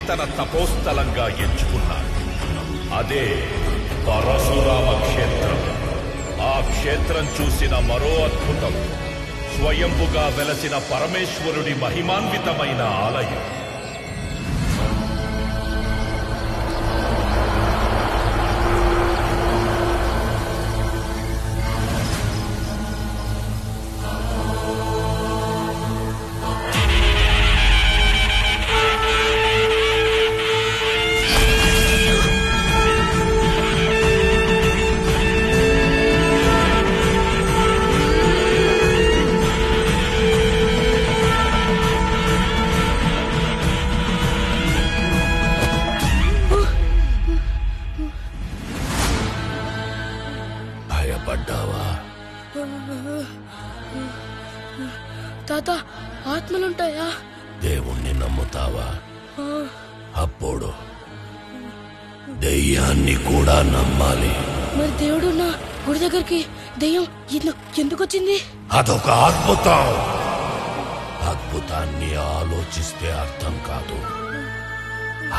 తన తపోస్థలంగా ఎంచుకున్నాడు. అదే పరశురామ క్షేత్రం. ఆ క్షేత్రం చూసిన మరో అద్భుతం స్వయంభుగా వెలసిన పరమేశ్వరుడి మహిమాన్వితమైన ఆలయం. తాత, ఆత్మలుంటాయా? దేవుణ్ణి నమ్ముతావా? అప్పుడు దెయ్యాన్ని కూడా నమ్మాలి. మరి దేవుడు నా గుడి దగ్గరికి దెయ్యం ఎందుకు వచ్చింది? అదొక అద్భుతం. అద్భుతాన్ని ఆలోచిస్తే అర్థం కాదు,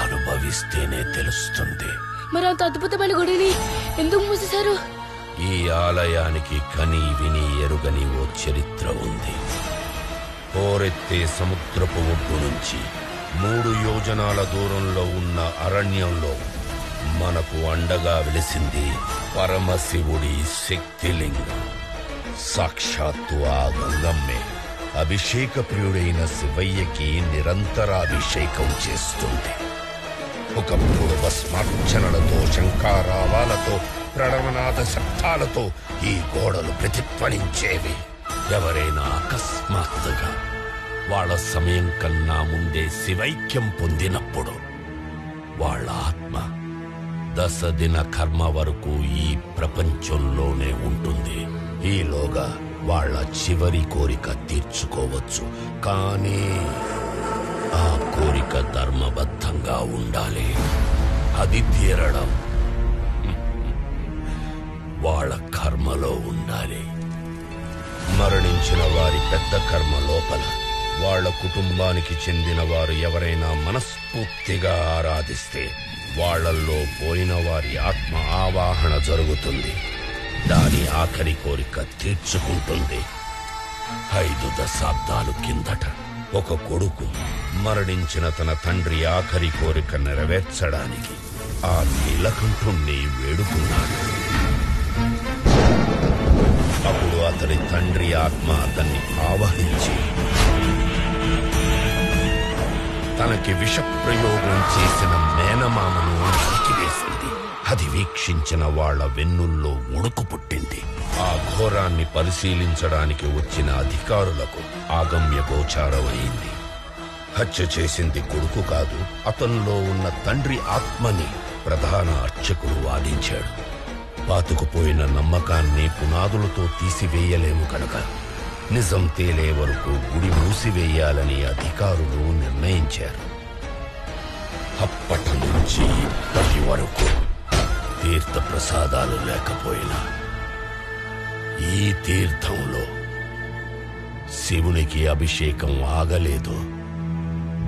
అనుభవిస్తేనే తెలుస్తుంది. మరి అంత అద్భుతమైన గుడిని ఎందుకు మూసేశారు? ఈ ఆలయానికి కని విని ఎరుగని ఓ చరిత్ర ఉంది. పోరెత్తే సముద్రపు ఒడ్డు నుంచి 3 యోజనాల దూరంలో ఉన్న అరణ్యంలో మనకు అండగా వెలిసింది పరమశివుడి శక్తిలింగం. సాక్షాత్తు ఆ గంగమ్మే అభిషేక ప్రియుడైన శివయ్యకి నిరంతరాభిషేకం చేస్తుంది. ఒకప్పుడు భస్మార్చనలతో, శంఖారావాలతో, ప్రణవనాద శబ్దాలతో ఈ గోడలు ప్రతిధ్వనించేవి. ఎవరైనా అకస్మాత్తుగా వాళ్ళ సమయం కన్నా ముందే శివైక్యం పొందినప్పుడు వాళ్ళ ఆత్మ 10 దిన కర్మ వరకు ఈ ప్రపంచంలోనే ఉంటుంది. ఈలోగా వాళ్ళ చివరి కోరిక తీర్చుకోవచ్చు. కానీ ఆ కోరిక ధర్మబద్ధంగా ఉండాలి. అది తీరడం వాళ్ళ కర్మలో ఉండాలి. మరణించిన వారి పెద్ద కర్మ లోపల వాళ్ళ కుటుంబానికి చెందిన వారు ఎవరైనా మనస్ఫూర్తిగా ఆరాధిస్తే వాళ్లల్లో పోయిన వారి ఆత్మ ఆవాహన జరుగుతుంది. దాని ఆఖరి కోరిక తీర్చుకుంటుంది. 5 దశాబ్దాలు కిందట ఒక కొడుకు మరణించిన తన తండ్రి ఆఖరి కోరిక నెరవేర్చడానికి ఆ నీలకంఠుణ్ణి వేడుకున్నాడు. అప్పుడు అతడి తండ్రి ఆత్మ అతన్ని ఆవహించి తనకి విషప్రయోగం చేసిన మేనమామను నరికివేసింది. అది వీక్షించిన వాళ్ల వెన్నుల్లో ఉణుకు పుట్టింది. ఆ ఘోరాన్ని పరిశీలించడానికి వచ్చిన అధికారులకు ఆగమ్య గోచారమైంది. హత్య చేసింది కొడుకు కాదు, అతనిలో ఉన్న తండ్రి ఆత్మని ప్రధాన అర్చకుడు వాదించాడు. పాతుకుపోయిన నమ్మకాన్ని పునాదులతో తీసివేయలేము కనుక నిజం తేలే వరకు గుడి మూసివేయాలని అధికారులు నిర్ణయించారు. అప్పటి నుంచి ఇప్పటి వరకు తీర్థ ప్రసాదాలు లేకపోయినా ఈ తీర్థంలో శివునికి అభిషేకం ఆగలేదు,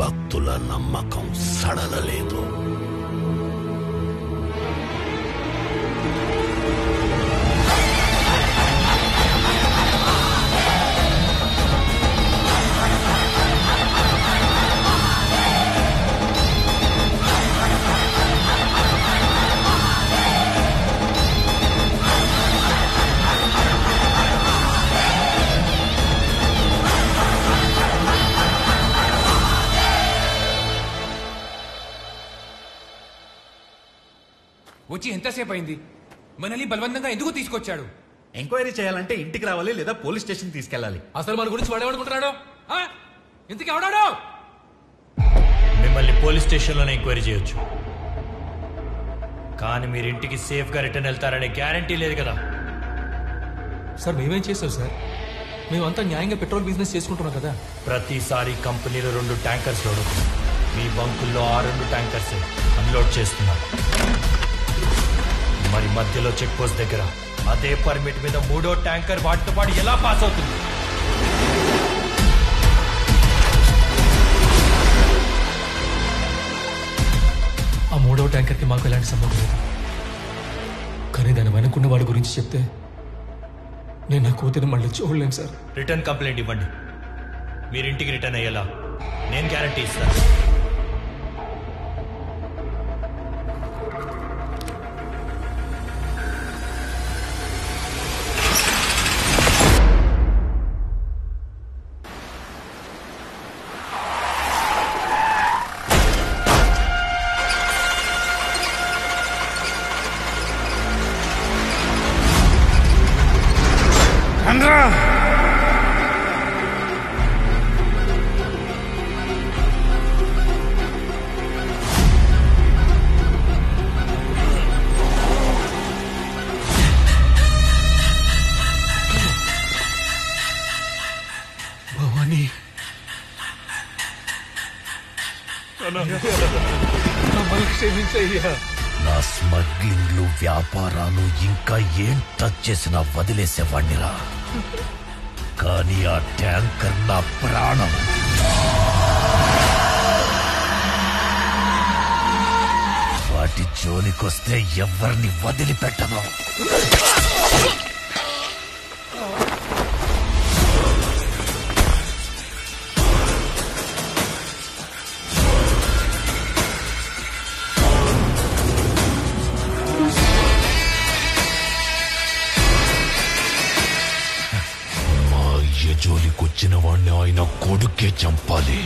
భక్తుల నమ్మకం సడలలేదు. వచ్చి ఎంతసేపు అయింది? మనల్ని బలవంతంగా ఎందుకు తీసుకొచ్చాడు? ఎంక్వైరీ చేయాలంటే ఇంటికి రావాలి లేదా పోలీస్ స్టేషన్ తీసుకెళ్ళాలి. అసలు మన గురించి వాడేమనుకుంటున్నాడు? ఇంతకీ ఎవడాడు? మిమ్మల్ని పోలీస్ స్టేషన్లోనే ఎంక్వైరీ చేయొచ్చు, కానీ మీరు ఇంటికి సేఫ్ గా రిటర్న్ వెళ్తారనే గ్యారంటీ లేదు కదా. సార్ మేమేం చేస్తాం సార్? మేమంతా న్యాయంగా పెట్రోల్ బిజినెస్ చేసుకుంటున్నాం కదా. ప్రతిసారి కంపెనీలో 2 ట్యాంకర్స్ లోడు, మీ బంకుల్లో ఆ 2 ట్యాంకర్స్ అన్లోడ్ చేస్తున్నారు. మరి మధ్యలో చెక్ పోస్ట్ దగ్గర అదే పర్మిట్ మీద 3వ ట్యాంకర్ వాటితో పాటు ఎలా పాస్ అవుతుంది? మూడో ట్యాంకర్కి మాకు ఎలాంటి సంబంధం లేదు. కానీ దాని వెనుకున్న వాడి గురించి చెప్తే నేను నా కూతురిని మళ్ళీ చూడలేను సార్. రిటర్న్ కంప్లైంట్ ఇవ్వండి. మీరు ఇంటికి రిటర్న్ అయ్యేలా నేను గ్యారంటీ ఇస్తాను. భవానీ, క్షమించయ్యా. నా స్మగ్లింగ్లు వ్యాపారాలు ఇంకా ఏం టచ్ చేసినా వదిలేసేవాణ్ణిరా. కానీ ఆ ట్యాంకర్ నా ప్రాణం. వాటి జోలికొస్తే ఎవరిని వదిలిపెట్టను. జోలికొచ్చిన వాణ్ణి ఆయన కొడుకే చంపాలి.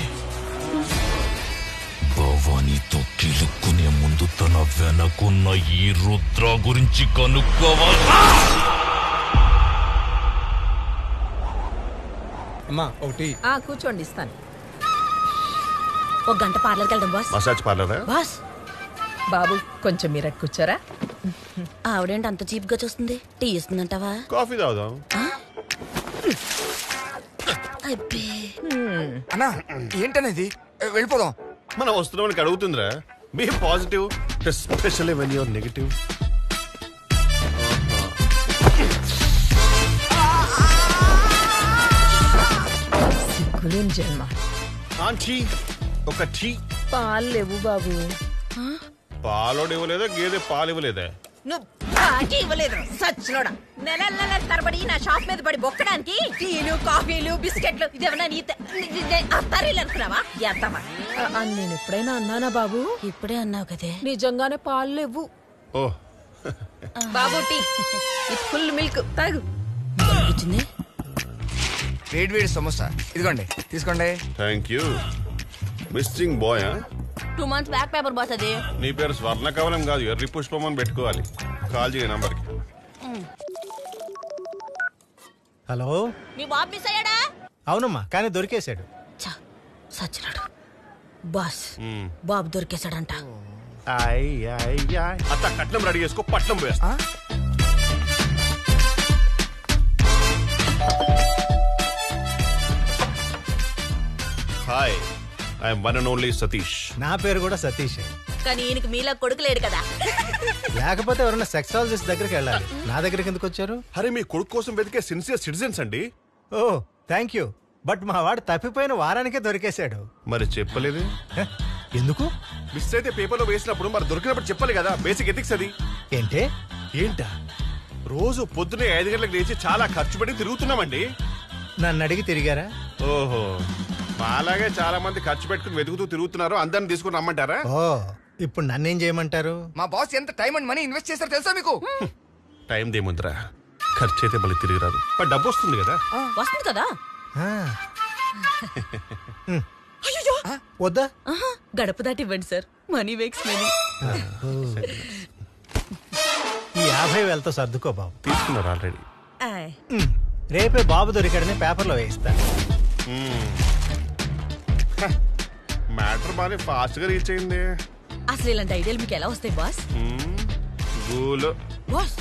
భవానీతో కిలుక్కునే ముందు తన వెనకున్న ఈ రుద్ర గురించి కనుక్కోవాలి. అమ్మా ఒకటి. కూర్చోండి, ఇస్తాను. ఒక గంట పార్లర్కి వెళ్దాం బాస్. మసాజ్ పార్లరా? బాస్ బాబు కొంచెం మీరు కూర్చోరా. ఆవిడేంటి అంత చీప్ గా చూస్తుంది? టీ ఇస్తుందంటావా? కాఫీ తాగుదాం. అన్నా ఏంటనేది? వెళ్ళిపోదాం. మనం వస్తున్నామని అడుగుతుందిరా. Be positive, especially when you're negative. సిగ్గులేని జన్మ. ఆంటీ ఒక టీ. పాలు లేవు బాబు. పాలోడు ఇవ్వలేదా? గేదె పాలు ఇవ్వలేదా? నువ్వు పాటి ఇవ్వలేదు సచ్చినోడా. నెల తరబడి నా షాప్ మీద పడి బొక్కడానికి టీలు కాఫీలు బిస్కెట్లు ఇదేమన్నా అత్తారీలు అనుకున్నావా? నేను ఎప్పుడైనా అన్నానా బాబు? ఇప్పుడే అన్నావు కదే. నిజంగానే పాలు లేవు. ఓ బాబు టీ విత్ ఫుల్ మిల్క్ తాగు. ఇచ్చింది వేడి వేడి సమోసా ఇదిగోండి, తీసుకోండి. Thank you. Missing boy. 2 months back paper boss. అది నీ పేరు స్వర్ణ కవలం కాదు, ఎర్రి పుష్పం అని పెట్టుకోవాలి. కాల్ చేయ నంబర్కి. హలో, మీ బాబు మిస్ అయ్యాడా? అవునమ్మా, కానీ దొరికేశాడు. సచ్చినాడు బాస్. బాబు దొరికేశాడంట. అత్త కట్నం రెడీ చేసుకో, పట్నం పోయేస్తా. Hi, I'm one and only Satish. నా పేరు కూడా సతీష్. కానీ ఈయనకి మీలా కొడుకు లేడు కదా. లేకపోతే ఎవరన్నా సెక్సాలజిస్ట్ దగ్గరికి వెళ్ళాలి. నా దగ్గరికి ఎందుకు వచ్చారు? అరే, మీ కొడుకు కోసం వెతికే సిన్సియర్ సిటిజన్స్ అండి. ఓ థ్యాంక్ యూ. బట్ మా వాడు తప్పిపోయిన వారానికే దొరికేశాడు. మరి చెప్పలేదు ఎందుకు? మిస్ అయితే పేపర్లో వేసినప్పుడు మరి దొరికినప్పుడు చెప్పాలి కదా. బేసిక్ ఎథిక్స్ అది. ఏంటే? ఏంటా? రోజు పొద్దునే 5 గంటలకు లేచి చాలా ఖర్చు పెట్టి తిరుగుతున్నామండి. నన్ను అడిగి తిరిగారా? ఓహో, మాలాగే చాలా మంది ఖర్చు పెట్టుకుని వెతుకుతూ తిరుగుతున్నారు. అందరిని తీసుకుని రమ్మంటారా? ఓ, ఇప్పుడు నన్నేం చేయమంటారు? మా బాస్ ఎంత టైం అండ్ మనీ ఇన్వెస్ట్ చేస్తారో తెలుసా మీకు? టైం దేముందిరా, ఖర్చు అయితే మళ్ళీ తిరిగి రాదు. బట్ డబ్బు వస్తుంది కదా. వస్తుంది కదా. వద్దా? గడప దాటి ఇవ్వండి సార్. Money wakes money. ఈ 50,000తో సర్దుకో బాబు. తీసుకున్నారు ఆల్రెడీ. రేపే బాబు దొరికాడని పేపర్లో వేయిస్తాను. మ్యాటర్ బాగా ఫాస్ట్ గా రీచ్ అయింది. అసలు ఇలాంటి ఐడియాలు మీకు ఎలా వస్తాయి బాస్? బాస్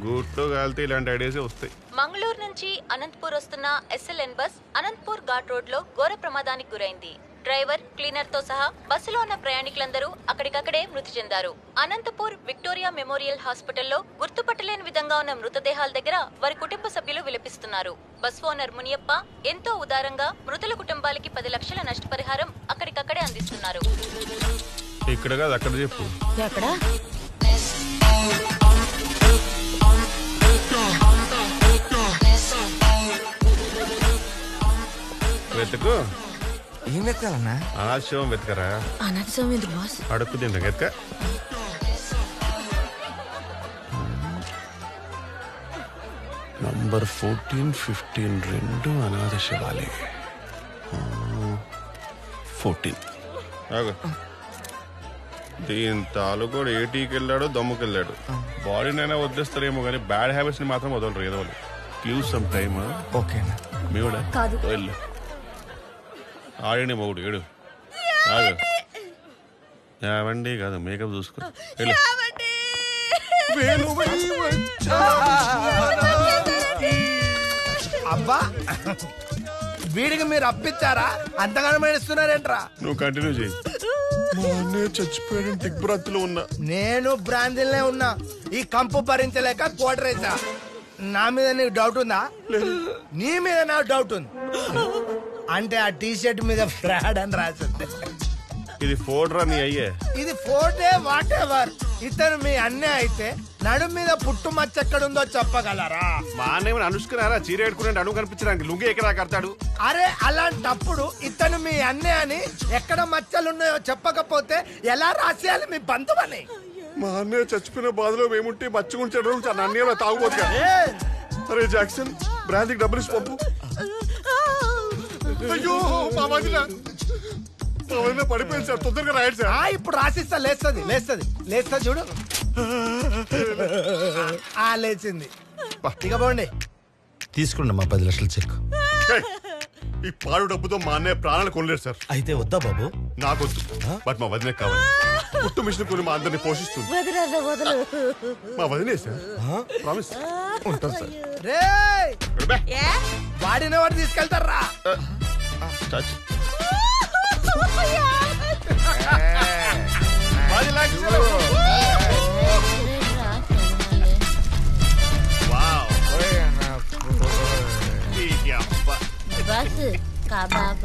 గూట్లో కాలితే ఇలాంటి ఐడియాస్ వస్తాయి. మంగళూరు నుంచి అనంతపూర్ వస్తున్న SLN bus Anantapur ghat road లో ఘోర ప్రమాదానికి గురైంది. డ్రైవర్, క్లీనర్ తో సహా బస్సులో ఉన్న ప్రయాణికులందరూ అక్కడికక్కడే మృతి చెందారు. అనంతపూర్ విక్టోరియా మెమోరియల్ హాస్పిటల్లో గుర్తుపట్టలేని విధంగా ఉన్న మృతదేహాల దగ్గర వారి కుటుంబ సభ్యులు విలపిస్తున్నారు. బస్ ఓనర్ మునియప్ప ఎంతో ఉదారంగా మృతుల కుటుంబాలకి 10 లక్షల నష్టపరిహారం అక్కడికక్కడే అందిస్తున్నారు. ఇక్కడ కాదు అక్కడ చెప్పు. ఎక్కడ? వెతుకు. ఏం వెతకాలన్నా? అనాథశవం వెతకరా? అనాథశవం ఎందుకు బాస్? అడుక్కు తింటా వెతక. నంబర్ 14, 15 రెండు అనాథ శవాలే. 14 దీని తాలూకోడు ఏటీకి వెళ్ళాడో దమ్ముకి వెళ్ళాడు. బాడీనైనా వదిలేస్తారేమో కానీ బ్యాడ్ హ్యాబిట్స్ ని మాత్రం వదలరు ఏదో వాళ్ళు. Give some time. ఓకేనా? మీ కూడా కాదు. వెళ్ళు. ఆడిని మొగుడు ఏడు. ఏవండి కాదు మేకప్ చూసుకో. అబ్బా వీడికి మీరు అప్పించారా? అంతగానో మేడుస్తున్నారేంట్రా? నువ్వు కంటిన్యూ చేయి. మా అన్నయ్య చచ్చిపోయాడు దిగ్భ్రాంతిలో ఉన్నా. నేను బ్రాంతిలోనే ఉన్నా. ఈ కంపు భరించలేక కోటరేసా. నా మీద నీకు డౌట్ ఉందా? నీ మీద నాకు డౌట్ ఉంది. అంటే ఆ టీ షర్ట్ మీద ఫ్రాడ్ అని రాసింది. ఇది ఫోటో నీ అయ్యే. ఇది ఫోటే వాట్ ఎవర్. ఇతను మీ అన్నయ్య అయితే నడు మీద పుట్టు మచ్చ ఎక్కడుందో చెప్పగలరా? మా అన్నయ్య అనుష్కరారా చీర పెట్టుకునే అడుగు కనిపించడానికి లుంగి ఎక్కడ కడతాడు? అరే అలాంటప్పుడు ఇతను మీ అన్నయ్య అని ఎక్కడ మచ్చలున్నాయో చెప్పకపోతే ఎలా రాసేయాలి మీ బంధువని? మా అన్నయ్య చచ్చిపోయిన బాధలో మేముంటే మచ్చుకుంటాడు. అన్నయ్య తాగుపోతుగా. అరే జాక్సన్ బ్రాంతికి డబ్బులు ఇచ్చి పంపు. అయ్యో మా వదిన పడిపోయింది సార్. తొందరగా రాయండి సార్. ఇప్పుడు రాసిస్తా. లేస్తుంది లేస్తుంది లేస్తుంది చూడు. లేచింది. ఇక పోండి. తీసుకున్నా మా 10 లక్షల చెక్. ఈ పాడు డబ్బుతో మా అన్నయ్య ప్రాణాలు కొనలేరు సార్. అయితే వద్దా బాబు? నాకొద్దు, బట్ మా వదిన కావాలి. పుట్టు మిషన్ కొని మా అందరిని పోషిస్తుంది. మా వదినే సార్. ప్రామిస్. ఉంటాను సార్. రే వాడిన వాడు తీసుకెళ్తారా? టచ్. 10 లక్షలు. Bus kebab.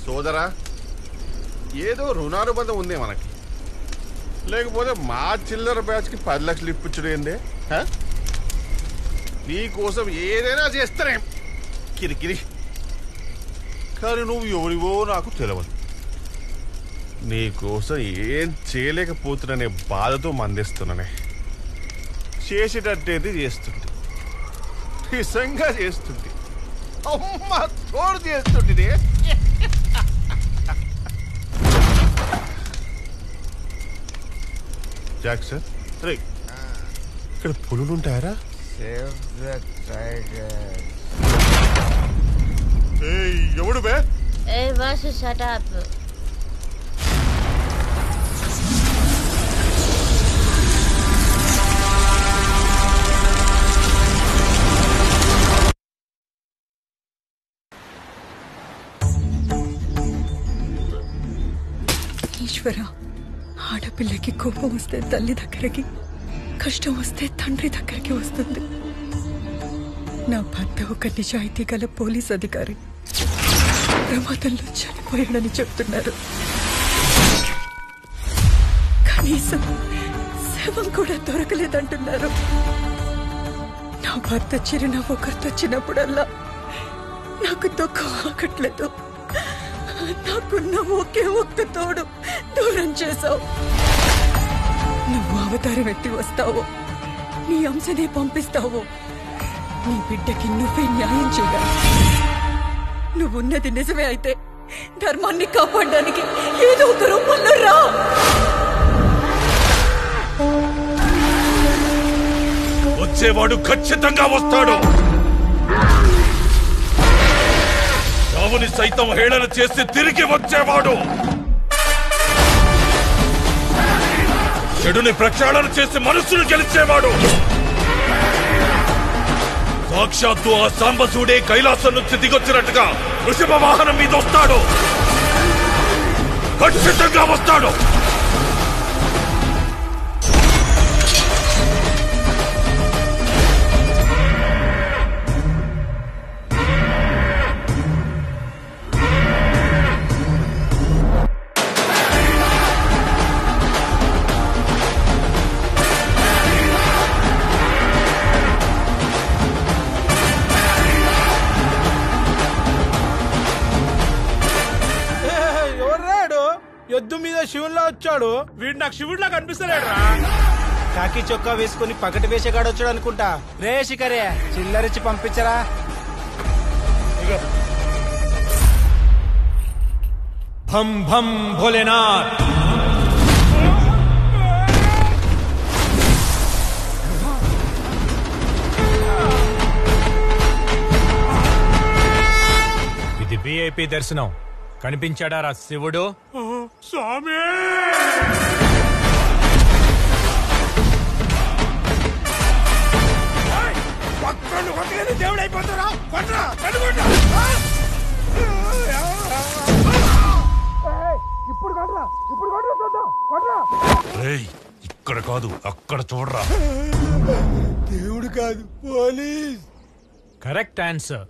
సోదరా ఏదో రుణానుబంధం ఉందే మనకి. లేకపోతే మా చిల్లర బ్యాచ్ కి 10 లక్షలు ఇప్పించడం ఏందే? నీ కోసం ఏదైనా చేస్తానే కిరికిరి. కానీ నువ్వు ఎవరివో నాకు తెలియదు. నీ కోసం ఏం చేయలేకపోతున్నానే బాధతో మందిస్తున్నానే. చేసేటట్టేది చేస్తుంది, నిజంగా చేస్తుంది. అమ్మ తోడు చేస్తుంది. జాక్సన్ రే ఇక్కడ పులులు ఉంటాయరా? ఎవడు బే? బస్ షట్ అప్. ఈశ్వర, ఆడపిల్లకి కోపం వస్తే తల్లి దగ్గరికి, కష్టం వస్తే తండ్రి దగ్గరికి వస్తుంది. నా భర్త ఒక నిజాయితీ గల పోలీస్ అధికారి. ప్రమాదంలో చనిపోయాడని చెప్తున్నారు. కనీసం శవం కూడా దొరకలేదంటున్నారు. నా భర్త చిరునవ్వు గుర్తొచ్చినప్పుడల్లా నాకు దుఃఖం ఆగట్లేదు. నాకున్న ఒకే ఒక్క తోడు దూరం చేశావు. నువ్వు అవతారం ఎత్తి వస్తావో, నీ అంశనే పంపిస్తావో, నీ బిడ్డకి నువ్వే న్యాయం చేయాలి. నువ్వున్నది నిజమే అయితే ధర్మాన్ని కాపాడడానికి ఏదో ఒక రూపంలో రా. వచ్చేవాడు ఖచ్చితంగా వస్తాడు. రావుని సైతం హేళన చేసి తిరిగి వచ్చేవాడు. చెడుని ప్రక్షాళన చేసి మనసును గెలిచేవాడు. సాక్షాత్తు ఆ సాంబశివుడే కైలాసం నుంచి దిగొచ్చినట్టుగా వృషభ వాహనం మీద వస్తాడు. ఖచ్చితంగా వస్తాడు. శివుల్లో వచ్చాడు. వీడు నాకు శివుడిలా కనిపిస్తలేడు. కాకి చొక్కా వేసుకుని పకటి వేషగాడు వచ్చాడు అనుకుంటా. రే శిఖరే చిల్లరిచ్చి పంపించరా. భం భం భోలేనాథ్. ఇది విఐపి దర్శనం. కనిపించాడా రా శివుడు? స్వామి దేవుడు అయిపోతారా? ఇక్కడ కాదు అక్కడ చూడరా. దేవుడు కాదు పోలీస్. Correct answer.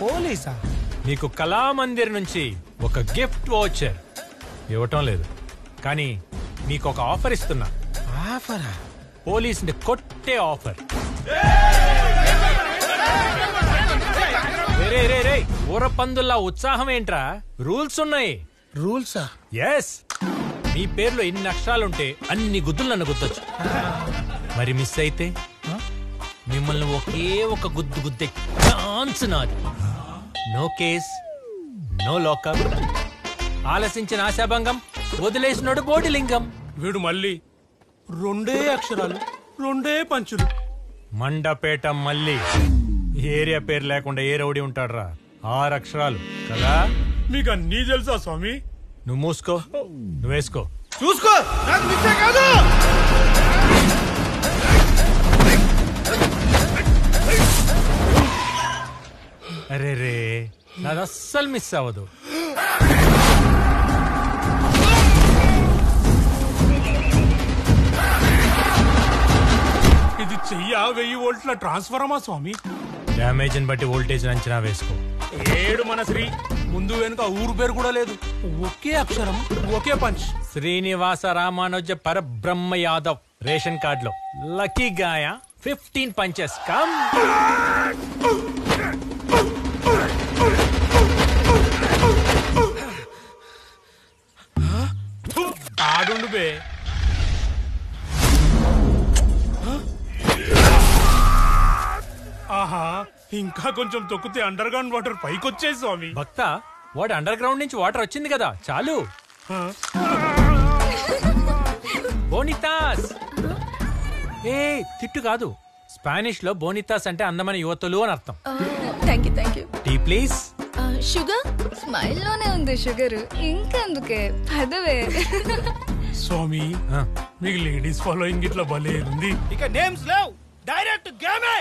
పోలీసా? నీకు కళామందిర్ నుంచి ఒక గిఫ్ట్ వోచర్ ఇవ్వటం లేదు, కానీ నీకు ఒక ఆఫర్ ఇస్తున్నా. ఆఫరా? పోలీసుని కొట్టే ఆఫర్. రే రే రే, ఊరపందుల్లా ఉత్సాహం ఏంట్రా? రూల్స్ ఉన్నాయి. రూల్సా? ఎస్. మీ పేర్లో ఎన్ని అక్షరాలుంటే అన్ని గుద్దులు నన్ను గుద్దొచ్చు. మరి మిస్ అయితే మిమ్మల్ని ఒకే ఒక గుద్దు గుద్దే ఛాన్స్ నాది. నో కేస్, నో లోకం. ఆలసించిన ఆశాభంగం, వదిలేసినోడు బోడిలింగం. వీడు మళ్ళీ 2 అక్షరాలు 2 పంచులు. మండపేట మళ్ళీ. ఏరియా పేరు లేకుండా ఏ రౌడీ ఉంటాడ్రా? 6 అక్షరాలు కదా. మీకు అన్నీ తెలుసా స్వామి? నువ్వు మూసుకో, నువ్వు వేసుకో. చూసుకో, నాకు మిస్సే కాదు. అరే రే, నాది అస్సలు మిస్ అవ్వదు. ఇది చెయ్య 1000 వోల్ట్ల ట్రాన్స్ఫార్మా స్వామి. డ్యామేజ్ ని బట్టి వోల్టేజ్ అంచనా వేసుకో. ఏడు మన శ్రీ. ముందు వెనుక ఊరు పేరు కూడా లేదు. ఒకే అక్షరం, ఒకే పంచ్. శ్రీనివాస రామానుజ పరబ్రహ్మ యాదవ్. రేషన్ కార్డులో లక్కీ గాయ 15 పంచెస్. కమ్. ఆడుండు బే. ఆహా, ఇంకా కొంచెం తొక్కితే అండర్ గ్రౌండ్ వాటర్ పైకొచ్చేది స్వామి. భక్త, వాడు అండర్ గ్రౌండ్ నుంచి వాటర్ వచ్చింది కదా, చాలు. బోనితాస్. ఏ తిట్టు కాదు, స్పానిష్ లో బోనితాస్ అంటే అందమైన యువతులు అని అర్థం. Thank you. Tea please. Sugar? Smile లోనే ఉంది షుగర్, ఇంకెందుకే పదవే. స్వామి, మీకు లేడీస్ ఫాలోయింగ్ ఇట్లా భలే ఉంది. ఇక నేమ్స్ లేవు, డైరెక్ట్ గేమే.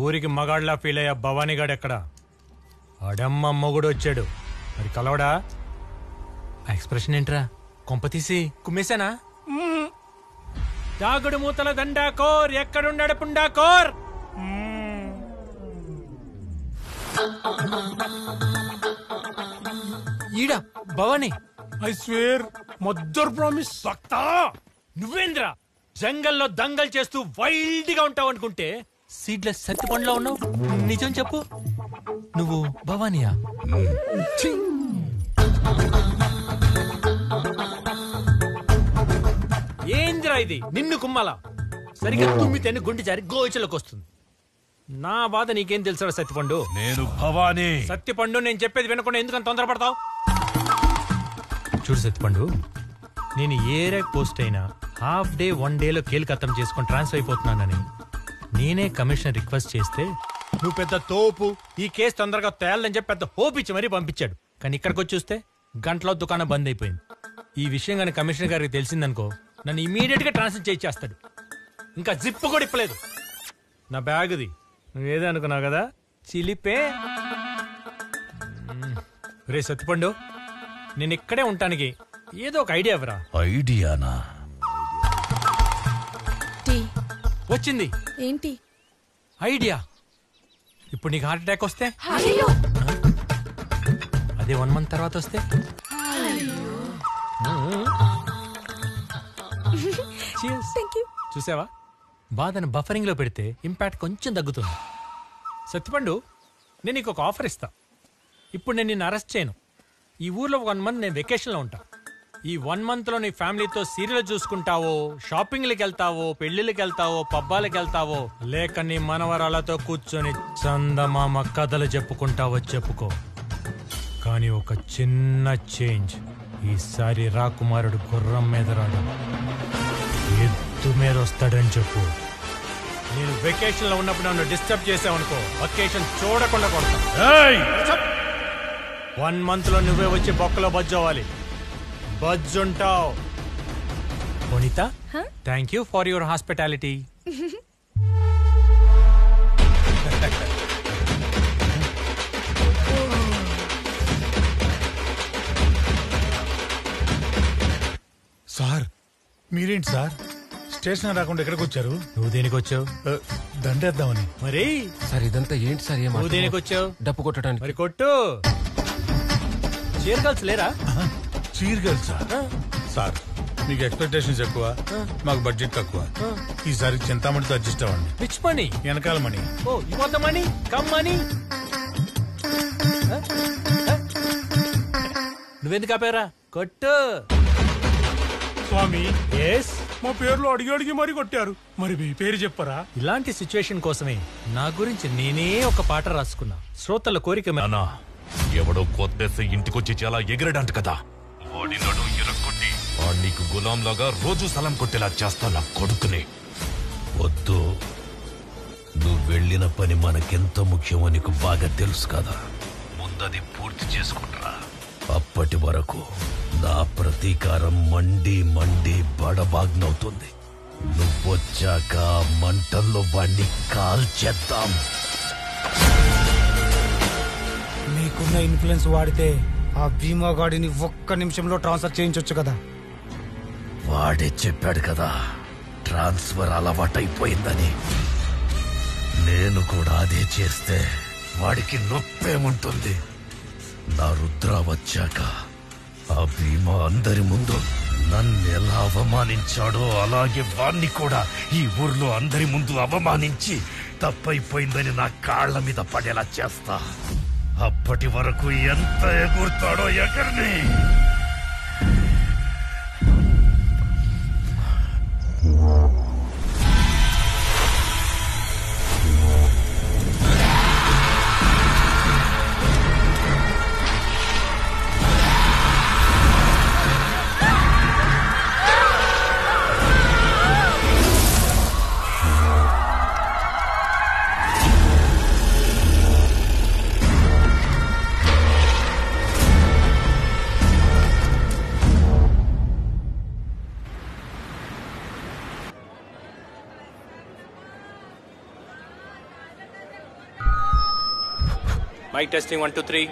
ఊరికి మగాళ్ళ ఫీల్ అయ్యా భవానీగాడు ఎక్కడ? అడమ్మ మొగుడు వచ్చాడు. మరి కలవడా? ఆ ఎక్స్ప్రెషన్ ఏంట్రా? కొంప తీసి కుమ్మేశానా? దాగుడు మూతల దండాకోర్, ఎక్కడున్నాడు పుండాకోర్? ఈడా Bhavani. I swear mother promise. భక్తా నువ్వేంద్రా జంగల్లో దంగల్ చేస్తూ వైల్డ్ గా ఉంటావు అనుకుంటే సీడ్లెస్ సత్తి పండ్లో ఉన్నావు. నిజం చెప్పు, నువ్వు భవానియా? ఏంద్రా ఇది? నిన్ను కుమ్మాలా? సరిగ్గా తుమ్మితేనే గుండె జారి గోచలోకి వస్తుంది. నా బాధ నీకేం తెలుసా సత్తిపండు? నేను భవానీ. సత్తిపండు, నేను చెప్పేది వినకుండా ఎందుకని తొందరపడతావు? చూడు సత్తిపండు, నేను ఏ ర్యాక్ పోస్ట్ అయినా హాఫ్ డే 1 డేలో కేల్కత్తం చేసుకొని ట్రాన్స్ఫర్ అయిపోతున్నానని నేనే కమిషనర్ రిక్వెస్ట్ చేస్తే నువ్వు పెద్ద తోపు, ఈ కేసు తొందరగా తేలని చెప్పి పెద్ద హోప్ ఇచ్చి మరీ పంపించాడు. కానీ ఇక్కడికి వచ్చి చూస్తే గంటలో దుకాణం బంద్ అయిపోయింది. ఈ విషయం కానీ కమిషనర్ గారికి తెలిసిందనుకో నన్ను ఇమీడియట్ గా ట్రాన్స్ఫర్ చేయించేస్తాడు. ఇంకా జిప్పు కూడా ఇప్పలేదు. నా బ్యాగ్ది నువ్వేదో అనుకున్నావు కదా, చిలిపే. రే సత్తిపండు, నేను ఇక్కడే ఉంటానికి ఏదో ఒక ఐడియా ఇవ్వరా? ఐడియానా? వచ్చింది. ఏంటి ఐడియా? ఇప్పుడు నీకు హార్ట్ అటాక్ వస్తే, అదే 1 మంత్ తర్వాత వస్తే, చూసావా? బాధను బఫరింగ్ లో పెడితే ఇంపాక్ట్ కొంచెం తగ్గుతుంది. సత్తిపండు, నేను నీకు ఒక ఆఫర్ ఇస్తా. ఇప్పుడు నేను నిన్ను అరెస్ట్ చేయను. ఈ ఊర్లో 1 మంత్ నేను వెకేషన్ లో ఉంటా. ఈ 1 మంత్ లో నీ ఫ్యామిలీతో సీరియల్ చూసుకుంటావో, షాపింగ్లకి వెళ్తావో, పెళ్లిళ్ళకి వెళ్తావో, పబ్బాలకి వెళ్తావో, లేక నీ మనవరాలతో కూర్చొని చందమామ కథలు చెప్పుకుంటావో చెప్పుకో. కానీ ఒక చిన్న చేంజ్. ఈసారి రాకుమారుడు గుర్రం మీద రాడు, ఎద్దు మీద వస్తాడని చెప్పు. నేను వెకేషన్ లో ఉన్నప్పుడు నన్ను డిస్టర్బ్ చేసావనుకో, వెకేషన్ చూడకుండా కొడతా. 1 మంత్ లో నువ్వే వచ్చి బొక్కలో బజ్జోవాలి. బజ్జుంటావు. Vanitha, thank you for your hospitality. Sir మీరేంటి సార్ స్టేషన్ రాకుండా ఎక్కడికి వచ్చారు? నువ్వు దేనికి వచ్చావు? దండేద్దామని. మరి సార్ ఇదంతా ఏంటి సార్? నువ్వు దేనికి వచ్చావు? డప్పు కొట్టడానికి. మరి కొట్టు. చీర్ గర్ల్స్ లేరా? చీర్ గర్ల్స్ సార్, మీకు ఎక్స్పెక్టేషన్స్ ఎక్కువ, మాకు బడ్జెట్ తక్కువ. ఈసారి చింతామణితో అడ్జస్ట్ అవ్వండి. Which money? వెనకాల money. Oh you want the money? Come money. నువ్వెందుకు ఆపారా? కొట్టు. స్వామి, ఎస్, మా పేర్లు అడిగి మరీ కొట్టారు. మరి మీ పేరు చెప్పరా? ఇలాంటి సిచ్యువేషన్ కోసమే నా గురించి నేనే ఒక పాట రాసుకున్నా. శ్రోతల కోరిక. అన్నా, ఎవడో కొత్తేస్తే ఇంటికొచ్చి చాలా ఎగిరడంట కదా, వాడి నడు ఎరగొట్టి నీకు గులాంలాగా రోజు సలం కొట్టేలా చేస్తా నా కొడుకుని. వద్దు, నువ్వు వెళ్ళిన పని మనకెంత ముఖ్యమో నీకు బాగా తెలుసు కదా. ముందది పూర్తి చేసుకుంటా. అప్పటి వరకు నా ప్రతీకారం మండి మండి బడబాగ్నవుతుంది. నువ్వొచ్చాక మంటల్లో వాణ్ణి కాల్చేద్దాం. మీకున్న ఇన్ఫ్లుయెన్స్ వాడితే ఆ భీమా గాడిని 1 నిమిషంలో ట్రాన్స్ఫర్ చేయించొచ్చు కదా. వాడే చెప్పాడు కదా ట్రాన్స్ఫర్ అలవాటైపోయిందని. నేను కూడా అదే చేస్తే వాడికి నొప్పేముంటుంది. నా రుద్ర వచ్చాక ఆ భీమా అందరి ముందు నన్ను ఎలా అవమానించాడో అలాగే వాణ్ణి కూడా ఈ ఊర్లో అందరి ముందు అవమానించి తప్పైపోయిందని నా కాళ్ల మీద పడేలా చేస్తా. అప్పటి వరకు ఎంత ఎగురుతాడో ఎగర్ని. Mic testing 1 2 3.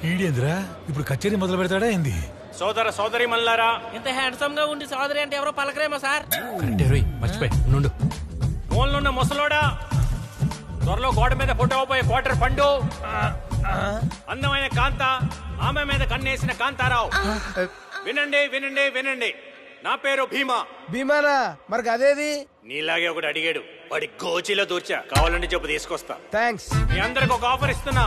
ఈడేంద్రా ఇప్పుడు కచేరీ మొదలు పెడతాడా ఏంది? సోదర సోదరి మల్లారా, ఇంత హ్యాండ్సమ్ గా ఉండి సోదరి అంటే ఎవరో పలకరేమో సార్. మర్చిపోయి నుండు. ఫోన్లున్న ముసలోడా, త్వరలో గోడ మీద ఫోటో పోయే క్వార్టర్ పండు, అందమైన కాంత, ఆమె మీద కన్నేసిన కాంతారావు. వినండి వినండి వినండి, నా పేరు భీమా. భీమానా? మరి అదేది? నీలాగే ఒకటి అడిగాడు, వాడి గోచిలో దూర్చా. కావాలంటే చెప్పు తీసుకొస్తా. థ్యాంక్స్. మీ అందరికి ఒక ఆఫర్ ఇస్తున్నా.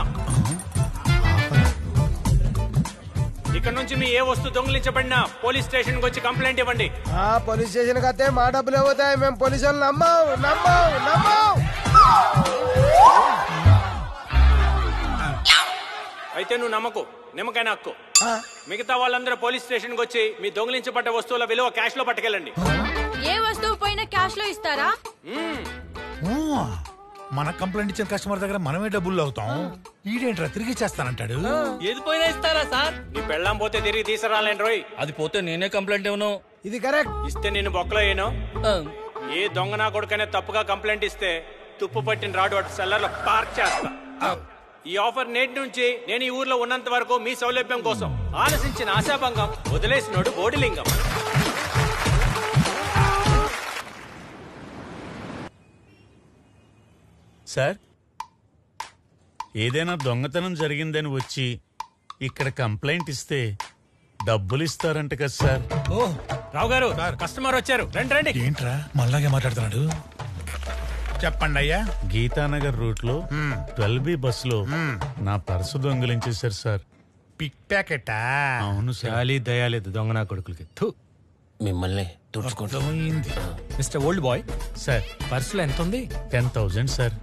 ఇక్కడ నుంచి మీ ఏ వస్తువు దొంగిలించబడినా పోలీస్ స్టేషన్ వచ్చి కంప్లైంట్ ఇవ్వండి. పోలీస్ స్టేషన్ కతే మా డబ్బులు పోతాయి. మేము పోలీసు వాళ్ళు నమ్మం. అయితే నువ్వు నమ్మకు, నిమ్మకాయ హక్కు. మిగతా వాళ్ళందరూ పోలీస్ స్టేషన్ వచ్చి మీ దొంగిలించబడ్డ వస్తువుల విలువ క్యాష్ లో పట్టుకెళ్ళండి. ఏ వస్తువు పైన క్యాష్ లో ఇస్తారా? మన కంప్లైంట్ ఇచ్చిన కస్టమర్ దగ్గర మనమే డబ్బులు అవుతాం. ఈడేంట్రా తిరిగి చేస్తానంటాడు. ఏది పోయినా ఇస్తారా సార్? నీ పెళ్ళాం పోతే తిరిగి తీసుకురాలేను రోయ్. అది పోతే నేనే కంప్లైంట్ ఇవ్వను. ఇది కరెక్ట్. ఇస్తే నేను బొక్కలో ఏను. ఏ దొంగ నా కొడుకనే తప్పుగా కంప్లైంట్ ఇస్తే తుప్పు పట్టిన రాడు అటు సెల్లర్ లో పార్క్ చేస్తా. ఈ ఆఫర్ నేటి నుంచి నేను ఈ ఊర్లో ఉన్నంత వరకు మీ సౌలభ్యం కోసం. ఆలసించిన ఆశాభంగం, వదిలేసినోడు బోడిలింగం. సార్, ఏదైనా దొంగతనం జరిగిందని వచ్చి ఇక్కడ కంప్లైంట్ ఇస్తే డబ్బులు ఇస్తారంట కదా సార్? ఓ రావు గారు, కస్టమర్ వచ్చారు, రండి రండి. ఏంట్రా మళ్ళాగే మాట్లాడుతున్నాడు? చెప్పండి అయ్యా. గీతానగర్ రూట్ లో 12B బస్సులో నా పర్సు దొంగిలించేశారు సార్. పిక్ ప్యాకెటా? అవును సార్. చాలీ దయాలేదు దొంగ నా కొడుకులకి. మిమ్మల్ని తుడుచుకుంటుంది. మిస్టర్ ఓల్డ్ బాయ్ సార్, పర్సులో ఎంత ఉంది? 10,000 సార్.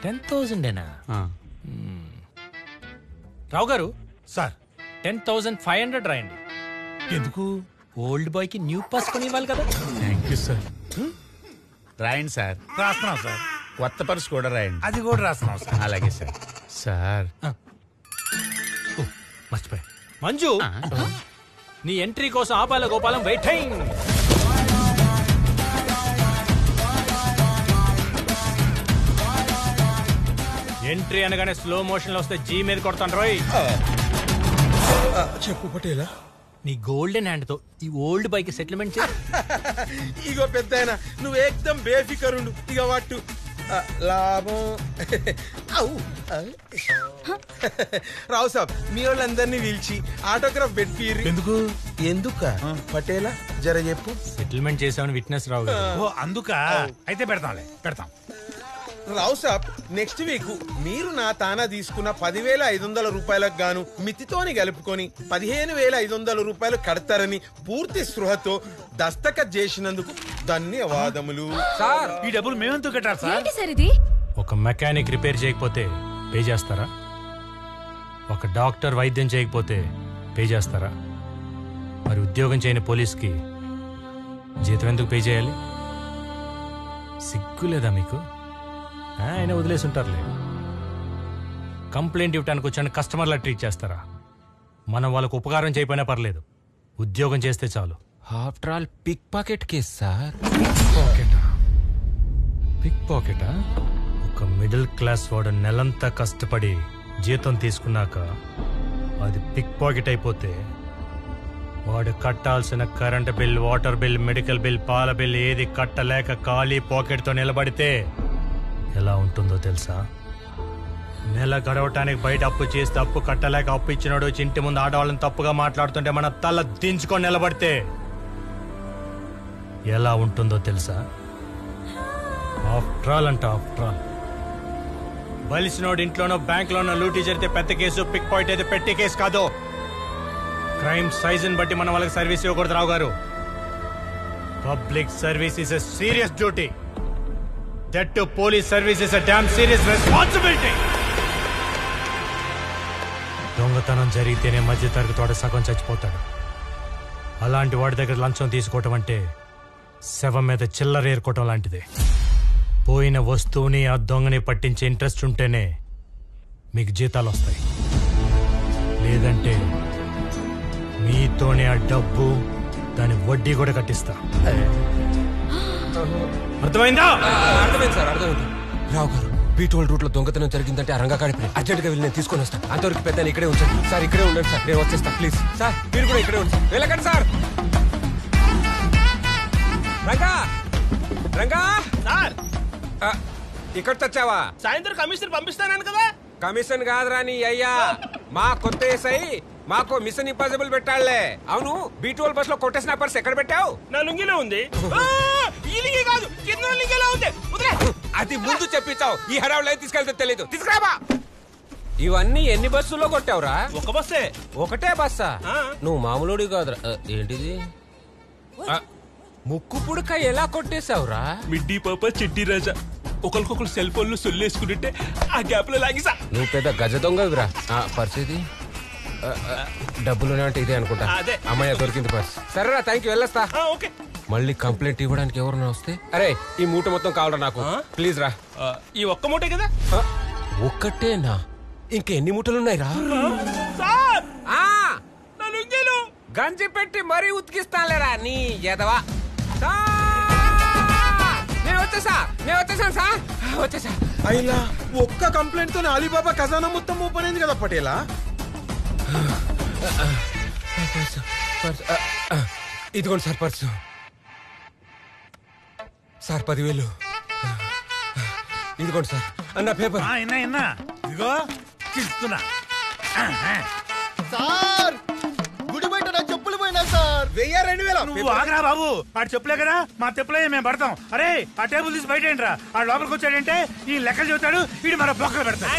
10,000ఏనా? రావు గారు సార్, 10,500 రాయండి. ఎందుకు? ఓల్డ్ బాయ్ కి న్యూ పర్స్ కొని ఇవ్వాలి కదా. Thank you sir. రాయండి సార్. రాస్తున్నాం సార్. కొత్త పర్సు కూడా రాయండి. అది కూడా రాస్తున్నాం సార్. అలాగే సార్. సార్ మర్చిపోయా. మంజు, నీ ఎంట్రీ కోసం ఆపాల గోపాలం వెయిటింగ్. ఎంట్రీ అనగానే స్లో మోషన్ లో వస్తే జీ మీద కొడతాను రోయ్. చెప్పు పటేలా. నీ గోల్డెన్ హ్యాండ్ తో ఈ ఓల్డ్ బైక్ సెటిల్మెంట్ చే. ఇగో పెద్దాయన, నువ్వు ఏకదం బేఫికరుండు. ఇక వాటు లాభం. రావు సాబ్, మీ వాళ్ళందరినీ పిలిచి ఆటోగ్రాఫ్ పెట్టిర్రు. ఎందుకు? ఎందుక పటేలా జర చెప్పు. సెటిల్మెంట్ చేసామని విట్నెస్ రావు గారు. ఓ అందుక. అయితే పెడతాం. రావు సాబ్, నెక్స్ట్ వీక్ మీరు నా తానా తీసుకున్న 10,500 రూపాయలకు గాను మితితోని కలుపుకొని 15,500 రూపాయలు కడతారని పూర్తి స్పృహతో దస్తఖత్ చేసినందుకు ధన్యవాదములు. సార్, ఈ డబ్బులు మేమెందుకు కట్టాలి సార్? ఒక మెకానిక్ రిపేర్ చేయకపోతే పే చేస్తారా? ఒక డాక్టర్ వైద్యం చేయకపోతే పే చేస్తారా? మరి ఉద్యోగం చేయని పోలీస్కి జీతం ఎందుకు పే చేయాలి? సిగ్గు లేదా మీకు? ఆయన వదిలేసి ఉంటారులే. కంప్లైంట్ ఇవ్వడానికి వచ్చాను కస్టమర్లా ట్రీట్ చేస్తారా? మనం వాళ్ళకు ఉపకారం చేయకపోయినా పర్లేదు, ఉద్యోగం చేస్తే చాలు. After all pick pocket case sir. Pick పాకెటా? ఒక మిడిల్ క్లాస్ వాడు నెలంతా కష్టపడి జీతం తీసుకున్నాక అది పిక్ పాకెట్ అయిపోతే వాడు కట్టాల్సిన current bill, water bill, medical bill, పాల బిల్ ఏది కట్టలేక ఖాళీ పాకెట్తో నిలబడితే ఎలా ఉంటుందో తెలుసా? నెల గడవటానికి బయట అప్పు చేస్తే అప్పు కట్టలేక అప్పు ఇచ్చినాడు వచ్చి ఇంటి ముందు ఆడవాళ్ళని తప్పుగా మాట్లాడుతుంటే మన తల దించుకొని నిలబడితే ఎలా ఉంటుందో తెలుసా? ఆఫ్టర్ ఆల్ అంట ఆఫ్టర్ ఆల్. బలిసినోడు ఇంట్లోనో బ్యాంక్లోనో లూటీ జరిగితే పెద్ద కేసు, పిక్ పాయింట్ అయితే పెట్టి కేసు కాదు. క్రైమ్ సైజుని బట్టి మన వాళ్ళకి సర్వీస్ ఇవ్వకూడదు రావు గారు. Public service is a serious duty. That to police service is a damn serious responsibility. దొంగతనం జరిగితేనే మధ్య తరగతి వాడు సగం చచ్చిపోతాడు. అలాంటి వాడి దగ్గర లంచం తీసుకోవటం అంటే శవం మీద చిల్లర ఏరుకోవటం లాంటిదే. పోయిన వస్తువుని ఆ దొంగని పట్టించే ఇంట్రెస్ట్ ఉంటేనే మీకు జీతాలు వస్తాయి. లేదంటే మీతోనే ఆ డబ్బు, దాని వడ్డీ కూడా కట్టిస్తా. అర్థమైందా? అర్థమైంది సార్, అర్థమైంది. రావు గారు B12 రూట్ లో దొంగతనం జరిగిందంటే ఆ రంగా కాడిపోయి అర్జెంట్ గా వెళ్ళి నేను తీసుకొని వస్తాను. అంతవరకు పెద్ద ఇక్కడే ఉంచండి సార్. ఇక్కడే ఉండండి సార్, నేను వచ్చేస్తా ప్లీజ్ సార్. మీరు కూడా ఇక్కడే ఉండండి, వెళ్ళకండి సార్. రంగా రంగా సార్ ఇక్కడ తెచ్చావా? సాయంత్రం కమిషన్ పంపిస్తానని కదా. కమిషన్ కాదురా నీ అయ్యా, మా కొత్త ఏసై మాకు మిషన్ ఇంపాసిబుల్ పెట్టాళ్లే. అవును, B12 బస్ లో కొట్టేసిన పర్స్ ఎక్కడ పెట్టావు? నా లుంగిలో ఉంది. కాదు కింద లుంగిలో ఉంది. అది ముందు చెప్పించావు, ఈ హడావులో తీసుకెళ్తే తెలీదు. తీసుకురాబా. ఇవన్నీ ఎన్ని బస్సుల్లో కొట్టావురా? ఒక బస్సే. ఒకటే బస్సా? నువ్వు మామూలుడి కాదురా. ఏంటిది? ముక్కు పుడక ఎలా కొట్టేశావురా? మిడ్డీ పాప చిట్టి రాజా ఒకరికొకరు సెల్ ఫోన్లు సొల్లేసుకుంటే ఆ గ్యాప్ లో లాగిసా. నువ్వు పెద్ద గజ దొంగవిరా. పరిస్థితి డబ్బులు అంటే ఇదే అనుకుంటా. అమ్మాయి దొరికింది పర్స్. సరేరా, థ్యాంక్ యూ, వెళ్ళొస్తా. మళ్ళీ కంప్లైంట్ ఇవ్వడానికి ఎవరన్నా వస్తే అరే ఈ మూట మొత్తం కావాలరా నాకు, ప్లీజ్ రా. ఈ ఒక్క మూటే కదా? ఒక్కటేనా? ఇంకెన్ని మూటలున్నాయి రా? గంజి పెట్టి మరీ ఉతికిస్తానులేరా నీ ఎదవా. నేను వచ్చేసాను సార్, వచ్చేసా. అయినా ఒక్క కంప్లైంట్ తో అలీబాబా ఖజానా మొత్తం ఓపెన్ అయింది కదా పటేలా. ఇదిగోండి సార్ పర్సు. సార్ 10,000. ఇదిగోండి సార్ అన్న పేపర్. ఇదిగో తీస్తున్నా సార్. గుడి బయట నా చెప్పులు పోయినా సార్. 1000-2000. నువ్వు ఆగరా బాబు, ఆడు చెప్పులే కదా, మా చెప్పులే మేము పడతాం. అరే ఆ టేబుల్ తీసి బయట ఏంట్రా? ఆ లోపలికి వచ్చాడంటే ఈ లెక్కలు చెబుతాడు, వీడు మన బొక్కలు పెడతాడు.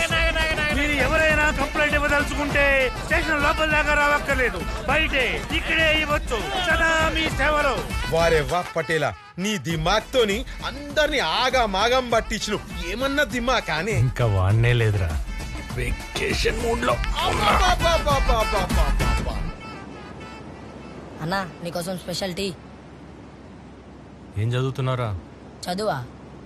మీరు ఎవరైనా కంప్లైంట్ ఇవ్వదలుచుకుంటే స్టేషన్ లోపల దాకా రావక్కర్లేదు, బయటే ఇక్కడే ఇవ్వచ్చు. సదా మీ సేవలో. వారే వా పటేలా, నీ దిమాగ్ తోని అందరిని ఆగా మాగం పట్టించు. ఏమన్నా దిమా కానీ ఇంకా వాడనే లేదురా, వెకేషన్ మూడ్ లో. అన్నా నీకోసం స్పెషల్ టీ. ఏం చదువుతున్నారా? చదువా?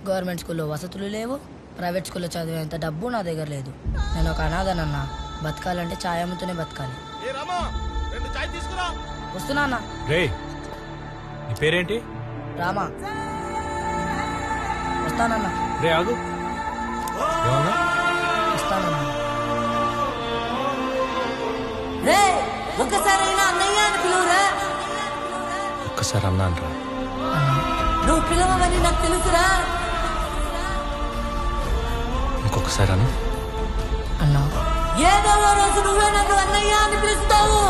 గవర్నమెంట్ స్కూల్లో వసతులు లేవు, ప్రైవేట్ స్కూల్లో చదివేంత డబ్బు నా దగ్గర లేదు. నేను ఒక అనాథనన్నా, బతకాలంటే ఛాయ్ అమ్ముతూనే బతకాలి. వస్తున్నా అన్నా. రే నీ పేరేంటి? రామా. వస్తానన్నా. రే ఆగు. ఏమన్నా? వస్తానన్నా. రే ఒక్కసారైనా అన్నయ్య అని పిలువురా. ఒక్కసారి అన్నా అంటారా? నువ్వు పిలవమని నాకు తెలుసురా. ఇంకొకసారి అన్నా. అన్నా ఏదో రోజు నువ్వే నన్ను అన్నయ్య అని పిలుస్తావు.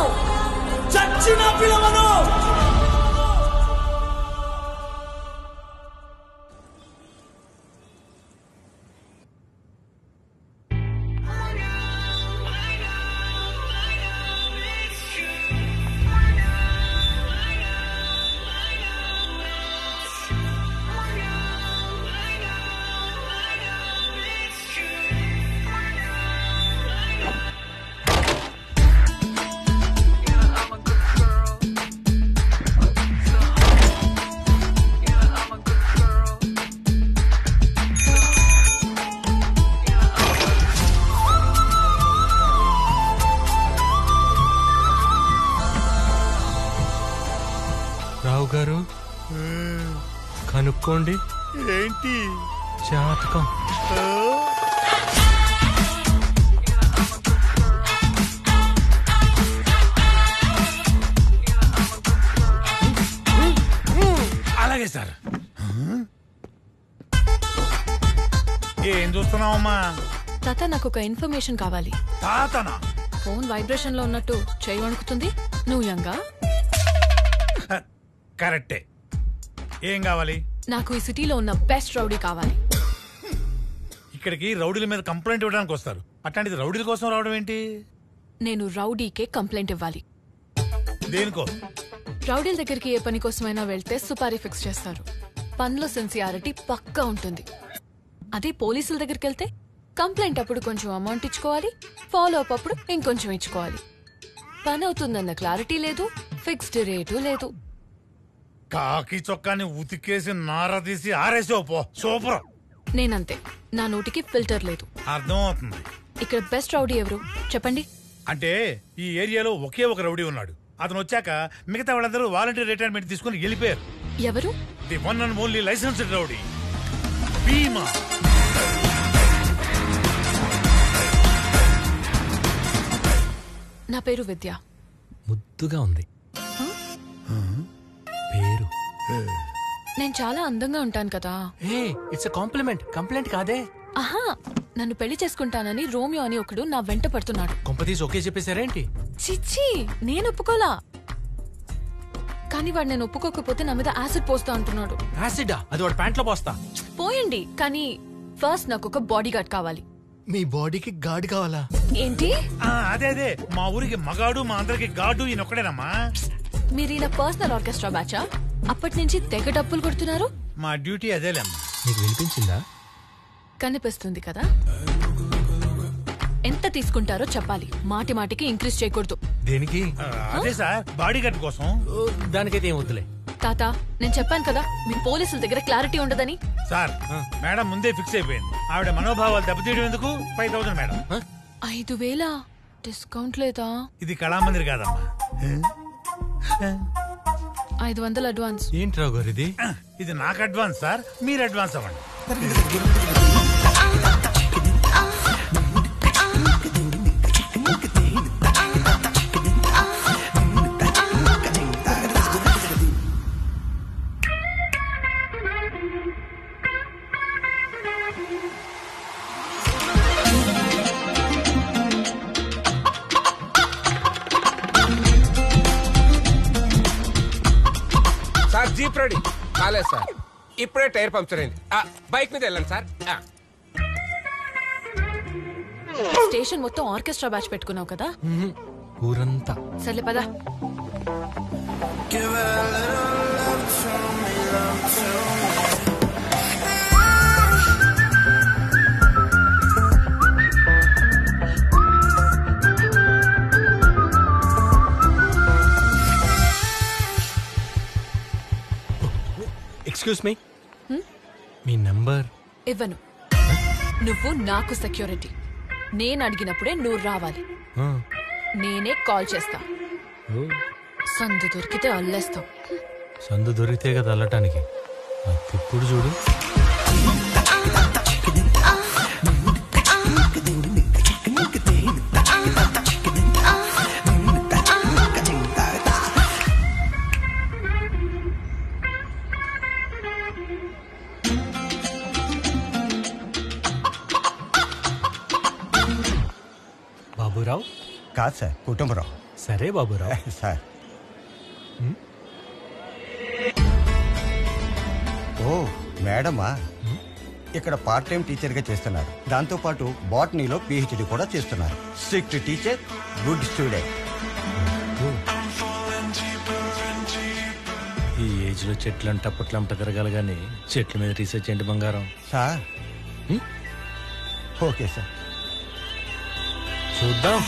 చచ్చిన పిలవను. రావు గారు కనుక్కోండి. ఏంటి? జాతకం. అలాగే సార్. ఏం చూస్తున్నావమ్మా? తాత నాకు ఒక ఇన్ఫర్మేషన్ కావాలి. తాతనా? ఫోన్ వైబ్రేషన్ లో ఉన్నట్టు చేయి వణుకుతుంది. నువ్వు యంగా? కరెక్టే. ఏం కావాలి? నాకు ఈ సిటీలో ఉన్న బెస్ట్ రౌడీ కావాలి. ఇక్కడికి రౌడీల మీద కంప్లైంట్ ఇవ్వడానికి వస్తారు, అట్లాంటిది రౌడీల కోసం రావడం ఏంటి? నేను రౌడీకే కంప్లైంట్ ఇవ్వాలి. దేనికో? రౌడీల దగ్గరికి ఏ పని కోసమైనా వెళ్తే సుపారీ ఫిక్స్ చేస్తారు. పనిలో సిన్సియారిటీ పక్కా ఉంటుంది. అదే పోలీసుల దగ్గరికి వెళ్తే కంప్లైంట్ అప్పుడు కొంచెం అమౌంట్ ఇచ్చుకోవాలి, ఫాలో అప్ అప్పుడు ఇంకొంచెం ఇచ్చుకోవాలి. పని అవుతుందన్న క్లారిటీ లేదు, ఫిక్స్డ్ రేటు లేదు. కాకి చొక్కాని ఉతికేసి నారదీసి ఆరేసావు పో. సూపర్. నేనంతే, నా నోటికి ఫిల్టర్ లేదు. అర్థం అవుతుంది. ఇక్కడ బెస్ట్ రౌడీ ఎవరు చెప్పండి? అంటే ఈ ఏరియాలో ఒకే ఒక రౌడీ ఉన్నాడు. అతను వచ్చాక మిగతా వాళ్ళందరూ వాలంటీర్ రిటైర్మెంట్ తీసుకుని వెళ్ళిపోయారు. ఎవరు? The one and only licensed rowdy Bheema. నా పేరు విద్య. ముద్దుగా ఉంది పేరు. నేను చాలా అందంగా ఉంటాను కదా. ఇట్స్ కాంప్లిమెంట్, కంప్లైంట్ కాదే. ఆహా, నన్ను పెళ్లి చేసుకుంటానని రోమియో అని ఒకడు నా వెంట పడుతున్నాడు. కొంపతీసి ఓకే చెప్పేశారేంటి? చిచ్చి, నేను ఒప్పుకోలా. కానీ వాడు నేను ఒప్పుకోకపోతే నా మీద యాసిడ్ పోస్తా అంటున్నాడు. యాసిడా? అది వాడు ప్యాంట్లో పోస్తా. పోయండి, కానీ ఫస్ట్ నాకు ఒక బాడీ గార్డ్ కావాలి. మీ బాడీకి గార్డ్ కావాలా? ఏంటి? అదే అదే, మా ఊరికి మగాడు, మా అందరికి గాడు ఈయనొక్కడేనమ్మా. మీరు ఈయన పర్సనల్ ఆర్కెస్ట్రా బ్యాచా? అప్పటి నుంచి తెగ డబ్బులు కొడుతున్నారు. మా డ్యూటీ అదేలేమ్మా. నీకు వినిపించిందా? కనిపిస్తుంది కదా. ఎంత తీసుకుంటారో చెప్పాలి, మాటి మాటికి ఇంక్రీజ్ చేయకూడదు. దేనికి? అదే సార్, బాడీ గార్డ్ కోసం. దానికైతే ఏం వద్దులే. తాత, నేను చెప్పాను కదా మీ పోలీసుల దగ్గర క్లారిటీ ఉండదని. సార్, మేడం ముందే ఫిక్స్ అయిపోయింది. ఆవిడ మనోభావాలు దెబ్బతీయడం ఎందుకు? 5,000 మేడం. 5,000 డిస్కౌంట్ లేదా? ఇది కళామందిర్ కాదమ్మా. 500 అడ్వాన్స్. ఏంటి రావు గారు ఇది? ఇది నాకు అడ్వాన్స్ సార్, మీరు అడ్వాన్స్ అవ్వండి. సార్ జీప్ రెడీ కాలేదు సార్, ఇప్పుడే టైర్ పంక్చర్ అయింది. బైక్ మీద వెళ్ళండి సార్. స్టేషన్ మొత్తం ఆర్కెస్ట్రా బ్యాచ్ పెట్టుకున్నావు కదా. ఊరంతా. సర్లే పదా. ఎక్స్క్యూజ్ మీ, మీ నంబర్ ఇవ్వను. నువ్వు నాకు సెక్యూరిటీ. నేను అడిగినప్పుడే నువ్వు రావాలి. నేనే కాల్ చేస్తా. సందు దొరికితే అల్లేస్తావు. సందు దొరికితే కదా అల్లటానికి. ఇప్పుడు చూడు. బాబురావు? కాదు సార్, కుటుంబరావు. సరే బాబురావు. సార్. ఓ మేడమా, ఇక్కడ పార్ట్ టైం టీచర్గా చేస్తున్నారు. దాంతోపాటు బాటనీలో పిహెచ్డి కూడా చేస్తున్నారు. Strict teacher, good student. ఈ ఏజ్ లో చెట్లంట పుట్లంట తిరగాలి కానీ చెట్ల మీద రీసెర్చ్ ఏంటి బంగారం? సార్ ఓకే సార్, చూద్దాం.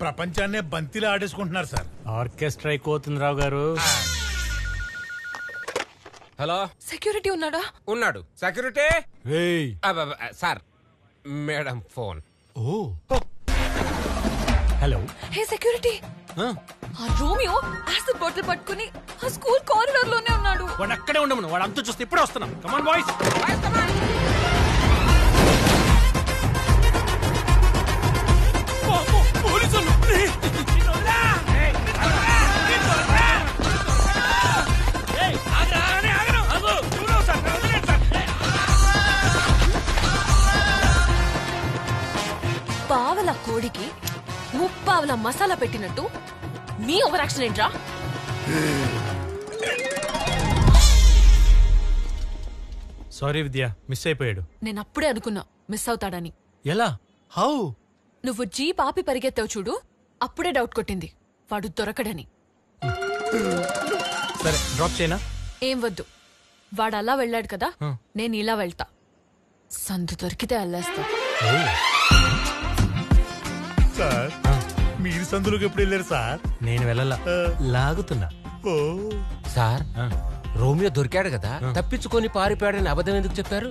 ప్రపంచాన్నే బంతిలా ఆడేసుకుంటున్నారు సార్. ఆర్కెస్ట్రా అయిపోతుంది రావు గారు. హలో, సెక్యూరిటీ ఉన్నాడా? ఉన్నాడు. Security sir, madam phone. Hello. Hey security, ఆ రోమియో యాసిడ్ బాటిల్ పట్టుకుని ఆ స్కూల్ కారిడార్ లోనే ఉన్నాడు. వాడు అక్కడే ఉండమను, వాడు అంతా చూస్తే ఇప్పుడే వస్తున్నాం. Come on boys. పావల కోడికి ముప్పావల మసాలా పెట్టినట్టు నీ ఓవర్ యాక్షన్ ఏంట్రా? సారీ విద్య, మిస్ అయిపోయాడు. నేను అప్పుడే అనుకున్నా మిస్ అవుతాడని. ఎలా? హౌ? నువ్వు జీప్ ఆపి పరిగెత్తావు చూడు, అప్పుడే డౌట్ కొట్టింది వాడు దొరకడని. సరే, డ్రాప్ చేయనా? ఏం వద్దు, వాడు అలా వెళ్ళాడు కదా, నేను ఇలా వెళ్తా. సందు దొరికితే అల్లేస్తా. సార్, మీరు సందులోకి ఎప్పుడు వెళ్ళారు సార్? నేను వెళ్ళలా, లాగుతున్నా. సార్, రోమియో దొరికాడు కదా, తప్పించుకొని పారిపోయాడని అబద్ధం ఎందుకు చెప్పారు?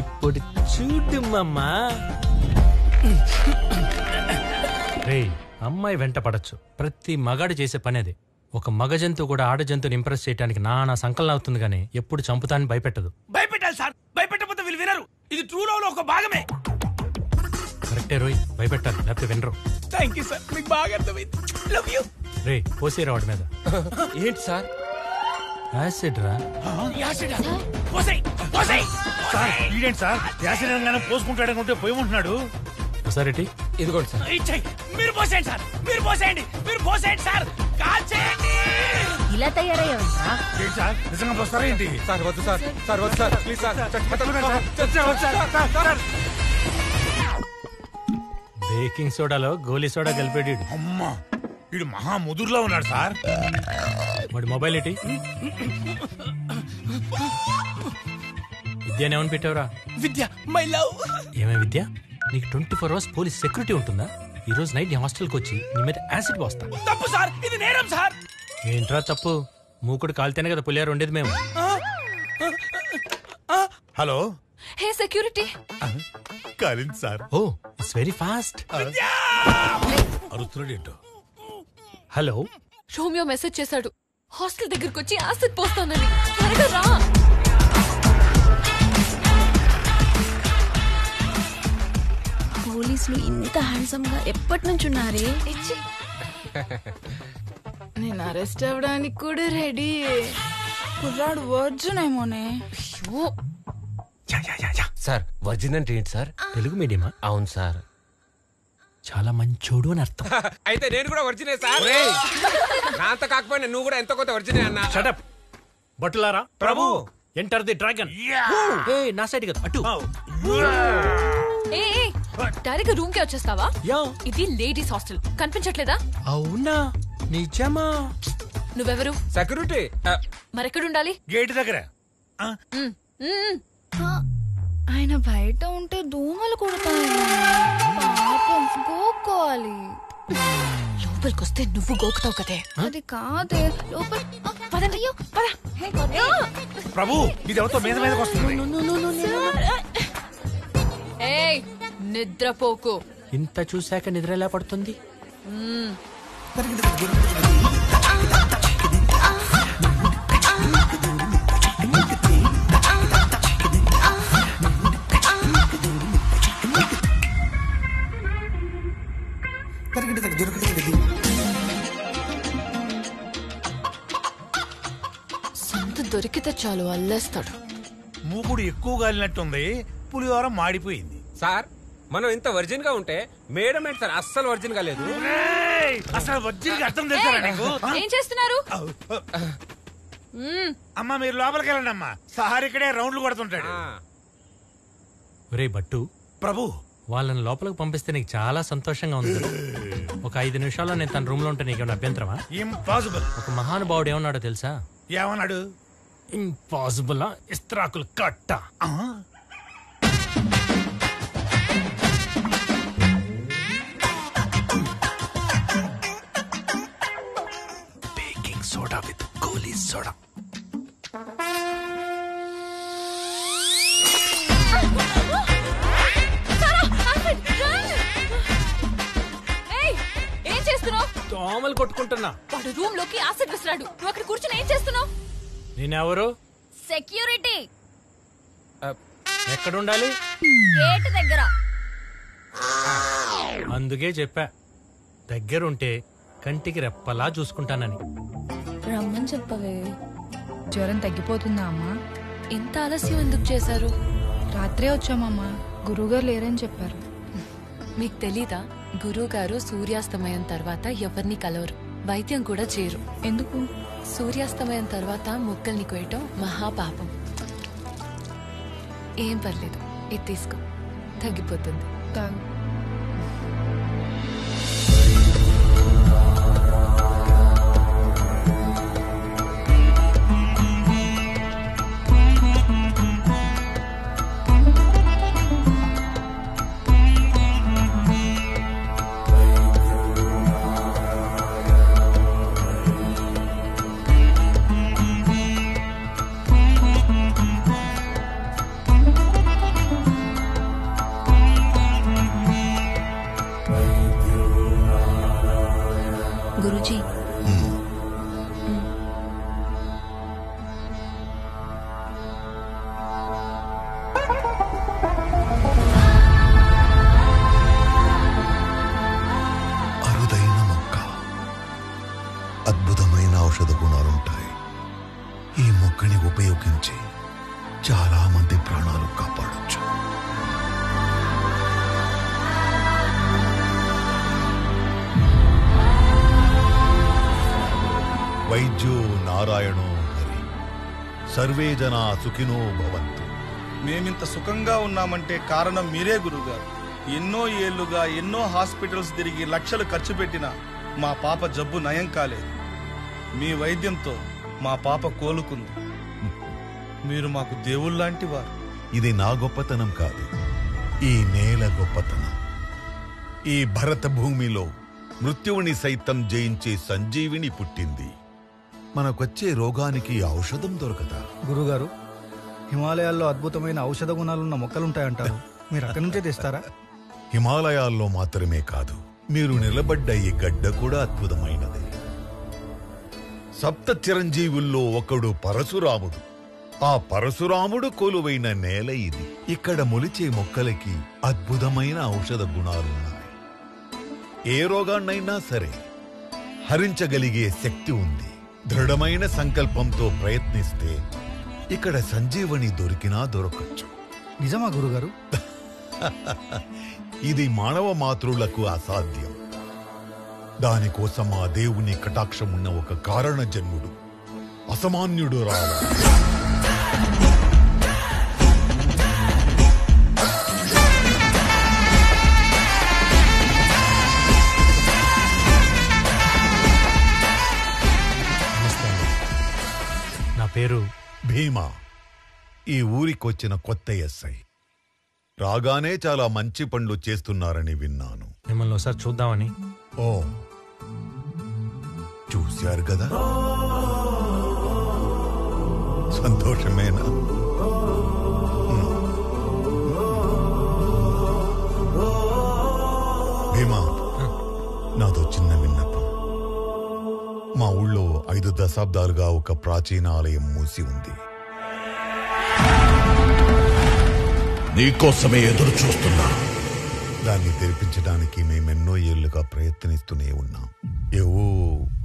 ఇప్పుడు చూడమ్మా. రేయ్, అమ్మాయి వెంట పడచ్చు, ప్రతి మగాడు చేసే పని అది. ఒక మగ జంతువు కూడా ఆడ జంతువుని ఇంప్రెస్ చేయడానికి నా సంకలనం అవుతుంది కానీ ఎప్పుడు చంపుతానని భయపెట్టదు. భయపెట్టాలి సార్, భయపెట్టకపోతే వీళ్ళు వినరు. ఇది ట్రూ లవ్ లో ఒక భాగమే. కరెక్టే రోయ్, భయపెట్టాలి, లేకపోతే వినరు. థ్యాంక్ యూ సార్, మీకు బాగా అర్థమైంది. Love you. రే, పోసేరా వాడి మీద. ఏంటి సార్? యాసిడ్ రా. ఇదేంటి సార్, యాసిడ్ అనగానే పోసుకుంటాడనుకుంటే పోయమంటున్నాడు. ఒకసారి ఇదిగోండి సార్. మీరు పోసేయండి సార్, మీరు పోసేయండి, మీరు పోసేయండి సార్, కాల్చేయండి. ఇలా తయారయ్యావు సార్, నిజంగా పోస్తారా ఏంటి? సార్ వద్దు సార్, సార్ వద్దు సార్, ప్లీజ్ సార్. బేకింగ్ సోడాలో గోలీ సోడా కలిపాడు. అమ్మా, వీడు మహా ముదురులో ఉన్నాడు సార్. వాడి మొబైల్ ఏంటి? విద్య ఏమని పెట్టావురా? విద్య, మై లవ్. ఏమే విద్య, నీకు 24 hours పోలీస్ సెక్యూరిటీ ఉంటుందా? ఈ రోజు నైట్ నీ హాస్టల్కి వచ్చి నీ మీద యాసిడ్ పోస్తా. తప్పు సార్, ఇది నేరం సార్. ఏంట్రా తప్పు? మూకుడు కాలితేనే కదా పులియారు ఉండేది మేము. హలో. Hey security. కాలింది sir. Oh, it's very fast. అరుస్తున్నాడేంటో. హలో. రోమియో మెసేజ్ చేశాడు, హాస్టల్ దగ్గరకు వచ్చి యాసిడ్ పోస్తానని. త్వరగా రా. పోలీసులు ఇంత హ్యాండ్సమ్ గా ఎప్పటి నుంచి ఉన్నారే? నేను అరెస్ట్ అవ్వడానికి కూడా రెడీ. కుర్రాడు వర్జున్ ఏమోనే. సార్, వర్జిన్ అంటే ఏంటి సార్? తెలుగు మీడియమా? అవును సార్. చాలా మంచోడు అని అర్థం. అయితే నేను కూడా వర్జినే సార్. నా అంత కాకపోయినా నువ్వు కూడా ఎంతో కొంత వర్జినే అన్నా. షటప్. బట్టులారా, ప్రభు, ఎంటర్ ది డ్రాగన్. నా సైడ్ కదా, అటు. డైరెక్ట్ రూమ్ కే వచ్చేస్తావా? ఇది లేడీస్ హాస్టల్, కనిపించట్లేదా? అవునా, నిజమా? నువ్వెవరు? సెక్యూరిటీ. మరెక్కడుండాలి? గేట్ దగ్గర. ఆయన బయట ఉంటే దోమలు కుడతాయి. గోక్కోవాలి. లోపలికొస్తే నువ్వు గోకుతావు కదే. అది కాదే, లోపల. ప్రభు, ఇది ఎవరితో మీద మీదకి వస్తుంది. నిద్రపోకు. ఇంత చూశాక నిద్ర ఎలా పడుతుంది? సంత దొరికితే చాలు అల్లేస్తాడు. మూకుడు ఎక్కువ గాలినట్టుంది, పులిహోర మాడిపోయింది. సార్, మనం ఇంత వర్జిన్ గా ఉంటే మేడం ఏంటి సార్ అస్సలు వర్జిన్ గా లేదు. అసలు వర్జిన్ అర్థం చేస్తారా నీకు? ఏం చేస్తున్నారు? అమ్మా, మీరు లోపలికి వెళ్ళండి అమ్మా. సార్ ఇక్కడే రౌండ్లు కొడుతుంటాడు. ఒరే బట్టు. ప్రభు, వాళ్ళని లోపలికి పంపిస్తే నీకు చాలా సంతోషంగా ఉంది. ఒక 5 నిమిషాల్లో నేను తన రూమ్ లో ఉంటే నీకేమైనా అభ్యంతరమా? ఇంపాసిబుల్. ఒక మహానుభావుడు ఏమన్నాడో తెలుసా? ఏమన్నాడు? ఇంపాసిబుల్ ఇస్త్రాకులు కట్ట. Baking soda with Goli soda. ఏం చేస్తున్నావు? దోమలు కొట్టుకుంటున్నా. వాడు రూమ్ లోకి యాసిడ్ విసిరాడు. నువ్వు అక్కడ కూర్చొని ఏం చేస్తున్నావు? నేనెవరు? సెక్యూరిటీ. ఎక్కడుండాలి? గేట్ దగ్గర. అందుకే చెప్పా దగ్గరుంటే కంటికి రెప్పలా చూసుకుంటానని. రమ్మని చెప్పవే. జ్వరం తగ్గిపోతుందా అమ్మా? ఇంత ఆలస్యం ఎందుకు చేశారు? రాత్రే వచ్చామమ్మా, గురువుగారు లేరని చెప్పారు. మీకు తెలీదా? గురువుగారు సూర్యాస్తమయం తర్వాత ఎవరిని కలవరు, వైద్యం కూడా చేయరు. ఎందుకు? సూర్యాస్తమయం తర్వాత మొక్కల్ని కోయటం మహాపాపం. ఏం పర్లేదు, ఇది తీసుకో, తగ్గిపోతుంది. తాగు. గురూజీ, అరుదైన మొక్క, అద్భుతమైన ఔషధ గుణాలుంటాయి. ఈ మొక్కని ఉపయోగించి చాలా మంది ప్రాణాలు కాపాడొచ్చు. వైద్యో నారాయణో హరి, సర్వే జనా సుఖినో భవంతు. మేమింత సుఖంగా ఉన్నామంటే కారణం మీరే గురువుగారు. ఎన్నో ఏళ్లుగా ఎన్నో హాస్పిటల్స్ తిరిగి లక్షలు ఖర్చు పెట్టినా మా పాప జబ్బు నయం కాలేదు. మీ వైద్యంతో మా పాప కోలుకుంది. మీరు మాకు దేవుళ్ళలాంటి వారు. ఇది నా గొప్పతనం కాదు, ఈ నేల గొప్పతనం. ఈ భరత భూమిలో మృత్యువుని సైతం జయించే సంజీవిని పుట్టింది. మనకొచ్చే రోగానికి ఔషధం దొరకదా? గురుగారు, హిమాలయాల్లో అద్భుతమైన ఔషధ గుణాలున్న మొక్కలుంటాయంటారు, మీరు అక్కడి నుంచే తెస్తారా? హిమాలయాల్లో మాత్రమే కాదు, మీరు నిలబడ్డ ఈ గడ్డ కూడా అద్భుతమైనది. సప్త చిరంజీవుల్లో ఒకడు పరశురాముడు. ఆ పరశురాముడు కొలువైన నేల ఇది. ఇక్కడ మొలిచే మొక్కలకి అద్భుతమైన ఔషధ గుణాలున్నాయి. ఏ రోగాన్నైనా సరే హరించగలిగే శక్తి ఉంది. దృఢమైన సంకల్పంతో ప్రయత్నిస్తే ఇక్కడ సంజీవని దొరికినా దొరకచ్చు. నిజమా గురుగారు? ఇది మానవ మాతృలకు అసాధ్యం. దానికోసం ఆ దేవుని కటాక్షం ఉన్న ఒక కారణ జన్ముడు, అసామాన్యుడు రావాలి. నా పేరు భీమా. ఈ ఊరికొచ్చిన కొత్త ఎస్ఐ. రాగానే చాలా మంచి పనులు చేస్తున్నారని విన్నాను. మిమ్మల్ని ఒకసారి చూద్దామని. ఓ, చూశారు కదా, సంతోషమేనా? భీమా, నాదో చిన్న విన్నపం. మా ఊళ్ళో 5 దశాబ్దాలుగా ఒక ప్రాచీన ఆలయం మూసి ఉంది. నీకోసమే ఎదురు చూస్తున్నా. దాన్ని తెరిపించడానికి మేమెన్నో ఏళ్లుగా ప్రయత్నిస్తూనే ఉన్నాం. ఏవో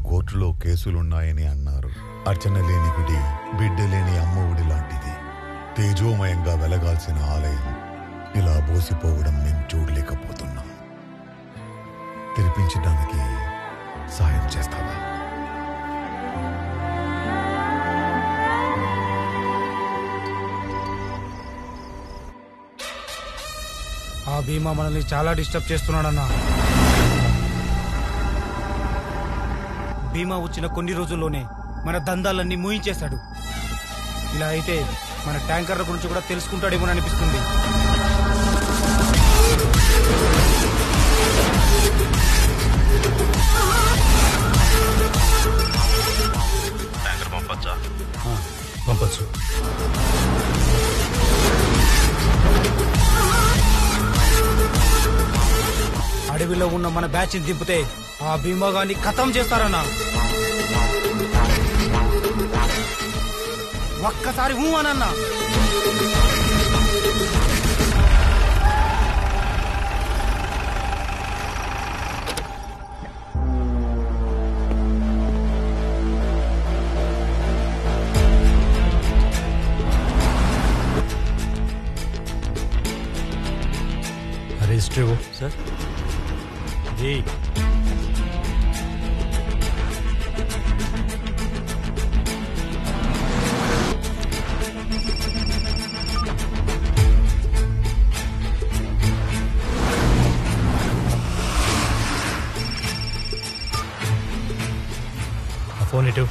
కోర్టులో కేసులున్నాయని అన్నారు. అర్చన లేని గుడి, బిడ్డ లేని అమ్మఒడి లాంటిది. తేజోమయంగా వెలగాల్సిన ఆలయం ఇలా బోసిపోవడం మేము చూడలేకపోతున్నాం. తెరిపించడానికి సాయం చేస్తావా? ఆ భీమా మనల్ని చాలా డిస్టర్బ్ చేస్తున్నాడన్నా. భీమా వచ్చిన కొన్ని రోజుల్లోనే మన దందాలన్నీ మూయించేశాడు. ఇలా అయితే మన ట్యాంకర్ల గురించి కూడా తెలుసుకుంటాడేమో అనిపిస్తుంది. అడవిలో ఉన్న మన బ్యాచ్ దింపితే ఆ భీమాగాన్ని ఖతం చేస్తారన్నా. ఒక్కసారి హూ అనన్నా. रजिस्टर वो सर जी फोन इटू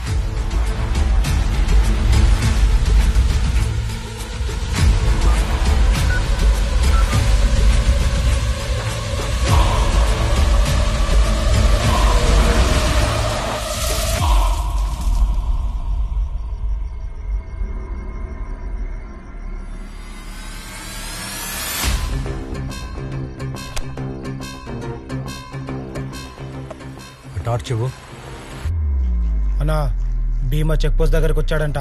టార్చ్ ఇవ్వు. అన్నా భీమా చెక్ పోస్ట్ దగ్గరకు వచ్చాడంట.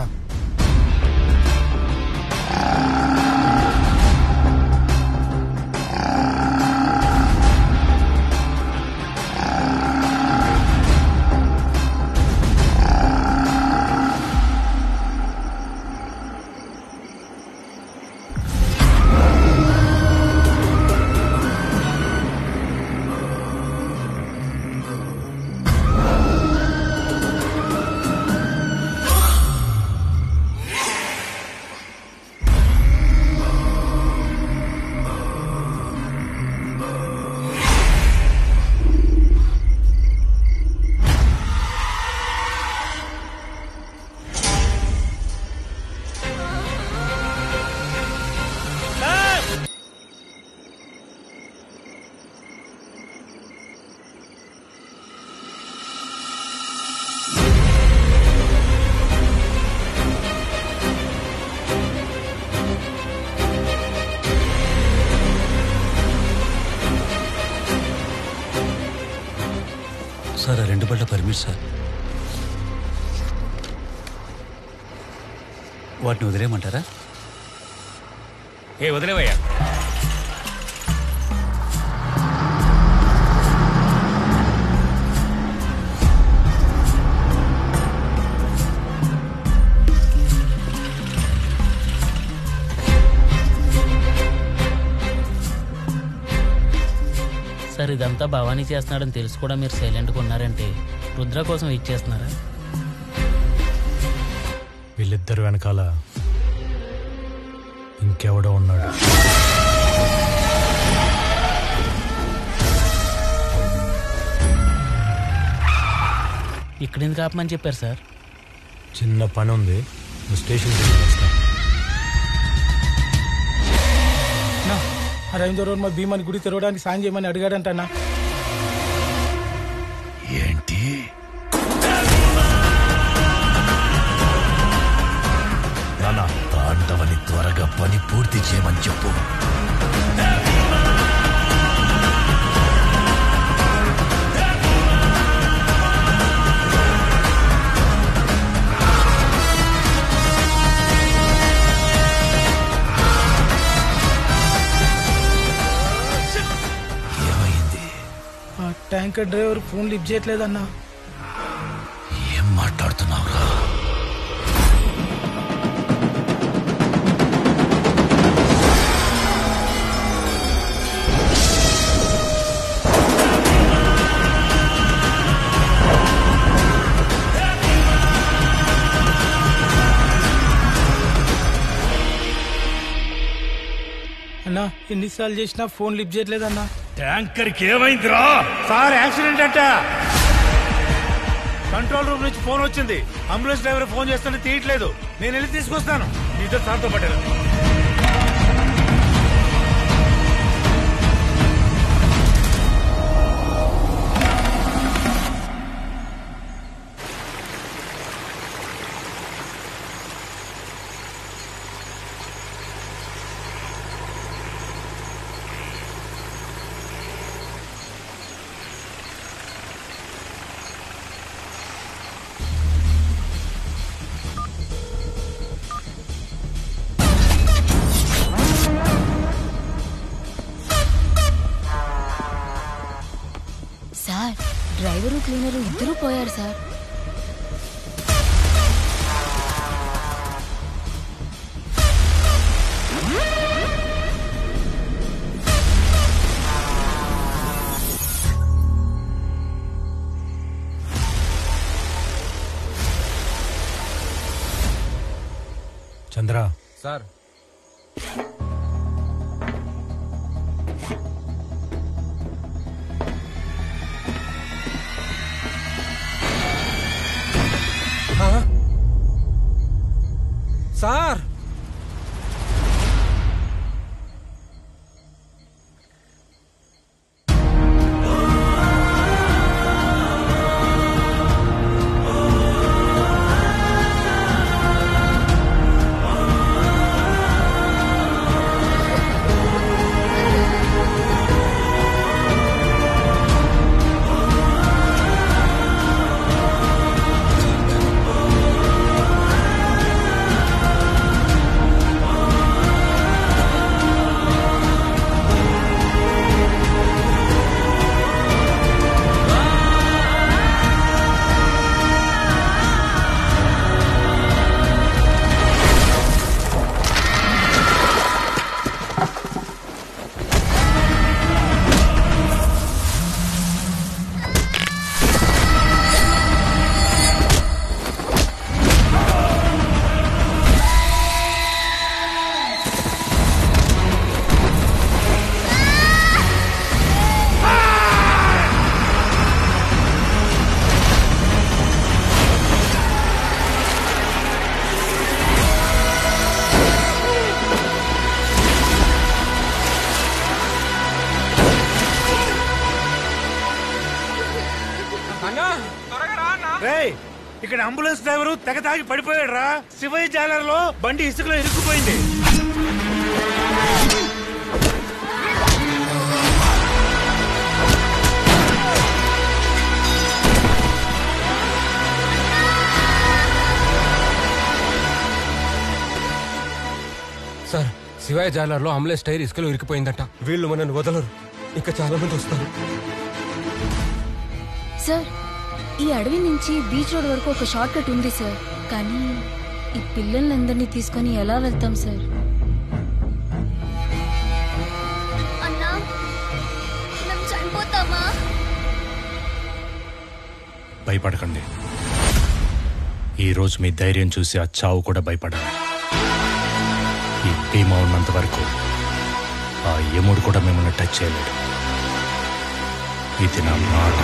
సార్ ఆ 2 బళ్ళ పర్మిట్ సార్. వాటిని వదిలేయమంటారా? వదిలేవయ్యా. సార్ ఇదంతా భవానీ చేస్తున్నాడని తెలుసు కూడా మీరు సైలెంట్గా ఉన్నారంటే రుద్ర కోసం వెయిట్ చేస్తున్నారా? వీళ్ళిద్దరు వెనకాల ఇంకెవడో ఉన్నాడు. ఇక్కడ ఎందుకు ఆపమని చెప్పారు సార్? చిన్న పని ఉంది, స్టేషన్కి వస్తా. అరవిందో రోజు మా భీమాని గుడి తెరవడానికి సాయం చేయమని అడిగాడంటన్నా. ఏంటి? నానా తాండవని త్వరగా పని పూర్తి చేయమని చెప్పు. ట్యాంకర్ డ్రైవర్ ఫోన్ లిఫ్ట్ చేయట్లేదన్నా. ఏం మాట్లాడుతున్నావురా? అన్నా ఎన్నిసార్లు చేసినా ఫోన్ లిఫ్ట్ చేయట్లేదన్నా. ట్యాంకర్కి ఏమైందిరా? సార్ యాక్సిడెంట్ అంట. కంట్రోల్ రూమ్ నుంచి ఫోన్ వచ్చింది. అంబులెన్స్ డ్రైవర్ ఫోన్ చేస్తుంటే తీయట్లేదు. నేను వెళ్ళి తీసుకొస్తాను. మీతో సార్తో పట్టారు. క్లీనరు ఇద్దరూ పోయారు సార్. చంద్ర సార్ సార్ ఇక్కడ అంబులెన్స్ డ్రైవరు తెగ తాగి పడిపోయాడు రా. శివయ్య జాలర్లో బండి ఇసుకలో ఇరుక్కుపోయింది. సార్ శివాయ జాలర్లో అంబులెన్స్ టైర్ ఇసుకలో ఇరికిపోయిందట. వీళ్ళు మనల్ని వదలరు, ఇంకా చాలా మంది వస్తారు. సార్ ఈ అడవి నుంచి బీచ్ రోడ్ వరకు ఒక షార్ట్ కట్ ఉంది సార్. కానీ ఈ పిల్లలందరినీ తీసుకొని ఎలా వెళ్తాం సార్? అన్నా మనం చనిపోతామా? భయపడకండి. ఈరోజు మీ ధైర్యం చూసి ఆ చావు కూడా భయపడాలి. ఈ భీమా ఉన్నంత వరకు ఆ యముడు కూడా మిమ్మల్ని టచ్ చేయలేడు. ఇది నా మాట.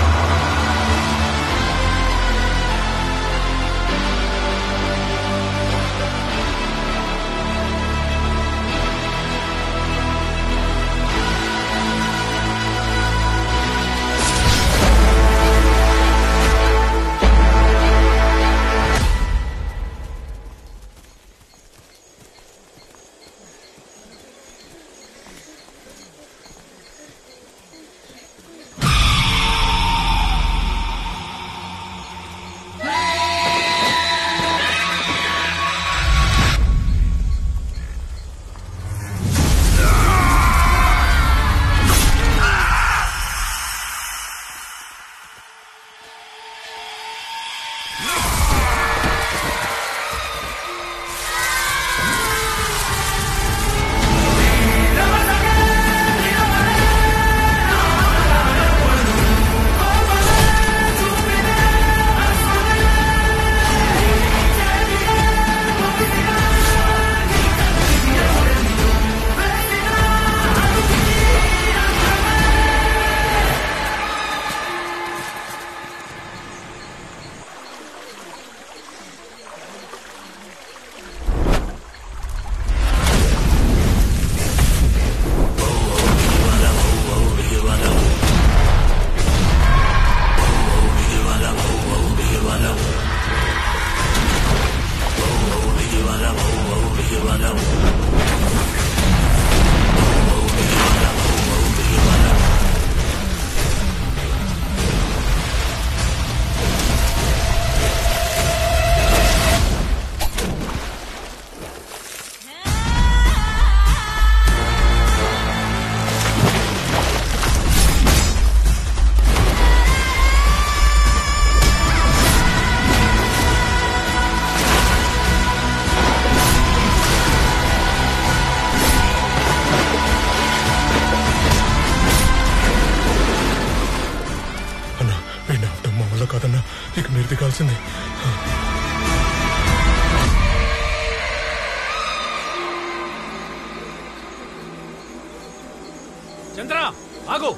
ఆగు.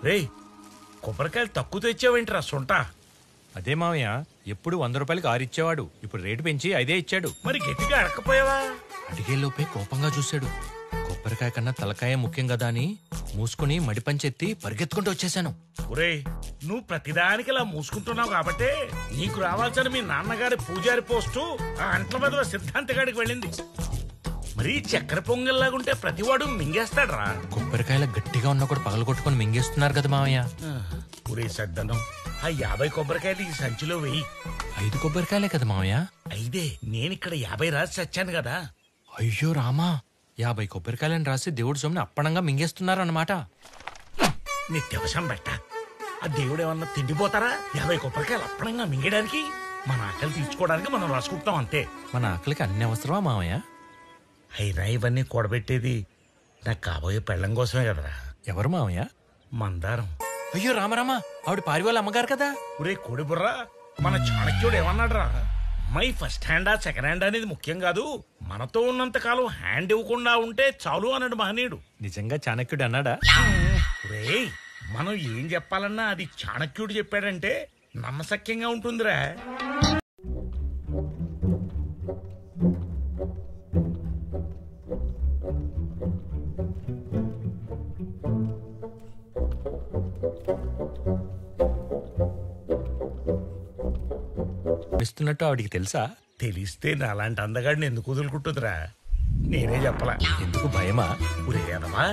రేయ్ కొబ్బరికాయలు తక్కువ తెచ్చావేంట్రా సొంట? అదే మావయ్య, ఎప్పుడు 100 రూపాయలకి 6 ఇచ్చేవాడు, ఇప్పుడు రేటు పెంచి 5 ఇచ్చాడు. మరి గట్టిగా అడకపోయావా? అడిగే లోపే కోపంగా చూశాడు. కొబ్బరికాయ కన్నా తలకాయ ముఖ్యం కదా అని మూసుకుని మడిపంచెత్తి పరిగెత్తుకుంటూ వచ్చేసాను. ఒరేయ్, నువ్వు ప్రతిదానికి ఇలా మూసుకుంటున్నావు కాబట్టే నీకు రావాల్సిన మీ నాన్నగారి పూజారి పోస్టు ఆ అంట్ల బదుల సిద్ధాంతగాడికి వెళ్ళింది. మరి చక్కెర పొంగల్లాగుంటే ప్రతివాడు మింగేస్తాడ్రా. కొబ్బరికాయల గట్టిగా ఉన్న కూడా పగలగొట్టుకుని మింగేస్తున్నారు కదా మావయ్య. ఒరే సద్దనం, ఆ 50 కొబ్బరికాయలు ఈ సంచిలో వెయ్యి. 5 కొబ్బరికాయలే కదా మావయ్య? 5. నేనిక్కడ 50 రాసి చచ్చాను కదా. అయ్యో రామా, 50 కొబ్బరికాయలని రాసి దేవుడి సొమ్ముని అప్పణంగా మింగేస్తున్నారన్నమాట. నిత్యవశం బెట్ట ఆ దేవుడేమన్నా తిండిపోతారా 50 కొబ్బరికాయలు అప్పడంగా మింగడానికి మన ఆకలి తీర్చుకోవడానికి మనం రాసుకుంటాం అంతే. మన ఆకలికి అన్ని అవసరమా మామయ్య? అయినా ఇవన్నీ కూడబెట్టేది నాకు కాబోయే పెళ్ళం కోసమే కదరా. ఎవరు మామయ్య? మందారం. అయ్యో రామరామా, ఆవిడ పారి వాళ్ళ అమ్మగారు కదా. ఒరే కోడి బుర్రా, మన చాణక్యుడు ఏమన్నాడు రా, మై ఫస్ట్ హ్యాండా సెకండ్ హ్యాండ్ అనేది ముఖ్యం కాదు, మనతో ఉన్నంత కాలం హ్యాండ్ ఇవ్వకుండా ఉంటే చాలు అన్నాడు మహనీయుడు. నిజంగా చాణక్యుడు అన్నాడా? రే, మనం ఏం చెప్పాలన్నా అది చాణక్యుడు చెప్పాడంటే నమ్మశక్యంగా ఉంటుందిరా. ఇస్తున్నట్టు ఆవిడికి తెలుసా? తెలిస్తే నాలాంటి అందగాడిని ఎందుకు వదులుకుంటుందిరా? నేనే చెప్పలా. ఎందుకు భయమా? ఉరేదమా,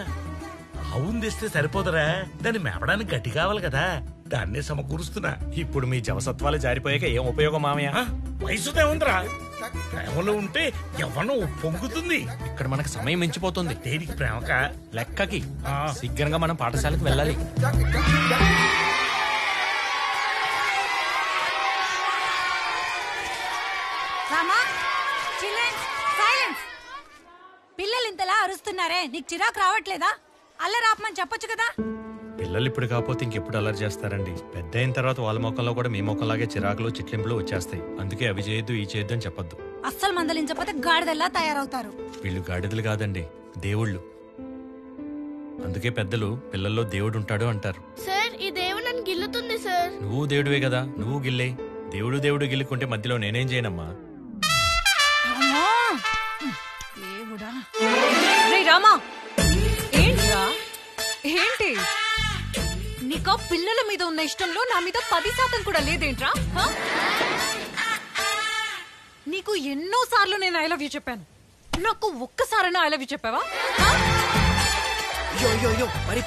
ఆవును తెస్తే సరిపోదురా, దాన్ని మేపడానికి గట్టి కావాలి కదా, దాన్నే సమకూరుస్తున్నా. ఇప్పుడు మీ జవసత్వాలు జారిపోయాక ఏం ఉపయోగం మామయ్య? వయసుదే ఉందిరా, ప్రేమలో ఉంటే ఎవరో పొంగుతుంది. ఇక్కడ మనకు సమయం మించిపోతుంది. దేనికి ప్రేమక? లెక్కకి. సిగ్గనగా మనం పాఠశాలకు వెళ్ళాలి. పిల్లలు ఇంతలా అరుస్తున్నారే, నీకు చిరాకు రావట్లేదా? అల్లరాపమని చెప్పొచ్చు కదా. పిల్లలు ఇప్పుడు కాకపోతే ఇంకెప్పుడు అల్లరి చేస్తారండి. పెద్ద అయిన తర్వాత వాళ్ళ మొక్కల్లో కూడా మీ మొక్కలాగే చిరాకులు చిట్లింపులు వచ్చేస్తాయి. అందుకే అవి చేయొద్దు ఈ చేయొద్దు అని చెప్పొద్దు. అస్సలు మందలించకపోతే గాడిదల్లా తయారవుతారు. వీళ్ళు గాడిదలు కాదండి, దేవుళ్ళు. అందుకే పెద్దలు పిల్లల్లో దేవుడు ఉంటాడు అంటారు. సార్, ఈ దేవుడు నన్ను గిల్లుతుంది సార్. నువ్వు దేవుడివే కదా, నువ్వు గిల్లే. దేవుడు గిల్లుకుంటే మధ్యలో నేనేం చేయనమ్మా. రామా, ఏంట్రా? ఏంటి నీకు పిల్లల మీద ఉన్న ఇష్టంలో నా మీద 10% కూడా లేదేంట్రా? నీకు ఎన్నో సార్లు నేను ఐ లవ్ యూ చెప్పాను, నాకు ఒక్కసారైనా ఐ లవ్ యూ చెప్పావా?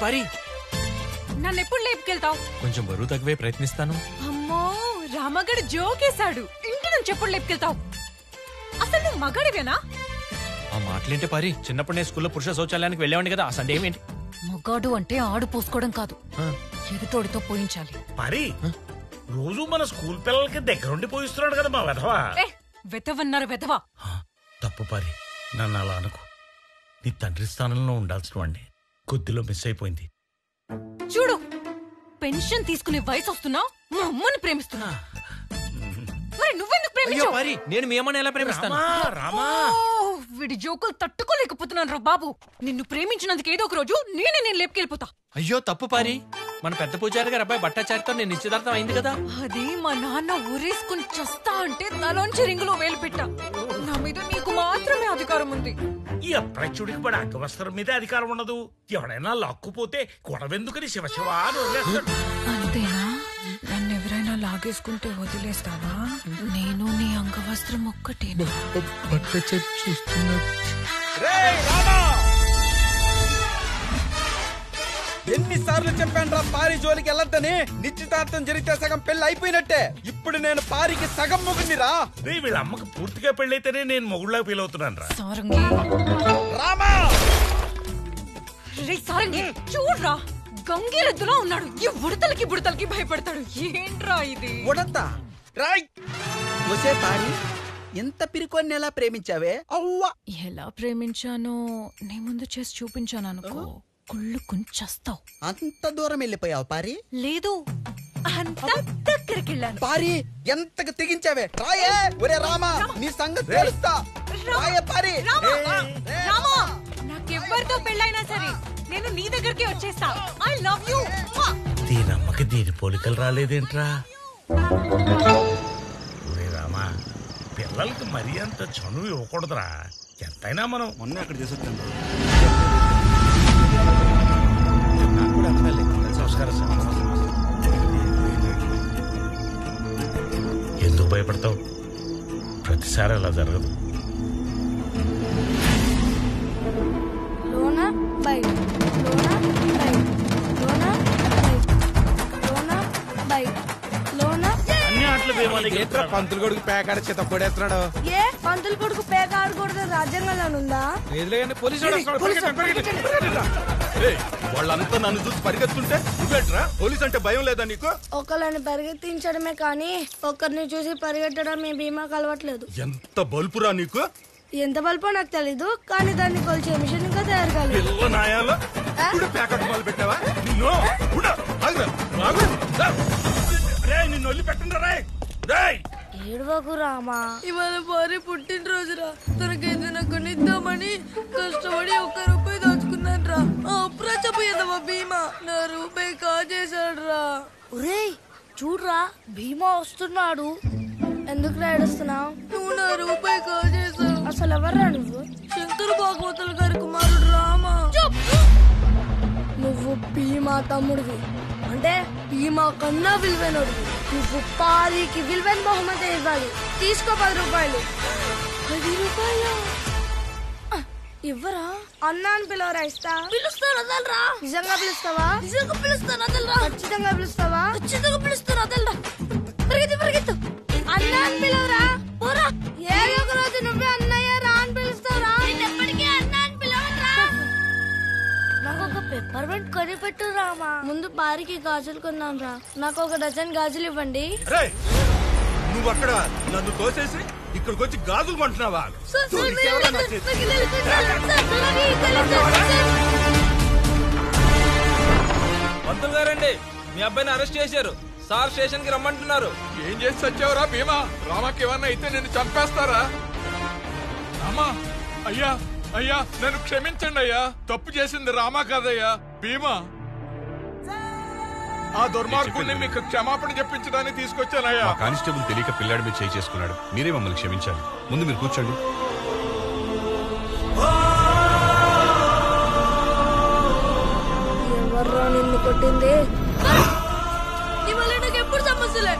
పరి నన్ను ఎప్పుడు లేపుకెళ్తావు? కొంచెం బరువు తగ్గవే ప్రయత్నిస్తాను. అమ్మో, రామగడు జోకేశాడు. ఇంటి నుంచి ఎప్పుడు లేపుకెళ్తావు? అసలు నువ్వు మగాడివేనా? ఆ మాటలేంటే పారి, చిన్నప్పుడు నేను స్కూల్లో పురుష శౌచాలయానికి వెళ్ళేవాడిని కదా. ఆ సండే ఏమేంటి? మగాడు అంటే ఆడు పోసుకోవడం కాదు, ఎదుతోడితో పోయించాలి. పారి, రోజు మన స్కూల్ పిల్లలకి దగ్గరుండి పోయిస్తున్నాడు కదా మా వెధవా. వెతవన్నారు వెధవా. తప్పు పారి, నన్ను అలా అనుకో. నీ తండ్రి స్థానంలో ఉండాల్సిన వాడిని కొద్దిలో మిస్ అయిపోయింది. చూడు, పెన్షన్ తీసుకునే వయసు వస్తున్నా మా అమ్మని ప్రేమిస్తున్నా. మరి నువ్వెందుకు ప్రేమించావు? నేను మీ అమ్మని ఎలా ప్రేమిస్తాను? వీడి జోకులు తట్టుకోలేకపోతున్నాను రా బాబు. నిన్ను ప్రేమించినందుకు ఏదో ఒక రోజు నేను లేపుకెళ్ళిపోతా. అయ్యో తప్పు పారి, మన పెద్ద పూజారి గారు అబ్బాయి బట్టాచారితో నేను నిశ్చితార్థం అయింది కదా. అది మా నాన్న ఊరేసుకుని చస్తా అంటే తలోంచి రింగులో వేలు పెట్టా. నా మీద నీకు మాత్రమే అధికారం ఉంది. ఈ అప్రచుడికి పడి అంగవస్త్రం మీద అధికారం ఉండదు. ఎవడైనా లాక్కుపోతే గొడవెందుకని శివశివ అని వదిలేస్తాడు. అంతేనా? నన్ను ఎవరైనా లాగేసుకుంటే వదిలేస్తావా? నేను నీ అంగవస్త్రం ఒక్కటేనా? ఎన్నిసార్లు చెప్పాను రా పారి జోలికి వెళ్ళొద్దని. నిశ్చితార్థం జరిగితే సగం పెళ్లి అయిపోయినట్టే. ఇప్పుడు నేను పారికి సగం మొగుందిరా. వీళ్ళ అమ్మకి పూర్తిగా పెళ్ళైతేనే నేను మొగుళ్ళగా ఫీల్ అవుతున్నాను రా. సారంగి, రామా, సారంగి చూడ్రా, గంగిరెద్దులా ఉన్నాడు. ఈ బుడతలకి భయపడతాడు. ఏంట్రా ఇది? ఉడతా రాయ్. ఒసే పారి, ఎంత పిరికొన్ని ఎలా ప్రేమించావే? అవ్వా, ఎలా ప్రేమించానో నీ ముందు చేసి చూపించాను అనుకో, కుళ్ళు కుంచేస్తావు. అంత దూరం వెళ్ళిపోయావు పారి? లేదు, అంత దగ్గరికి వెళ్ళాను. పారి, ఎంతకు తెగించావే? రాయే. ఒరే రామా, నీ సంగతి తెలుస్తా. రాయే పారి. రామా, నాకెవ్వరితో పెళ్ళైనా సరే నేను నీ దగ్గరికి వచ్చేస్తా. I love you. దీనమ్మకి దీని పోలికలు రాలేదేంట్రా? ఒరే రామా, పిల్లలకి మరీ అంత చనువు ఇవ్వకూడదురా. ఎంతైనా మనం మొన్న అక్కడ చేసొచ్చాను. నమస్కారం సార్. ఎందుకు భయపడతావు? ప్రతిసారి అలా జరగదు. పంతులు కొడుకు పేకాడ చేత కొడేస్తున్నాడు. ఏ పంతులు కొడుకు పేక ఆడకూడదు రాజ్యాంగంలో ఉందా? పోలీసు వాళ్ళంతా నన్ను చూసి పరిగెత్తుంటే నువ్వేట్రా? పోలీస్ అంటే భయం లేదా నీకు? ఒకళ్ళని పరిగెత్తించడమే కానీ ఒకరిని చూసి పరిగెట్టడం మీ బీమాకు అలవట్లేదు. ఎంత బల్పురా నీకు? ఎంత బల్పో నాకు తెలీదు, కానీ దాన్ని కొలిచే మిషన్ ఇంకా తయారు కాలేదు. ప్యాకెట్ మొదలు పెట్టావా? నిన్ను నిన్ను వదిలి పెట్టండి. ఏడవకు రామా, ఇవాళ భార్య పుట్టినరోజురా. తనకేదైనా కొనిద్దామని కష్టపడి ₹1 దాచుకున్నాను రా. అప్పుడే చెప్పేదమ్మా భీమా నా రూపాయి కాజేశాడు రా. ఒరేయ్ చూడరా, భీమా వస్తున్నాడు. ఎందుకు ఏడుస్తున్నావు? నువ్వు నా రూపాయి కాజేశావు. అసలు ఎవర్రా నువ్వు? శంకర భాగవతుల గారి కుమారుడు రామా. నువ్వు భీమా తమ్ముడివి, అంటే భీమా కన్నా విలువైనడు. నువ్వు పారికి విలువైన బహుమతి ఇవ్వాలి. తీసుకో ₹10. ₹10? ఇవ్వరా? అన్నా అని పిలవరా? ఇస్తా. పిలుస్తాను, వదలరా. నిజంగా పిలుస్తావా? నిజంగా పిలుస్తాను, వదలరా. ఖచ్చితంగా పిలుస్తావా? ఖచ్చితంగా పిలుస్తాను, వదలరా. పరిగెత్తు. అన్నా అని పిలవరా. పోరా. ఏదో ఒక రోజు నువ్వే అన్నయ్య రా అని పిలుస్తావురా. ఎప్పటికీ అన్నా అని పిలవరా. నాకు ఒక పెప్పర్మెంట్ కొని పెట్టు రామా. ముందు పారికి గాజులు కొన్నాం రా. నాకు 1 డజన్ గాజులు ఇవ్వండి. నువ్వు అక్కడ నన్ను తోసేసి ఇక్కడికి వచ్చి గాజులు కొంటున్నావా? పంతులు గారండి, మీ అబ్బాయిని అరెస్ట్ చేశారు సార్. స్టేషన్ కి రమ్మంటున్నారు. ఏం చేసి వచ్చావురా భీమా? రామాకి ఏమన్నా అయితే నేను చంపేస్తారా? రామా, అయ్యా అయ్యా నన్ను క్షమించండి అయ్యా. తప్పు చేసింది రామా కాదయ్యా, భీమా. ఆ దుర్మార్గుడిని మీకు క్షమాపణ చెప్పించడానికి తీసుకొచ్చానయ్యా. కానిస్టేబుల్ తెలియక పిల్లాడి మీద చేయి చేసుకున్నాడు. మీరే మమ్మల్ని క్షమించాలి. ముందు మీరు కూర్చోండి. ఎవర్రా నిన్ను కొట్టింది? నీ వల్ల నాకు ఎప్పుడు సమస్యలే.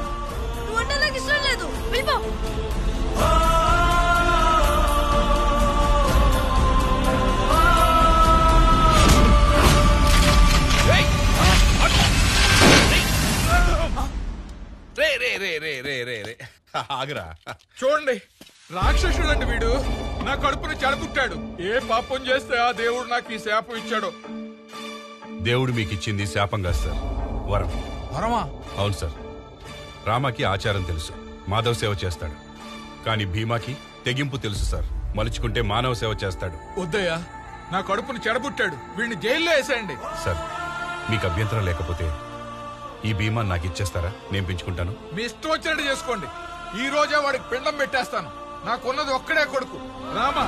నువ్వంటే నాకు ఇష్టం లేదు. వెళ్ళిపో. ఆగరా. చూడండి, రాక్షసుడండి వీడు. నా కడుపుని చెడబుట్టాడు. ఏ పాపం చేస్తే ఆ దేవుడు నాకు ఈ శాపం ఇచ్చాడు. దేవుడు మీకు ఇచ్చింది శాపం కాదు సార్, వరం. వరమా? అవును సార్. రామాకి ఆచారం తెలుసు, మాధవ సేవ చేస్తాడు. కానీ భీమాకి తెగింపు తెలుసు సార్, మలుచుకుంటే మానవ సేవ చేస్తాడు. వద్దయ్యా, నా కడుపుని చెడబుట్టాడు. వీడిని జైల్లో వేసేయండి. సార్, మీకు అభ్యంతరం లేకపోతే ఈ భీమా నాకు ఇచ్చేస్తారా? నేను పెంచుకుంటాను. మీ ఇష్టం వచ్చినట్టు చేసుకోండి. ఈ రోజే వాడికి పిండం పెట్టేస్తాను. నాకున్నది ఒక్కడే కొడుకు. రామా,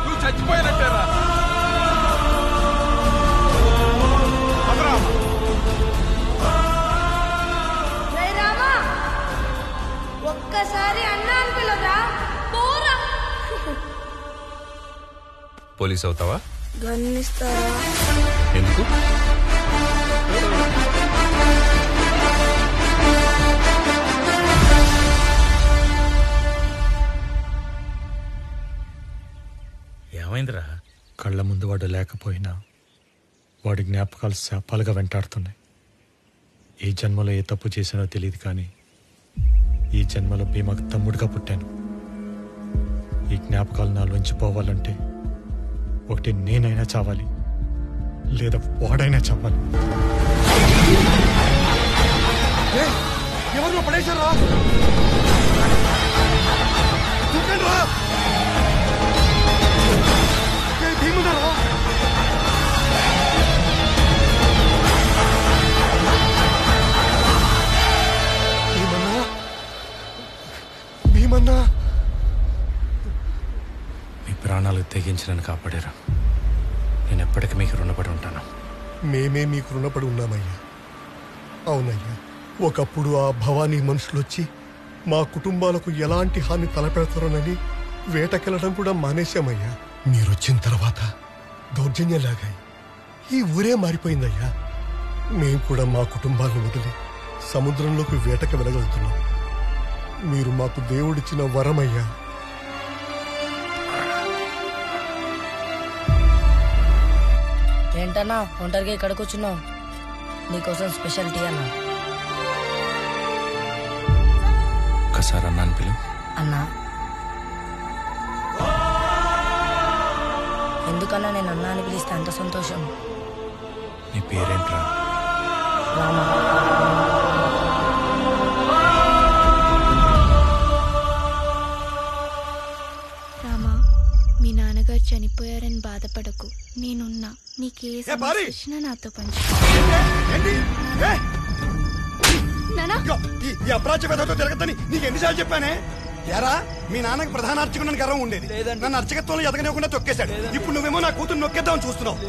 నువ్వు చచ్చిపోయినట్టేరా. ఒక్కసారి అన్నా అని పిలవరా. పోరా. పోలీస్ అవుతావా? గన్నిస్తారా? ఎందుకు? ఏమైందిరా? కళ్ళ ముందు వాడు లేకపోయినా వాడి జ్ఞాపకాలు శాపాలుగా వెంటాడుతున్నాయి. ఈ జన్మలో ఏ తప్పు చేసినో తెలియదు, కానీ ఈ జన్మలో భీమాకు తమ్ముడిగా పుట్టాను. ఈ జ్ఞాపకాలు నాలోంచి పోవాలంటే ఒకటి నేనైనా చావాలి, లేదా వాడైనా చావాలి. ఎవరు పడేశారా? భీమున్నారా? భీమన్నా, మీ ప్రాణాలకు తెగించి నన్ను కాపాడారు. నేను ఎప్పటికీ మీకు రుణపడి ఉంటాను. మేమే మీకు రుణపడి ఉన్నామయ్యా. అవునయ్యా, ఒకప్పుడు ఆ భవానీ మనుషులొచ్చి మా కుటుంబాలకు ఎలాంటి హాని తలపెడతారోనని వేటకెళ్ళడం కూడా మానేశామయ్యా. మీరొచ్చిన తర్వాత దౌర్జన్యంలాగాయి ఈ ఊరే మారిపోయిందయ్యా. మేం కూడా మా కుటుంబాలను వదిలి సముద్రంలోకి వేటకి వెళ్ళగలుగుతున్నాం. మీరు మాకు దేవుడిచ్చిన వరమయ్యా. ఏంటన్నా ఒంటరిగా ఇక్కడ కూర్చున్నావు? నీకోసం స్పెషల్ టీ అన్నా. ఒకసారి అన్నాను పిలు. అన్నా, ఎందుకన్నా నేను అన్నా అని పిలిస్తే అంత సంతోషం? నీ పేరేంట్రా? రామా, మీ నాన్నగారు చనిపోయారని బాధపడకు, నేనున్నా. నీకే సమస్య వచ్చినా నాతో పంచు. ఈ అప్రాచ్య పెద్దతో తిరగద్దని నీకు ఎన్నిసార్లు చెప్పానే? ఎరా, మీ నాన్నకి ప్రధాన అర్చకుని గర్వం ఉండేది, నన్ను అర్చకత్వంలో ఎదగనివ్వకుండా తొక్కేశాడు. ఇప్పుడు నువ్వేమో నా కూతురు నొక్కేద్దామని చూస్తున్నావు.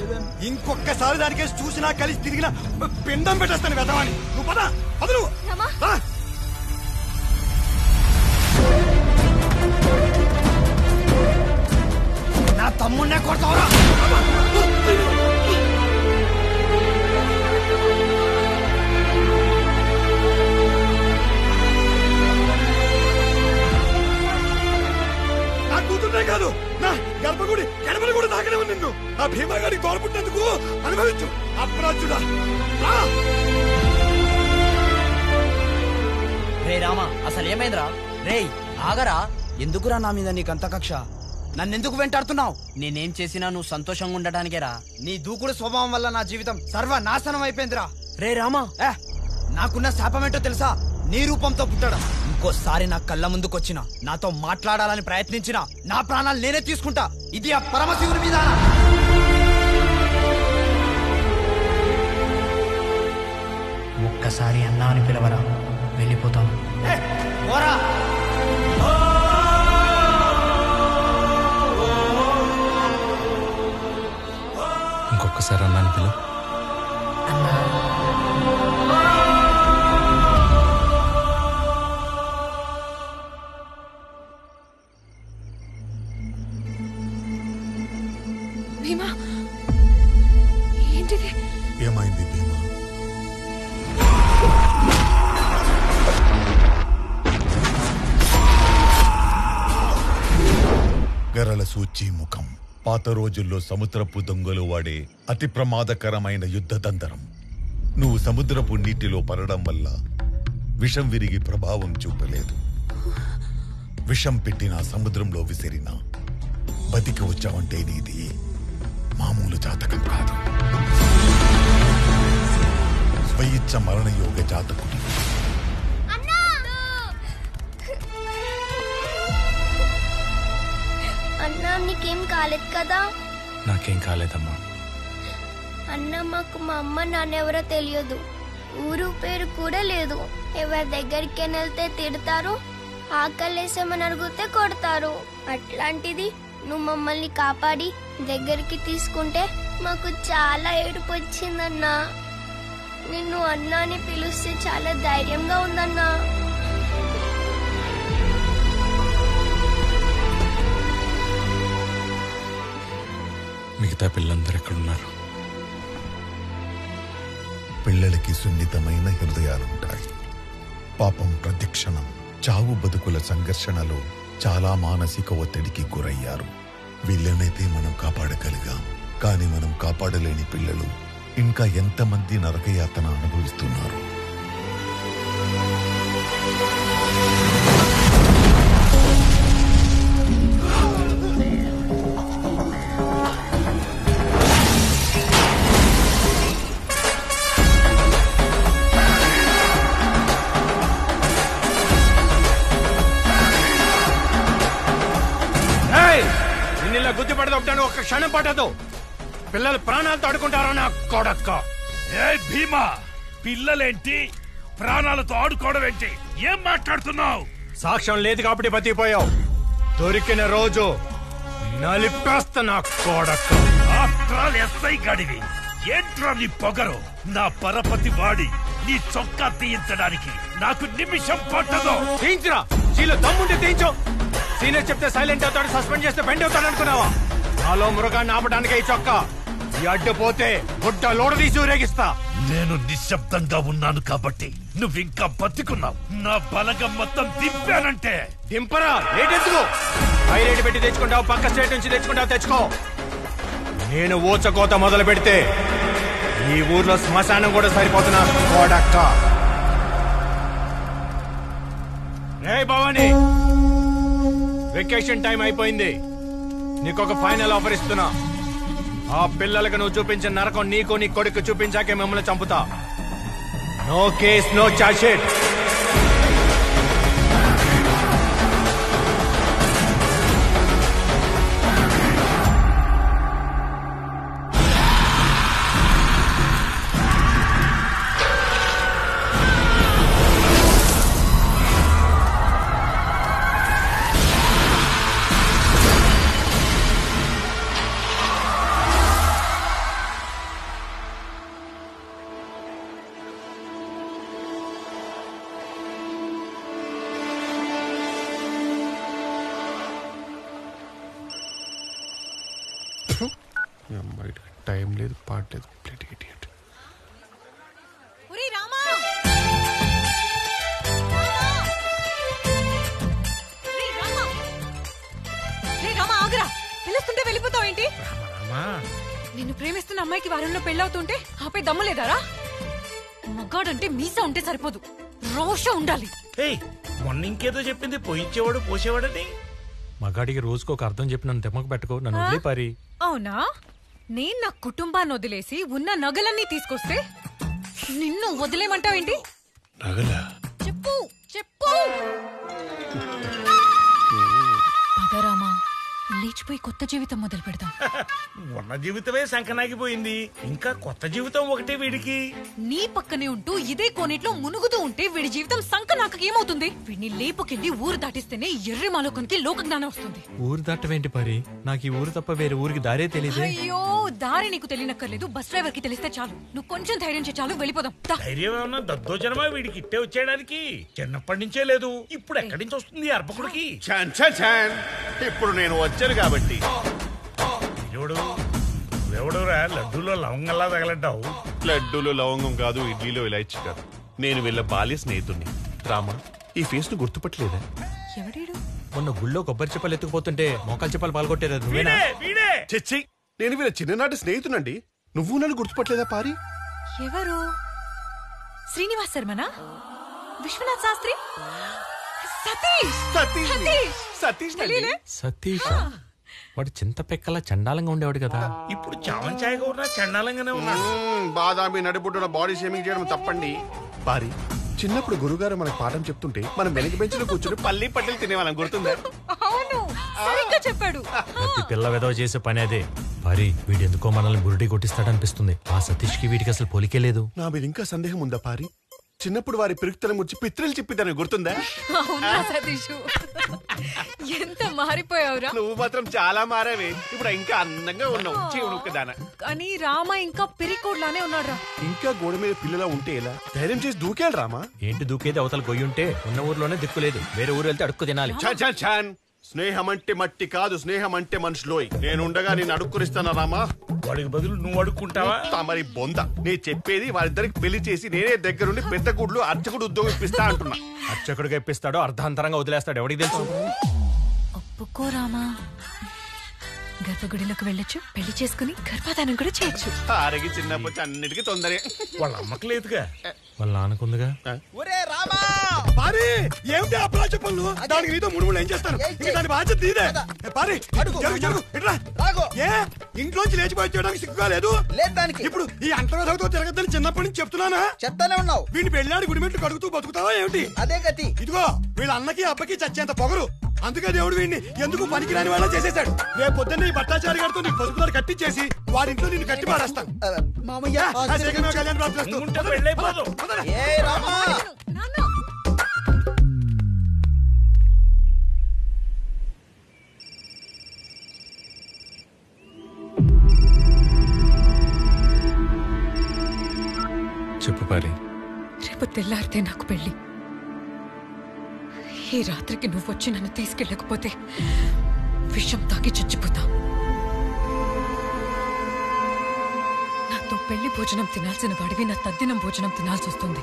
ఇంకొకసారి దానికేసి చూసినా కలిసి తిరిగినా పిండం పెట్టేస్తాను వెదవాని. నువ్వు పద పద, నువ్వు నా తమ్ముడినే కొడతావురా? నా కూతురునే కాదు, నా గర్భగుడి గడపలు కూడా తాకలేవు నిన్ను. ఆ భీమాగాడి తోడుపుట్టినందుకు అనుభవించు అప్రాచ్యుడా. రే రామా, అసలు ఏమైందిరా? రేయ్ ఆగరా, ఎందుకురా నా మీద నీకంత కక్ష? నన్నెందుకు వెంటాడుతున్నావు? నేనేం చేసినా నువ్వు సంతోషంగా ఉండటానికేరా. నీ దూకుడు స్వభావం వల్ల నా జీవితం సర్వనాశనం అయిపోయిందిరా. రే రామా, నాకున్న శాపమేంటో తెలుసా? నీ రూపంతో పుట్టడం. ఇంకోసారి నా కళ్ళ ముందుకొచ్చిన, నాతో మాట్లాడాలని ప్రయత్నించిన, నా ప్రాణాలు నేనే తీసుకుంటా. ఇది ఆ పరమశివుని మీద. ఒక్కసారి అన్నా అని పిలవరా, వెళ్ళిపోతాను. ఇంకొకసారి అన్నాను పిల్ల. భీమా, ఏంటిది? ఏమైంది భీమా? గరళ సూచి ముఖం. పాత రోజుల్లో సముద్రపు దొంగలు వాడే అతి ప్రమాదకరమైన యుద్ధ తంత్రం. నువ్వు సముద్రపు నీటిలో పడడం వల్ల విషం విరిగి ప్రభావం చూపలేదు. విషం పెట్టిన సముద్రంలో విసిరినా బతికి వచ్చావంటే నీది మామూలు జాతకం కాదు. స్వయిచ్ఛ మరణయోగ జాతకుడి. అన్నా, నీకేం కాలేదు కదా? నాకేం కాలేదమ్మా. అన్న, మాకు మా అమ్మ నాన్నెవరో తెలియదు, ఊరు పేరు కూడా లేదు. ఎవరి దగ్గరికి వెళ్తే తిడతారు, ఆకలేసేమని అడిగితే కొడతారు. అట్లాంటిది నువ్వు మమ్మల్ని కాపాడి దగ్గరికి తీసుకుంటే మాకు చాలా ఏడుపు వచ్చిందన్నా. నిన్ను అన్నా అని పిలిస్తే చాలా ధైర్యంగా ఉందన్నా. మిగతా పిల్లలందరూ ఎక్కడున్నారు? పిల్లలకి సున్నితమైన హృదయాలుంటాయి. పాపం ప్రతిక్షణం చావు బతుకుల సంఘర్షణలో చాలా మానసిక ఒత్తిడికి గురయ్యారు. వీళ్ళనైతే మనం కాపాడగలిగాం, కానీ మనం కాపాడలేని పిల్లలు ఇంకా ఎంతమంది నరకయాతన అనుభవిస్తున్నారు. నిన్నిలా గుద్ది పడదొట్టాను, ఒక్క క్షణం పట్టదు. పిల్లలు ప్రాణాలతో ఆడుకుంటారా నా కొడక్క? ఏ భీమా, పిల్లలేంటి ప్రాణాలతో ఆడుకోవడం ఏంటి? ఏం మాట్లాడుతున్నావు? సాక్ష్యం లేదు కాబట్టి బతికిపోయావు. దొరికిన రోజు నలిపేస్తా నా కొడక్క. ఆఫ్టర్ ఎస్ఐ గడివి ఏంట్రా నీ పొగరు? నా పరపతి వాడి నీ చొక్కా తీయించడానికి నాకు నిమిషం పట్టదు. తీయించురా, చీలో దమ్ముంటే తీయించు. సీనియర్ చెప్తే సైలెంట్ అవుతాడు, సస్పెండ్ చేస్తే బెండ్ అవుతాడు అనుకున్నావా? నాలో మృగాన్ని ఆపడానికే ఈ చొక్కా. ఈ అడ్డుపోతే గుడ్డ లోడ తీసి ఊరేగిస్తా. నేను నిశ్శబ్దంగా ఉన్నాను కాబట్టి నువ్వింకా బతికున్నావు. నా బలగం మొత్తం దింపానంటే దింపరా, రేటెందుకు? హై రేటు పెట్టి తెచ్చుకుంటావు, పక్క స్టేట్ నుంచి తెచ్చుకుంటావు, తెచ్చుకో. నేను ఊచకోత మొదలు పెడితే ఈ ఊర్లో శ్మశానం కూడా సరిపోతున్నా కోడక్క. రే భవాని, వెకేషన్ టైం అయిపోయింది. నీకొక ఫైనల్ ఆఫర్ ఇస్తున్నా. ఆ పిల్లలకు నువ్వు చూపించిన నరకం నీకు నీ కొడుకు చూపించాకే మిమ్మల్ని చంపుతా. No case no charge sheet. Time లేదు, పాడలేదు. పిలుస్తుంటే వెళ్ళిపోతావు ఏంటి? నిన్ను ప్రేమిస్తున్న అమ్మాయికి వారంలో పెళ్ళవుతుంటే ఆపై దమ్ములేదారా? మగాడంటే మీసా ఉంటే సరిపోదు, రోషం ఉండాలి. మొన్న ఇంకేదో చెప్పింది, పోయించేవాడు పోసేవాడని. మగాడికి రోజుకు ఒక అర్థం చెప్పి నన్ను తెమ్మకు పెట్టుకో, నన్ను వదిలే పారి. అవునా? నేను నా కుటుంబాన్ని వదిలేసి ఉన్న నగలన్నీ తీసుకొస్తే నిన్ను వదిలేమంటావేంటి? చెప్పు చెప్పు. పదరామా, లేచిపోయి కొత్త జీవితం మొదలు పెడదాం. ఉన్న జీవితమే సంకనాగిపోయింది, ఇంకా కొత్త జీవితం ఒకటే వీడికి. నీ పక్కనే ఉంటూ ఇదే కోనేట్లో మునుగుతూ ఉంటే వీడి జీవితం సంకనాకకి ఏమవుతుంది? వీడిని లేపుకెళ్ళి ఊరు దాటిస్తేనే ఎర్రి మాలోకానికి లోక జ్ఞానం వస్తుంది. ఊరు దాటవేంటి పారి? నాకు ఈ ఊరు తప్ప వేరే ఊరికి దారే తెలియదు. అయ్యో, దారి నీకు తెలియనక్కర్లేదు, బస్ డ్రైవర్ కి తెలిస్తే చాలు. నువ్వు కొంచెం ధైర్యం చేయి చాలు, వెళ్ళిపోదాం. ధైర్యం ఏమన్నా దద్దోజనమా వీడికి ఇట్టే వచ్చేయడానికి? చిన్నప్పటి నుంచే లేదు, ఇప్పుడు ఎక్కడి నుంచి వస్తుంది అర్పకుడికి? ఇప్పుడు నేను వచ్చాను కాబట్టి. ఎవడురా లడ్డూలో లవంగంలా తగలడ్డావు? లడ్డూలో లవంగం కాదు, ఇడ్లీలో ఇలాచి కాదు. నేను వీళ్ళ బాల్య స్నేహితుడిని. రామా, ఈ ఫేస్ ను గుర్తుపట్టలేదా? ఎవడీడు? మొన్న గుళ్ళో కొబ్బరి చెప్పలు ఎత్తుకుపోతుంటే మోకాలు చెప్పలు పాల్గొట్టారు నువ్వేనా? చెచ్చి, నేను వీళ్ళ చిన్ననాటి స్నేహితునండి. నువ్వు నన్ను గుర్తుపట్టలేదా పారి? ఎవరు? శ్రీనివాస్ శర్మనా? విశ్వనాథ్ శాస్త్రి? సతీష్ వాడు చింత పెక్కలా చండాలంగా ఉండేవాడు కదా. ఇప్పుడు చావంచాయగా ఉన్నా చండాలంగానే ఉన్నాడు. బాదామి నడిబుడ్డున బాడీ షేమింగ్ చేయడం తప్పండి. పారి, చిన్నప్పుడు గురుగారు మనకు పాఠం చెప్తుంటే మనం వెనక బెంచ్లో కూర్చుని పల్లి పట్టెలు తినేవాళ్ళం, గుర్తుందా? అవును, సరిగ్గా చెప్పాడు. ప్రతి పిల్ల వెదవ చేసే పని అదే. పారి, వీడు ఎందుకో మనల్ని బురుడి కొట్టిస్తాడనిపిస్తుంది. ఆ సతీష్ కి వీడికి అసలు పోలికే లేదు. నా మీద ఇంకా సందేహం ఉందా పారి? చిన్నప్పుడు వారి పిరుక్తలం గురించి పిత్రలు చెప్పిద్దని గుర్తుందా? అవునా సతీష్, ఎంత మారిపోయావురా. నువ్వు మాత్రం చాలా మారావే. ఇప్పుడు ఇంకా అందంగా ఉన్నావు, చీవునుక్కదానా. కానీ రామ ఇంకా పిరికోడ్లానే ఉన్నాడు. ఇంకా గోడ మీద పిల్లలా ఉంటే ఎలా? ధైర్యం చేసి దూకేయాలి రామా. ఏంటి దూకేది? అవతల గొయ్యి ఉంటే ఉన్న ఊర్లోనే దిక్కులేదు, వేరే ఊరు వెళ్తే అడుక్కు తినాలి. స్నేహం అంటే మట్టి కాదు, స్నేహం అంటే మనుషులోయ్. నేనుండగా నేను అడుక్కునిస్తానా రామా? వాడికి బదులు నువ్వు అడుక్కుంటావా? మరి బొంద. నేను చెప్పేది వారిద్దరికి పెళ్లి చేసి నేనే దగ్గరుండి పెద్ద గుడ్లు అర్చకుడు ఉద్యోగం ఇప్పిస్తా అంటున్నా. అర్చకుడిగా ఇప్పిస్తాడో అర్ధాంతరంగా వదిలేస్తాడు, ఎవడికి తెలుసు? ఒప్పుకో రామా, గర్భగుడిలోకి వెళ్ళొచ్చు, పెళ్లి చేసుకుని గర్భాధానం కూడా చేయొచ్చు. ఆరగి చిన్నప్పటి అన్నిటికీ తొందరే. వాళ్ళ అమ్మకి లేదుగా, వాళ్ళ నాన్నకుందిగా. ఏమిటి అప్లా చెప్పలు? దానికి నీతో ముడుములు ఏం చేస్తాను? ఇంకా దాని బాధ్యత నీదే. పారి, జరుగు జరుగు, ఇట్లా. ఏ ఇంట్లోంచి లేచిపోయి చేయడానికి సిగ్గుగా లేదు? ఇప్పుడు ఈ అంటరాతో తిరగద్దని చిన్నప్పటి నుంచి చెప్తున్నానా? చెప్తానే ఉన్నావు. వీడిని పెళ్ళాడి గుడిమెట్లు కడుగుతూ బతుకుతావా ఏమిటి? అదే గతి. ఇదిగో వీళ్ళ అన్నకి అబ్బకి చచ్చేంత పొగరు. అందుకే దేవుడు వీడిని ఎందుకు పనికిరాని వాళ్ళ చేసేశాడు. రేపు పొద్దున్న ఈ భట్టాచారి గారితో నీకు పసుపుదారు కట్టించేసి వాడింట్లో నిన్ను కట్టి పారేస్తాను. మామయ్య, కళ్యాణ్ చెప్పు పారి. రేపు తెల్లారితే నాకు పెళ్లి. ఈ రాత్రికి నువ్వు వచ్చి నన్ను తీసుకెళ్ళకపోతే విషం తాగి చచ్చిపోతా. నాతో పెళ్లి భోజనం తినాల్సిన వాడివి నా తద్దినం భోజనం తినాల్సి వస్తుంది.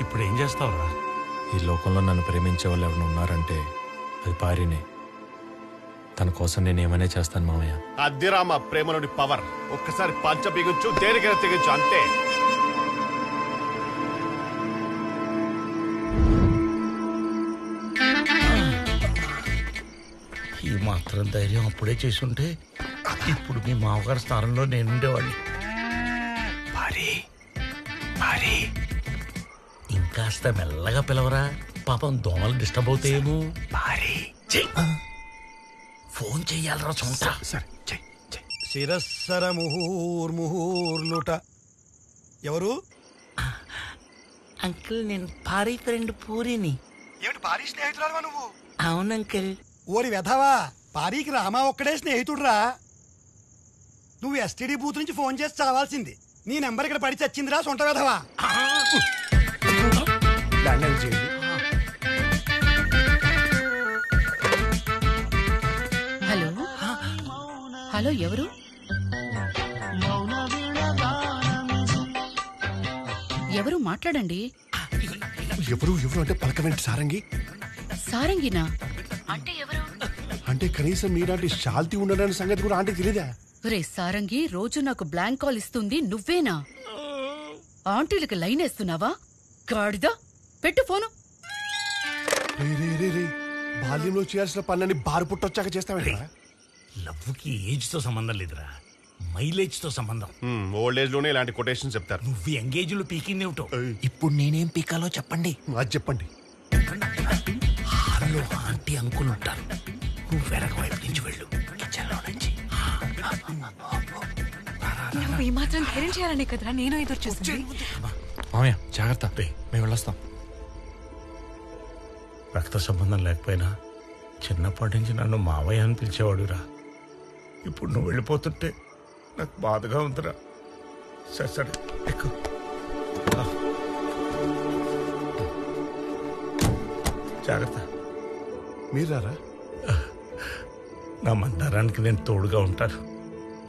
ఇప్పుడు ఏం చేస్తావురా? ఈ లోకంలో నన్ను ప్రేమించే వాళ్ళు ఎవరు ఉన్నారంటే అది పారినే. తన కోసం నేను ఏమైనా చేస్తాను మామయ్య. అద్దె రామ ప్రేమలోని పవర్. ఒక్కసారి పంచ బిగించు, దేనికైనా తెగించు, అంతే. ఈ మాత్రం ధైర్యం అప్పుడే చేసుంటే ఇప్పుడు మీ మామగారి స్థానంలో నేనుండేవాడిని. భారీ ఇంకాస్త మెల్లగా పిలవరా, పాపం దోమలు డిస్టర్బ్ అవుతాయేమో. భారీ ఫోన్ చెయ్యాలరా చూంటా. సరే శిరస్సర ముహూర్ముహూర్లుట. ఎవరు? అంకుల్, నేను భారీ ఫ్రెండ్ పూరిని. ఏమిటి పారీ స్నేహితురాలువా నువ్వు? అవును అంకుల్. ఓరి వెధవా, పారీకి రామా ఒక్కడే స్నేహితుడురా. నువ్వు ఎస్టీడీ బూత్ నుంచి ఫోన్ చేసి చావాల్సింది. నీ నెంబర్ ఇక్కడ పడి చచ్చిందిరా సొంట వెధవా. హలో హలో, ఎవరు? ఎవరు మాట్లాడండి. ఎవరు అంటే పలకవేంటి సారంగి? సారంగినా అంటే ఎవరు? అంటే కనీసం మీలాంటి శాల్తీ ఉండడానికి సంగతి కూడా ఆంటీ తెలియదా? రే సారంగి, రోజు నాకు బ్లాంక్ కాల్ ఇస్తుంది నువ్వేనా? ఆంటీలకు లైన్ వేస్తున్నావా? గాడిదా, పెట్టు ఫోను. బాల్యంలో చేయాల్సిన పనులని బారు పుట్టొచ్చాక చేస్తావేంట్రా? లవ్వుకి ఏజ్ తో సంబంధం లేదురా, మైలేజ్ తో సంబంధం. ఓల్డ్ ఏజ్ లోనే ఇలాంటి కొటేషన్ చెప్తారు. నువ్వు ఎంగేజ్ లో పీకింది ఏమిటో. ఇప్పుడు నేనేం పీకాలో చెప్పండి. అది చెప్పండి. హాల్లో ఆంటీ అంకుల్ ఉంటారు, నువ్వు వెనక వైపు నుంచి వెళ్ళు, కిచెన్ లో నుంచి. నువ్వు ఈ మాత్రం ధైర్యం చేయాలనే కదరా నేను ఎదురు చూస్తుంది. మామయ్య జాగ్రత్త, మేము వెళ్ళొస్తాం. రక్త సంబంధం లేకపోయినా చిన్నప్పటి నుంచి నన్ను మావయ్య అని పిలిచేవాడురా. ఇప్పుడు నువ్వు వెళ్ళిపోతుంటే నాకు బాధగా ఉందిరా. సరే సరే ఎక్కువ. జాగ్రత్త. మీరారా? నా మందారానికి నేను తోడుగా ఉంటాను.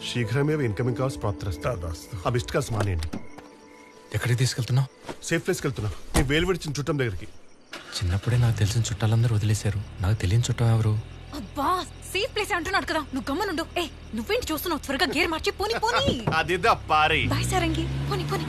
శీఘ్రమే ఇన్కమింగ్ కాల్స్ ప్రాప్తిస్తాను. ఆ మిస్డ్ కాల్స్ మానేయండి. ఎక్కడికి తీసుకెళ్తున్నావు? సేఫ్ ప్లేస్కి వెళ్తున్నా. నేను వేలు విడిచిన చుట్టం దగ్గరికి. చిన్నప్పుడే నాకు తెలిసిన చుట్టాలందరూ వదిలేశారు. నాకు తెలియని చుట్టం ఎవరు? అబ్బా, సేఫ్ ప్లేస్ అంటున్నాడు కదా, నువ్వు గమ్మనుండు. ఏ, నువ్వేంటి చూస్తున్నావు? త్వరగా గేర్ మార్చి పోని పోని. అదిదా పారి. బాయ్ సారంగి, పోని పోని.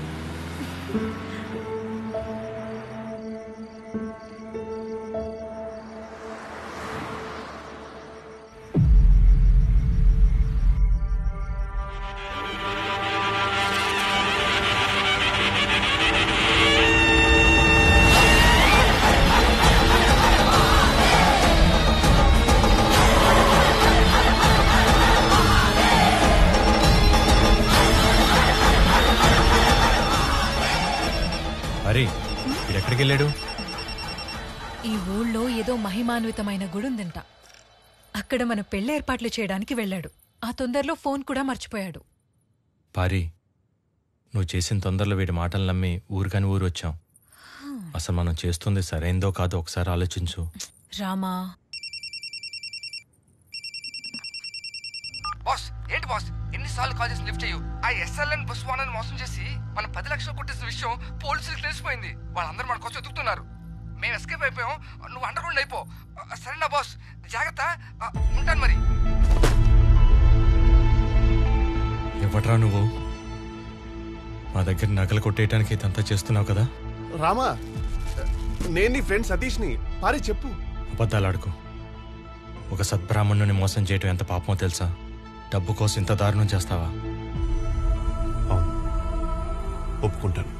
అరే, ఎక్కడికి వెళ్ళాడు? ఈ ఊళ్ళో ఏదో మహిమాన్వితమైన గుడి ఉందంట, అక్కడ మన పెళ్లి ఏర్పాట్లు చేయడానికి వెళ్ళాడు. ఆ తొందరలో ఫోన్ కూడా మర్చిపోయాడు. పారి, నువ్వు చేసిన తొందరలో వీడి మాటలు నమ్మి ఊరికని ఊరు వచ్చాం. అసలు మనం చేస్తుంది సరైందో కాదో ఒకసారి ఆలోచించు. రామా. బాస్, ఏంటి బాస్ ఎన్నిసార్లు కాల్ చేసి లిఫ్ట్ చేయు? ఆ ఎస్ఎల్ఎన్ బస్ వానని మోసం చేసి మనం 10 లక్షలు కొట్టేసిన విషయం పోలీసులకు తెలిసిపోయింది. వాళ్ళందరూ మన కోసం ఎదుగుతున్నారు. మేము ఎస్కేప్ అయిపోయాం, నువ్వు అండర్ గ్రౌండ్ అయిపో. సరేనా బాస్? జాగ్రత్త, ఉంటాను మరి. ఎవట్రా నువ్వు? మా దగ్గర నగలు కొట్టేయడానికి ఇదంతా చేస్తున్నావు కదా? రామా, నేను నీ ఫ్రెండ్ సతీష్ని. పారి చెప్పు. అబద్ధాలు ఆడుకో. ఒక సద్బ్రాహ్మణుని మోసం చేయటం ఎంత పాపమో తెలుసా? డబ్బు కోసం ఇంత దారుణం చేస్తావా? ఒప్పుకుంటాను,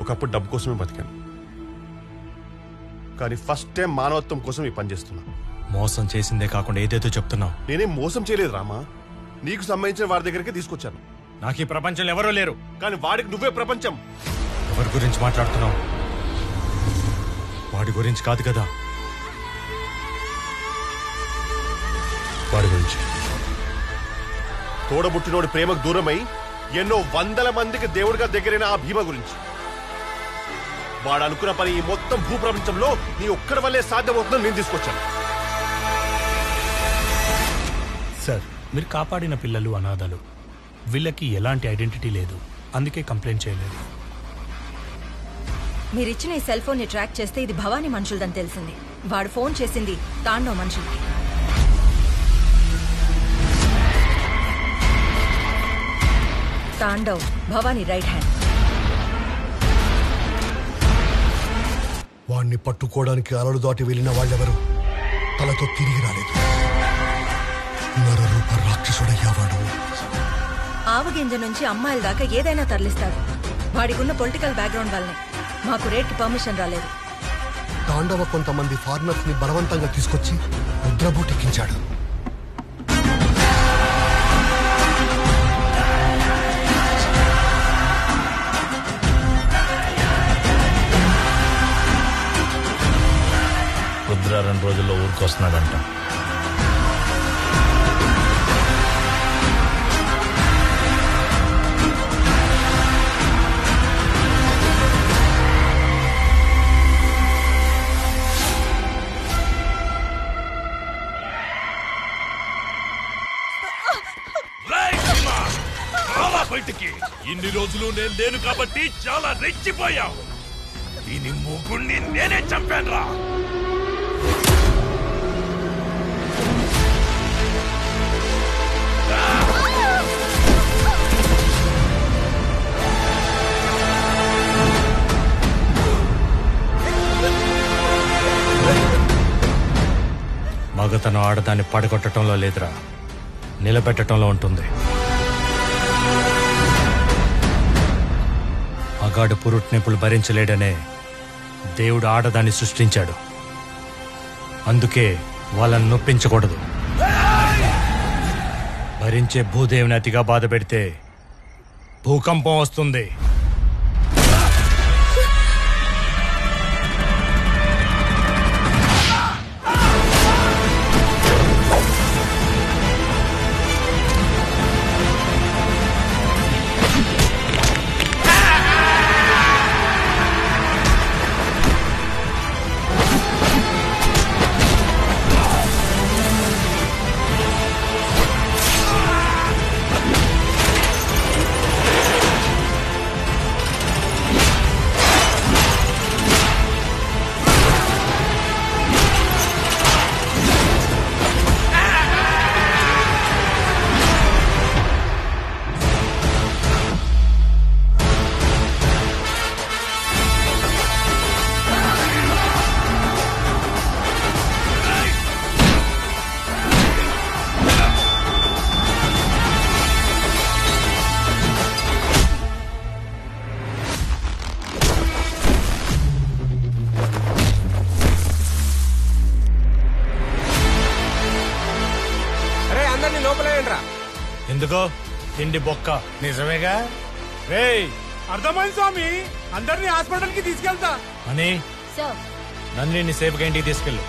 ఒకప్పుడు డబ్బు కోసమే బతికాను. కానీ ఫస్ట్ టైం మానవత్వం కోసం ఈ పని చేస్తున్నా. మోసం చేసిందే కాకుండా ఏదేదో చెప్తున్నావు. నేనేం మోసం చేయలేదు రామా, నీకు సంబంధించిన వాడి దగ్గరికి తీసుకొచ్చాను. నాకు ఈ ప్రపంచంలో ఎవరూ లేరు. కానీ వాడికి నువ్వే ప్రపంచం. ఎవరి గురించి మాట్లాడుతున్నావు? వాడి గురించి కాదు కదా. వాడి గురించి. తోడబుట్టినోడి ప్రేమకు దూరమై ఎన్నో వందల మందికి దేవుడిగా దగ్గరైన ఆ భీమ గురించి. వాడు అనుకున్న పని ఈ మొత్తం భూప్రపంచంలో నీ ఒక్కడి వల్లే సాధ్యమవుతుందని నేను తీసుకొచ్చాను. సార్, మీరు కాపాడిన పిల్లలు అనాథలు. వీళ్ళకి ఎలాంటి ఐడెంటిటీ లేదు, అందుకే కంప్లైంట్ చేయలేదు. మీరిచ్చిన ఈ సెల్ ఫోన్ ని ట్రాక్ చేస్తే ఇది భవానీ మనుషులదని తెలిసింది. వాడు ఫోన్ చేసింది తాండవ్ మనుషులకి. Tandav Bhavani right hand. వాణ్ణి పట్టుకోవడానికి అలలు దాటి వెళ్ళిన వాళ్ళెవరు తలతో తిరిగి రాలేదు. నరరూప రాక్షసుడయ్యావాడు. ఆవగింజ నుంచి అమ్మాయిల దాకా ఏదైనా తరలిస్తాడు. వాడికున్న పొలిటికల్ బ్యాక్గ్రౌండ్ వల్లనే మాకు రేట్కి పర్మిషన్ రాలేదు. తాండవ కొంతమంది ఫారినర్స్ ని బలవంతంగా తీసుకొచ్చి ముద్రబోటెక్కించాడు. రుద్ర 2 రోజుల్లో ఊరికి వస్తున్నాడంట. బయటికి ఇన్ని రోజులు నేను లేను కాబట్టి చాలా రెచ్చిపోయావు. దీని ముగ్గురిని నేనే చంపాను రా. మగతనం ఆడదాన్ని పడగొట్టడంలో లేదురా, నిలబెట్టడంలో ఉంటుంది. మగాడు పురుట్నొప్పులు భరించలేడనే దేవుడు ఆడదాన్ని సృష్టించాడు. అందుకే వాళ్ళని నొప్పించకూడదు. భరించే భూదేవిని అతిగా బాధ పెడితే భూకంపం వస్తుంది. ఎందుకో తిండి బొక్క. నిజమేగా? రేయ్, అర్థమైంది స్వామి. అందరినీ హాస్పిటల్ కి తీసుకెళ్తా అని నన్ను సేఫ్గా ఇంటికి తీసుకెళ్ళు.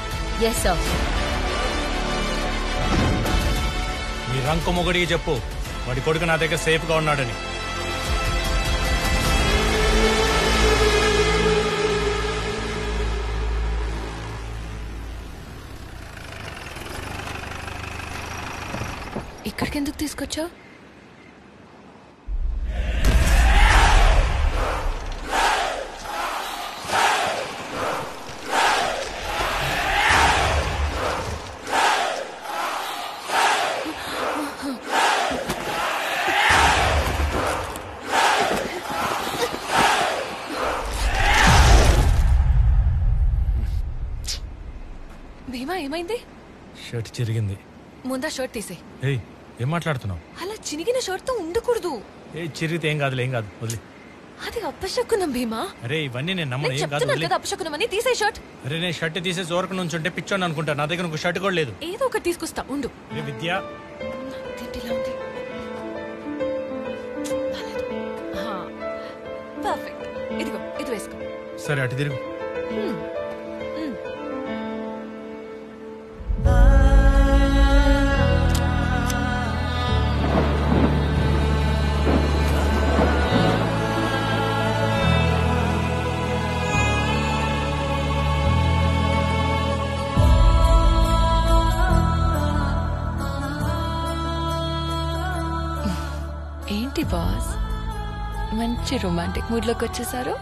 మీ రంకు మొగుడికి చెప్పు, వాడి కొడుకు నా దగ్గర సేఫ్ గా ఉన్నాడని. ఇక్కడికి ఎందుకు తీసుకొచ్చావు? భీమా, ఏమైంది? షర్ట్ చిరిగింది. ముందా షర్ట్ తీసే. ఏయ్, ఏం మాట్లాడుతున్నావు? అలా చినిగిన షర్ట్ తో ఉండకూడదు. ఏ చిరిగితే ఏం కాదులే, ఏం కాదు, వదిలే. అది అపశకునం భీమా. అరే ఇవన్నీ నేను నమ్మను, ఏం కాదు, చెప్తున్నాను వదిలే. కదా అపశకునం అని. తీసే షర్ట్. అరే నేను షర్ట్ తీసే జోరకు నుంచి ఉంటే పిచ్చోని అనుకుంటా. నా దగ్గర ఒక షర్ట్ కూడా లేదు. ఏదో ఒకటి తీసుకొస్తా ఉండు. ఏ విద్య, తింటిలా ఉంది. పర్ఫెక్ట్. ఇదిగో, ఇది వేసుకో. సరే అటు తిరుగు. ఏంటి బాస్, మంచి రొమాంటిక్ మూడ్ లోకి వచ్చేసారు.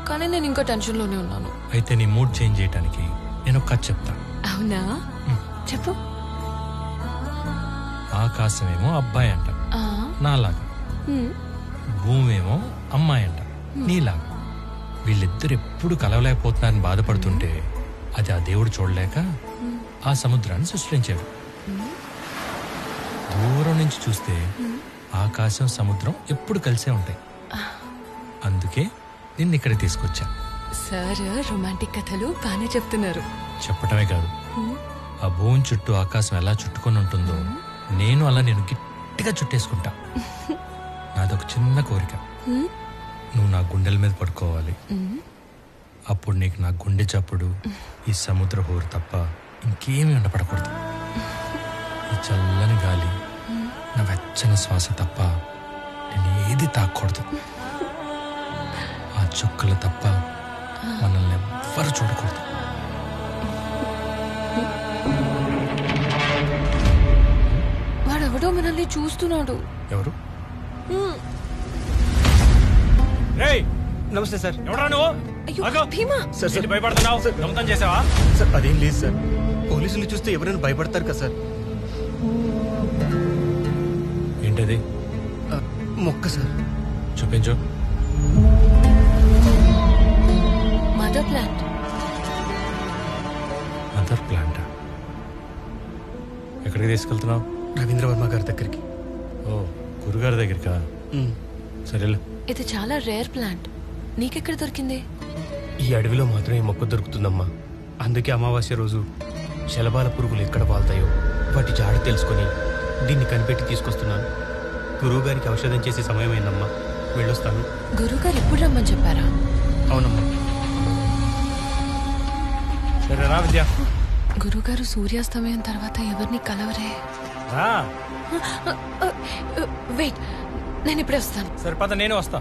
కానీ నేను ఇంకా టెన్షన్ లోనే ఉన్నాను. అయితే నీ మూడ్ చేంజ్ చేయడానికి నేను ఒక కథ చెప్తా. అవునా, చెప్పు. ఆకాశమేమో అబ్బాయి అంట, నాలాగా. భూమి ఏమో అమ్మాయి అంట, నీలాగా. వీళ్ళిద్దరు ఎప్పుడు కలవలేకపోతున్నారని బాధపడుతుంటే అది ఆ దేవుడు చూడలేక ఆ సముద్రాన్ని సృష్టించాడు. దూరం నుంచి చూస్తే ఆకాశం సముద్రం ఎప్పుడు కలిసే ఉంటాయి. అందుకే నిన్ను ఇక్కడ తీసుకొచ్చా. సార్ రొమాంటిక్ కథలు బానే చెప్తున్నారు. చెప్పటమే కాదు, ఆ భూమి చుట్టూ ఆకాశం ఎలా చుట్టుకొని ఉంటుందో నేను అలా నేను గట్టిగా చుట్టేసుకుంటా. నాదొక చిన్న కోరిక, నువ్వు నా గుండెల మీద పడుకోవాలి. అప్పుడు నీకు నా గుండె చప్పుడు, ఈ సముద్ర హోరు తప్ప ఇంకేమీ ఉండపడకూడదు. ఈ చల్లని గాలి, నా వెచ్చని శ్వాస తప్ప నేను ఏది తాకూడదు. ఆ చుక్కలు తప్ప మనల్ని ఎవ్వరు చూడకూడదు. వాడెవడో మనల్ని చూస్తున్నాడు. ఎవరు? నమస్తే సార్. ఎవరా నువ్వు? సార్ భయపడుతున్నావు? దొంగతనం చేసావా? సార్ అదేం లేదు సార్. పోలీసులు చూస్తే ఎవరైనా భయపడతారు కదా సార్. ఏంటది? మొక్క సార్. చూపించు. Mother plant. మదర్ ప్లాంట్ ఎక్కడికి తీసుకెళ్తున్నావు? రవీంద్ర వర్మ గారి దగ్గరికి. ఓ, గురుగారి దగ్గరికా? సరేలే. ఇది చాలా రేర్ ప్లాంట్. నీకెక్కడ దొరికింది? ఈ అడవిలో మాత్రం ఈ మొక్క దొరుకుతుందమ్మా. అందుకే అమావాస్య రోజు శలభాల పురుగులు ఎక్కడ వాళ్తాయో వాటి జాడ తెలుసుకొని దీన్ని కనిపెట్టి తీసుకొస్తున్నాను. గురువు గారికి ఔషధం చేసే సమయమైందమ్మా. వెళ్ళొస్తాను. గురుగారు ఇప్పుడు రమ్మని చెప్పారా? అవునమ్మా. సరే రా విద్య. గురుగారు సూర్యాస్తమయం తర్వాత ఎవరిని కలవరే. వెయిట్, నేను ఇప్పుడే వస్తాను. సరిపద, నేను వస్తా.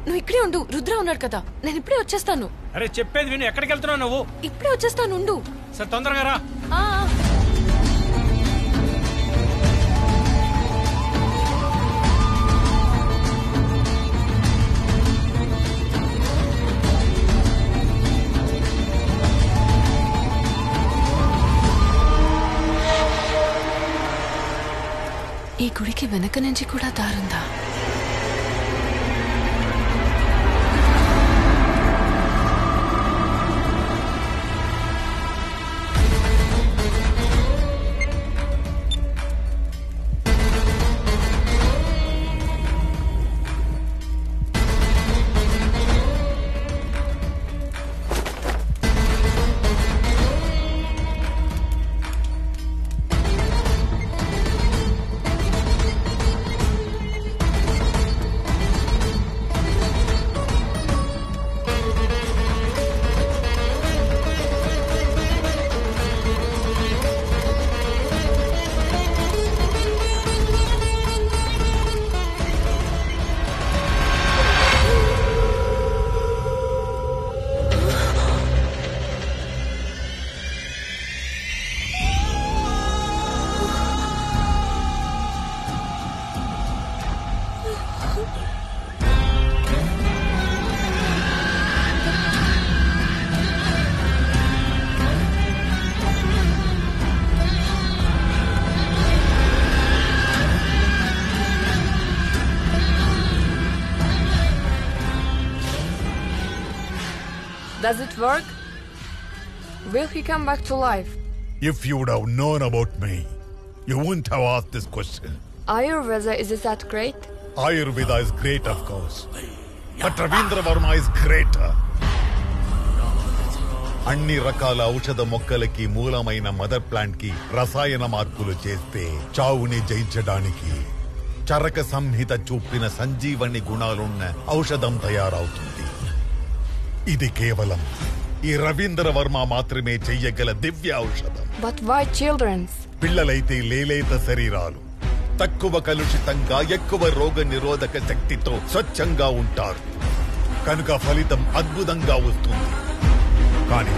నువ్వు ఇక్కడే ఉండు. రుద్ర ఉన్నాడు కదా, నేను ఇప్పుడే వచ్చేస్తాను. అరే చెప్పేది విను. ఎక్కడికి వెళ్తున్నావు నువ్వు? ఇప్పుడే వచ్చేస్తాను, ఉండు. సరే తొందరగా రా. ఈ గుడికి వెనక నుంచి కూడా దారుందా? Does it work? Will he come back to life? If you would have known about me, you wouldn't have asked this question. Ayurveda, is it that great? Ayurveda is great, of course. But Ravindra Varma is greater. అన్ని రకాల ఔషధ మొక్కలకి మూలమైన mother plant కి రసాయన మార్పులు చేస్తే చావుని జయించడానికి చరక సంహిత చూపిన సంజీవని గుణాలున్న ఔషధం తయారవుతుంది. ఇది కేవలం ఈ రవీంద్ర వర్మ మాత్రమే చెయ్యగల దివ్య ఔషధం. But why children's? పిల్లలైతే లేలేత శరీరాలు, తక్కువ కలుషితంగా ఎక్కువ రోగ నిరోధక శక్తితో స్వచ్ఛంగా ఉంటారు. కనుక ఫలితం అద్భుతంగా వస్తుంది. కానీ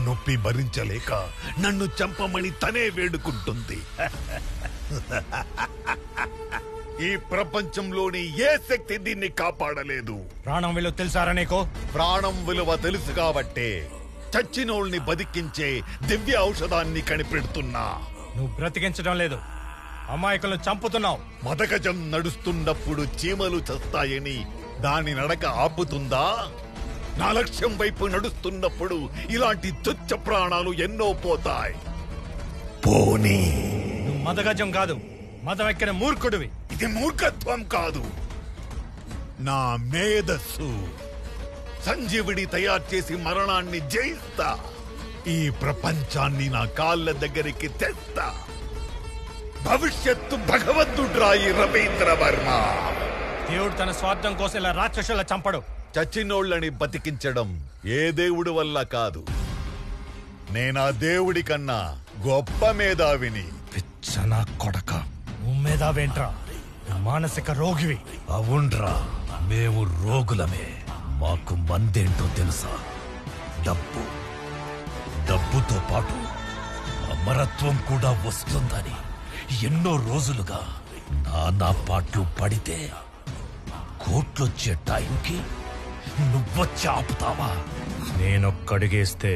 నొప్పి భరించలేక నన్ను చంపమని తనే వేడుకుంటుంది. ఈ ప్రపంచంలోని ఏ శక్తి దీన్ని కాపాడలేదు. ప్రాణం విలువ తెలుసారా నీకు? ప్రాణం విలువ తెలుసు కాబట్టే చచ్చినోళ్ళని బతికించే దివ్య ఔషధాన్ని కనిపెడుతున్నా. నువ్వు బ్రతికించడం లేదు, అమాయకులను చంపుతున్నావు. మదగజం నడుస్తున్నప్పుడు చీమలు చస్తాయని దాని నడక ఆపుతుందా? నా లక్ష్యం వైపు నడుస్తున్నప్పుడు ఇలాంటి తుచ్చ ప్రాణాలు ఎన్నో పోతాయి. పోనీ నువ్వు మదగజం కాదు, మదం ఎక్కిన మూర్ఖుడివి. ఇది మూర్ఖత్వం కాదు, నా మేధస్సు. సంజీవుడి తయారు చేసి మరణాన్ని జయిస్తా. ఈ ప్రపంచాన్ని నా కాళ్ళ దగ్గరికి తెస్తా. భవిష్యత్తు భగవంతుడ్రా ఈ రవీంద్ర వర్మ. దేవుడు తన స్వార్థం కోసం ఇలా రాక్షసుల చంపడు. చచ్చినోళ్ళని బతికించడం ఏ దేవుడి వల్ల కాదు. నేనా దేవుడి కన్నా గొప్ప మేధావిని. పిచ్చనా కొడక, నువ్వు మేధావేంట్రా? మానసిక రోగివి. అవునరా, మేము రోగులమే. మాకు మందేంటో తెలుసా? డబ్బు. డబ్బుతో పాటు అమరత్వం కూడా వస్తుందని ఎన్నో రోజులుగా నానా పాటలు పడితే కోట్లొచ్చే టైంకి నువ్వొచ్చి ఆపుతావా? నేనొక్కడిగేస్తే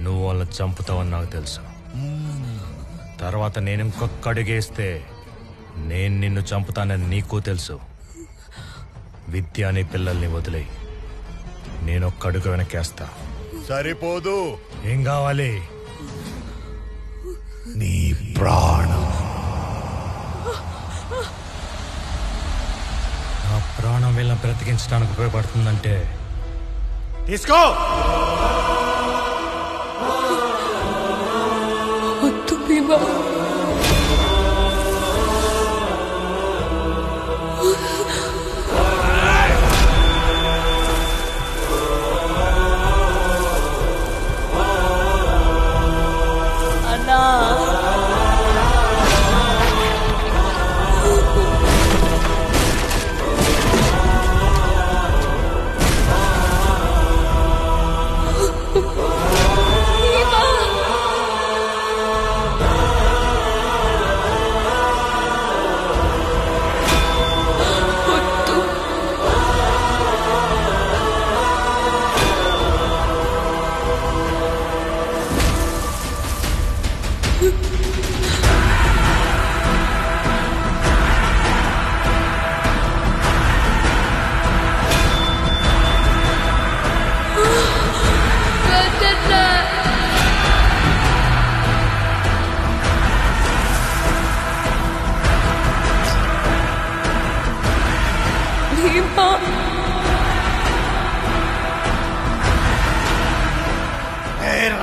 నువ్వు వాళ్ళని చంపుతావని నాకు తెలుసు. తర్వాత నేను ఇంకొక్కడిగేస్తే నేను నిన్ను చంపుతానని నీకు తెలుసు. విద్య అనే పిల్లల్ని వదిలే నేనొక్కడుగు వెనకేస్తా. సరిపోదు. ఏం కావాలి? నీ ప్రాణం. నా ప్రాణం వీళ్ళని బ్రతికించడానికి ఉపయోగపడుతుందంటే తీసుకో. వద్దు భీమా. అన్నా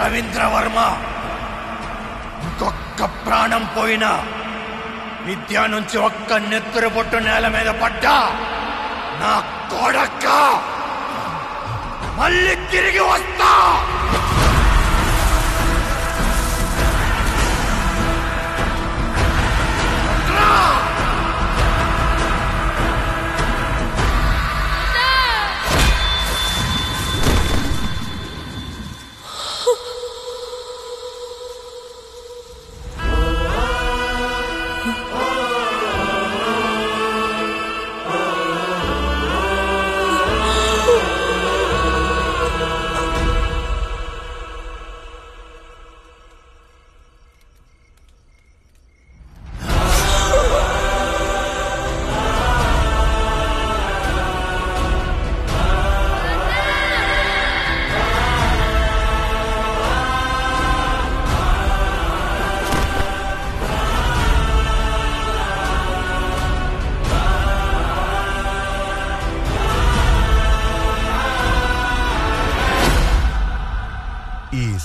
రవీంద్ర వర్మ, ఇంకొక్క ప్రాణం పోయినా విద్య నుంచి ఒక్క నెత్తురు పొట్టు నేల మీద పడ్డా నా కొడక్క మళ్ళీ తిరిగి వస్తా.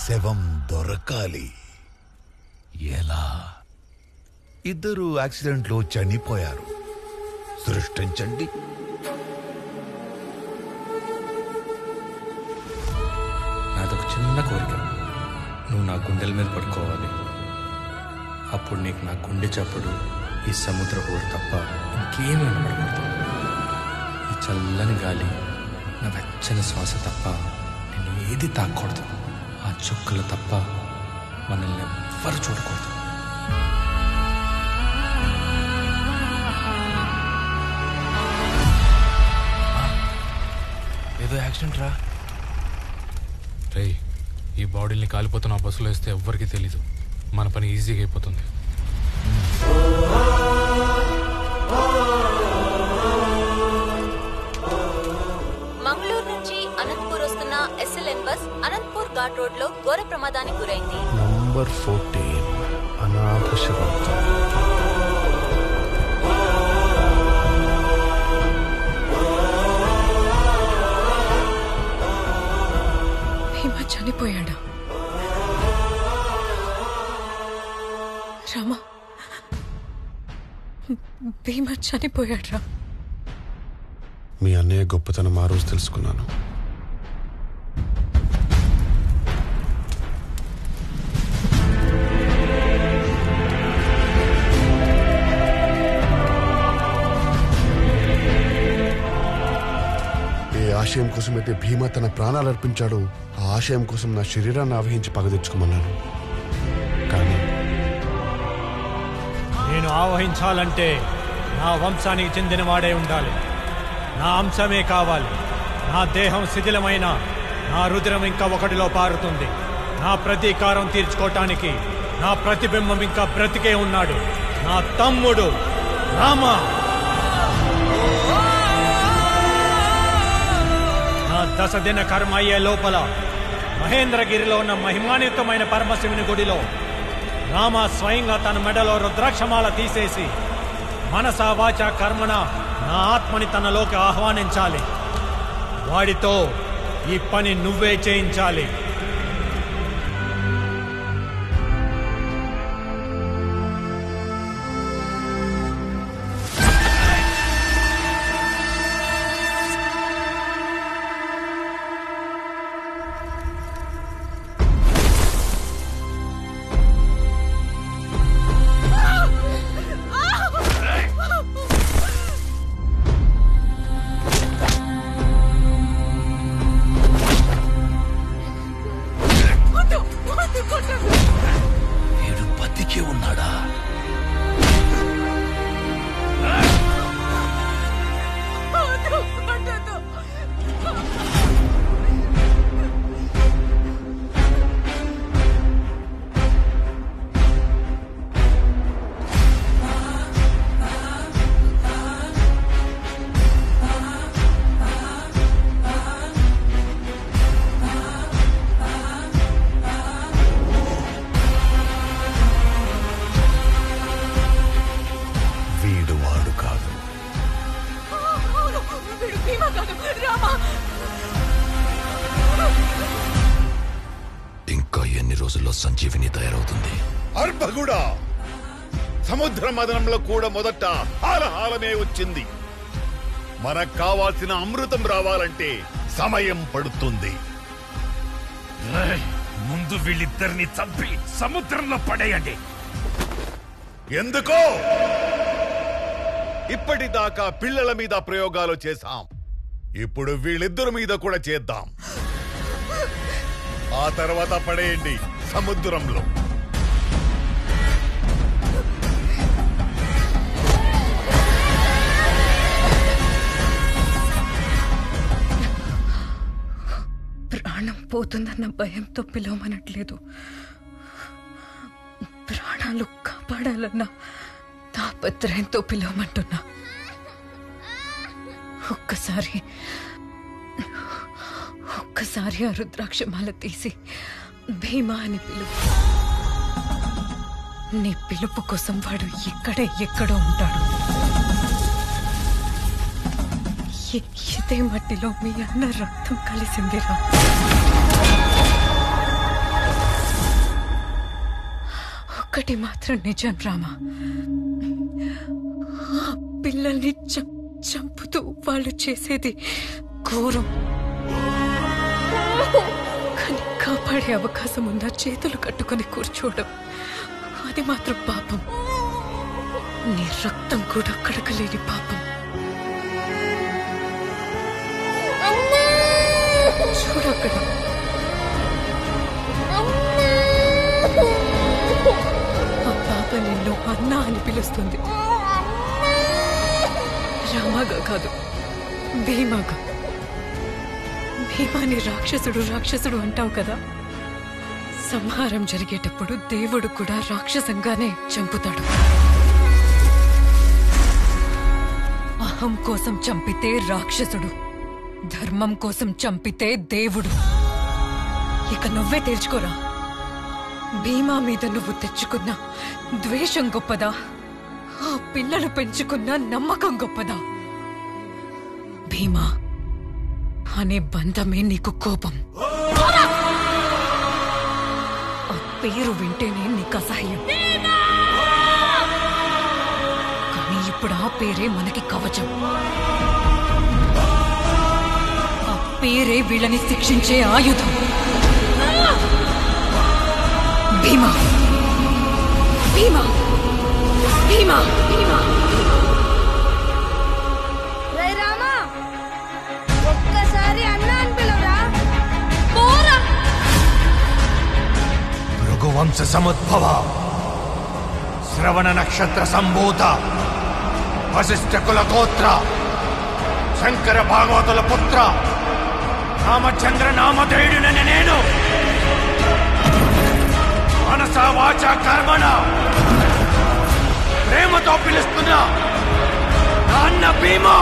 శవం దొరకాలి. ఎలా? ఇద్దరు యాక్సిడెంట్లో చనిపోయారు. సృష్టించండి. నాదొక చిన్న కోరిక, నువ్వు నా గుండెల మీద పడుకోవాలి. అప్పుడు నీకు నా గుండె చప్పుడు, ఈ సముద్ర హోరు తప్ప ఇంకేమీ వినపడకూడదు. ఈ చల్లని గాలి, నా వెచ్చని శ్వాస తప్ప నేను ఏది తాకూడదు. ఆ చుక్కలు తప్ప మనల్ని ఎవ్వరు చూడకూడదు. ఏదో యాక్సిడెంట్ రా. రేయ్, ఈ బాడీని కాలిపోతున్న ఆ బస్సులో వేస్తే ఎవ్వరికీ తెలీదు. మన పని ఈజీగా అయిపోతుంది. మంగళూరు నుంచి అనంతపూర్ వస్తున్న SLN bus Anantapur ghat road లో ఘోర ప్రమాదానికి గురైంది. నంబర్ 14 అనాథ శవంతం. భీమా చనిపోయాడా? రామా, భీమా చనిపోయాడ్రా. మీ అన్నయ్య గొప్పతనం ఆ రోజు తెలుసుకున్నాను. ఏ ఆశయం కోసం అయితే భీమా తన ప్రాణాలు అర్పించాడో ఆ ఆశయం కోసం నా శరీరాన్ని ఆవహించి పగ తెచ్చుకోమన్నాను. కానీ నేను ఆవహించాలంటే నా వంశానికి చెందినవాడే ఉండాలి. నా అంశమే కావాలి. నా దేహం శిథిలమైన నా రుద్రం ఇంకా ఒకటిలో పారుతుంది. నా ప్రతీకారం తీర్చుకోవటానికి నా ప్రతిబింబం ఇంకా బ్రతికే ఉన్నాడు. నా తమ్ముడు రామ. నా 10 దిన కర్మ అయ్యే లోపల మహేంద్రగిరిలో ఉన్న మహిమాన్వితమైన పరమశివుని గుడిలో రామ స్వయంగా తన మెడలో రుద్రాక్షమాల తీసేసి మనసా వాచ కర్మణ నా ఆత్మని తనలోకి ఆహ్వానించాలి. వాడితో ఈ పని నువ్వే చేయించాలి. వీడు బతికే ఉన్నాడా? వీడు వాడు కాదు. ఇంకా ఎన్ని రోజుల్లో సంజీవిని తయారవుతుంది? అర్భగుడా, సముద్ర మదనంలో కూడా మొదట హాలహాలమే వచ్చింది. మనకు కావాల్సిన అమృతం రావాలంటే సమయం పడుతుంది. ముందు వీళ్ళిద్దరిని చంపి సముద్రంలో పడేయండి. ఎందుకో? ఇప్పటిదాకా పిల్లల మీద ప్రయోగాలు చేశాం. ఇప్పుడు వీళ్ళిద్దరి మీద కూడా చేద్దాం. ఆ తర్వాత పడేయండి సముద్రంలో. ప్రాణం పోతుందన్న భయంతో పిలవమనట్లేదు. ప్రాణాలు కాపాడాలన్న తాపత్రయంతో పిలవమంటున్నా. ఒక్కసారి ఆ రుద్రాక్షమాల తీసి భీమా అని పిలువు. నీ పిలుపు కోసం వాడు ఎక్కడో ఉంటాడు. ఇదే మట్టిలో మీ అన్న రక్తం కలిసిందిరా. ఒక్కటి మాత్రం నిజం రామా, పిల్లల్ని చంపుతూ వాళ్ళు చేసేది ఘోరం. కానీ కాపాడే అవకాశం ఉందా చేతులు కట్టుకుని కూర్చోవడం, అది మాత్రం పాపం. నీ రక్తం కూడా కడకలేని పాపం. చూడక్కడ అని పిలుస్తుంది. రామాగా కాదు, భీమాగా. భీమాని రాక్షసుడు రాక్షసుడు అంటావు కదా, సంహారం జరిగేటప్పుడు దేవుడు కూడా రాక్షసంగానే చంపుతాడు. అహం కోసం చంపితే రాక్షసుడు, ధర్మం కోసం చంపితే దేవుడు. ఇక నువ్వే తేల్చుకోరా, భీమా మీద నువ్వు తెచ్చుకున్న ద్వేషం గొప్పదా, ఆ పిల్లలు పెంచుకున్న నమ్మకం గొప్పదా? భీమా అనే బంధమే నీకు కోపం, ఆ పేరు వింటేనే నీకు అసహ్యం. కానీ ఇప్పుడు ఆ పేరే మనకి కవచం, ఆ పేరే వీళ్ళని శిక్షించే ఆయుధం. భీమా భీమా భీమా భీమా. రేయ్ రామా, ఒక్కసారి అన్న అని పిలవరా. పోరా. భృగువంశ సముద్భవ, శ్రవణ నక్షత్ర సంభూత, వశిష్ఠ కుల గోత్ర, శంకర భాగవతుల పుత్ర, రామచంద్ర నామధేయుడినని నేను మనస వాచ కర్మణ ప్రేమతో పిలుస్తున్నా నా అన్న భీమా.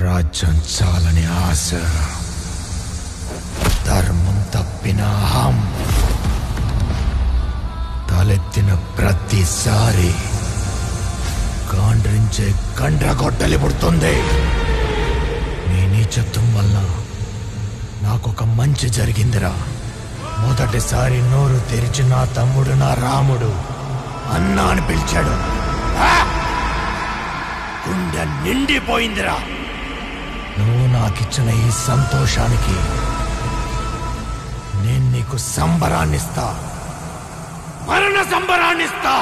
రాజ్యం చాలని ఆశ, ధర్మం తప్పిన అహం తలెత్తిన ప్రతిసారి గాండ్రించే గండ్రగొడ్డలి పుడుతుంది. నీ నీచత్వం వల్ల నాకొక మంచి జరిగిందిరా. మొదటిసారి నోరు తెరిచి నా తమ్ముడు నా రాముడు అన్నా అని పిలిచాడు. గుండె నిండిపోయిందిరా. నువ్వు నాకిచ్చిన ఈ సంతోషానికి నేను నీకు సంబరాన్నిస్తా, మరణ సంబరాన్నిస్తా.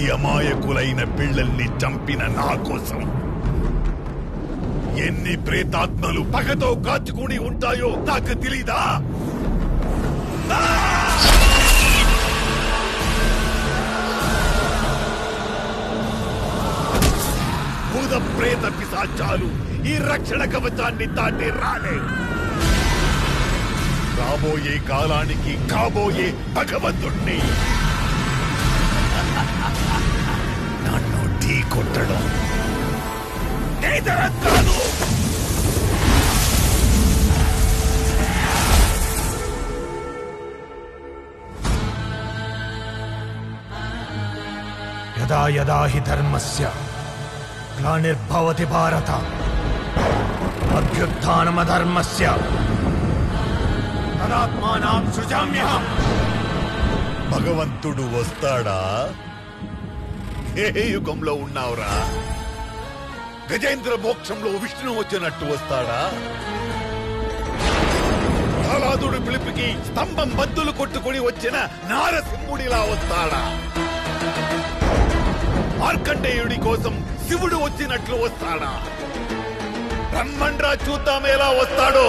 10 అమాయకులైన పిల్లల్ని చంపిన నా కోసం ఎన్ని ప్రేతాత్మలు పగతో కాచుకుని ఉంటాయో నాకు తెలీదా? భూత ప్రేత పిశాచాలు ఈ రక్షణ కవచాన్ని దాటి రాలేవు. రాబోయే కాలానికి కాబోయే భగవంతుణ్ణి నన్ను ఢీ కొట్టడం నేతరం కాదు. యదా యదా హి ధర్మస్య గ్లానిర్భవతి భారత అభ్యుత్థానమధర్మస్య తదాత్మానాం సృజామ్యహం. భగవంతుడు వస్తాడా? ఏ యుగంలో ఉన్నావురా? గజేంద్ర మోక్షంలో విష్ణు వచ్చినట్టు వస్తాడా? ప్రహ్లాదుడు పిలుపుకి స్తంభం బద్దులు కొట్టుకుని వచ్చిన నారసింహుడిలా వస్తాడా? మార్కండేయుడి కోసం శివుడు వచ్చినట్లు వస్తాడా? రమ్మండ్రా చూద్దాం ఎలా వస్తాడో.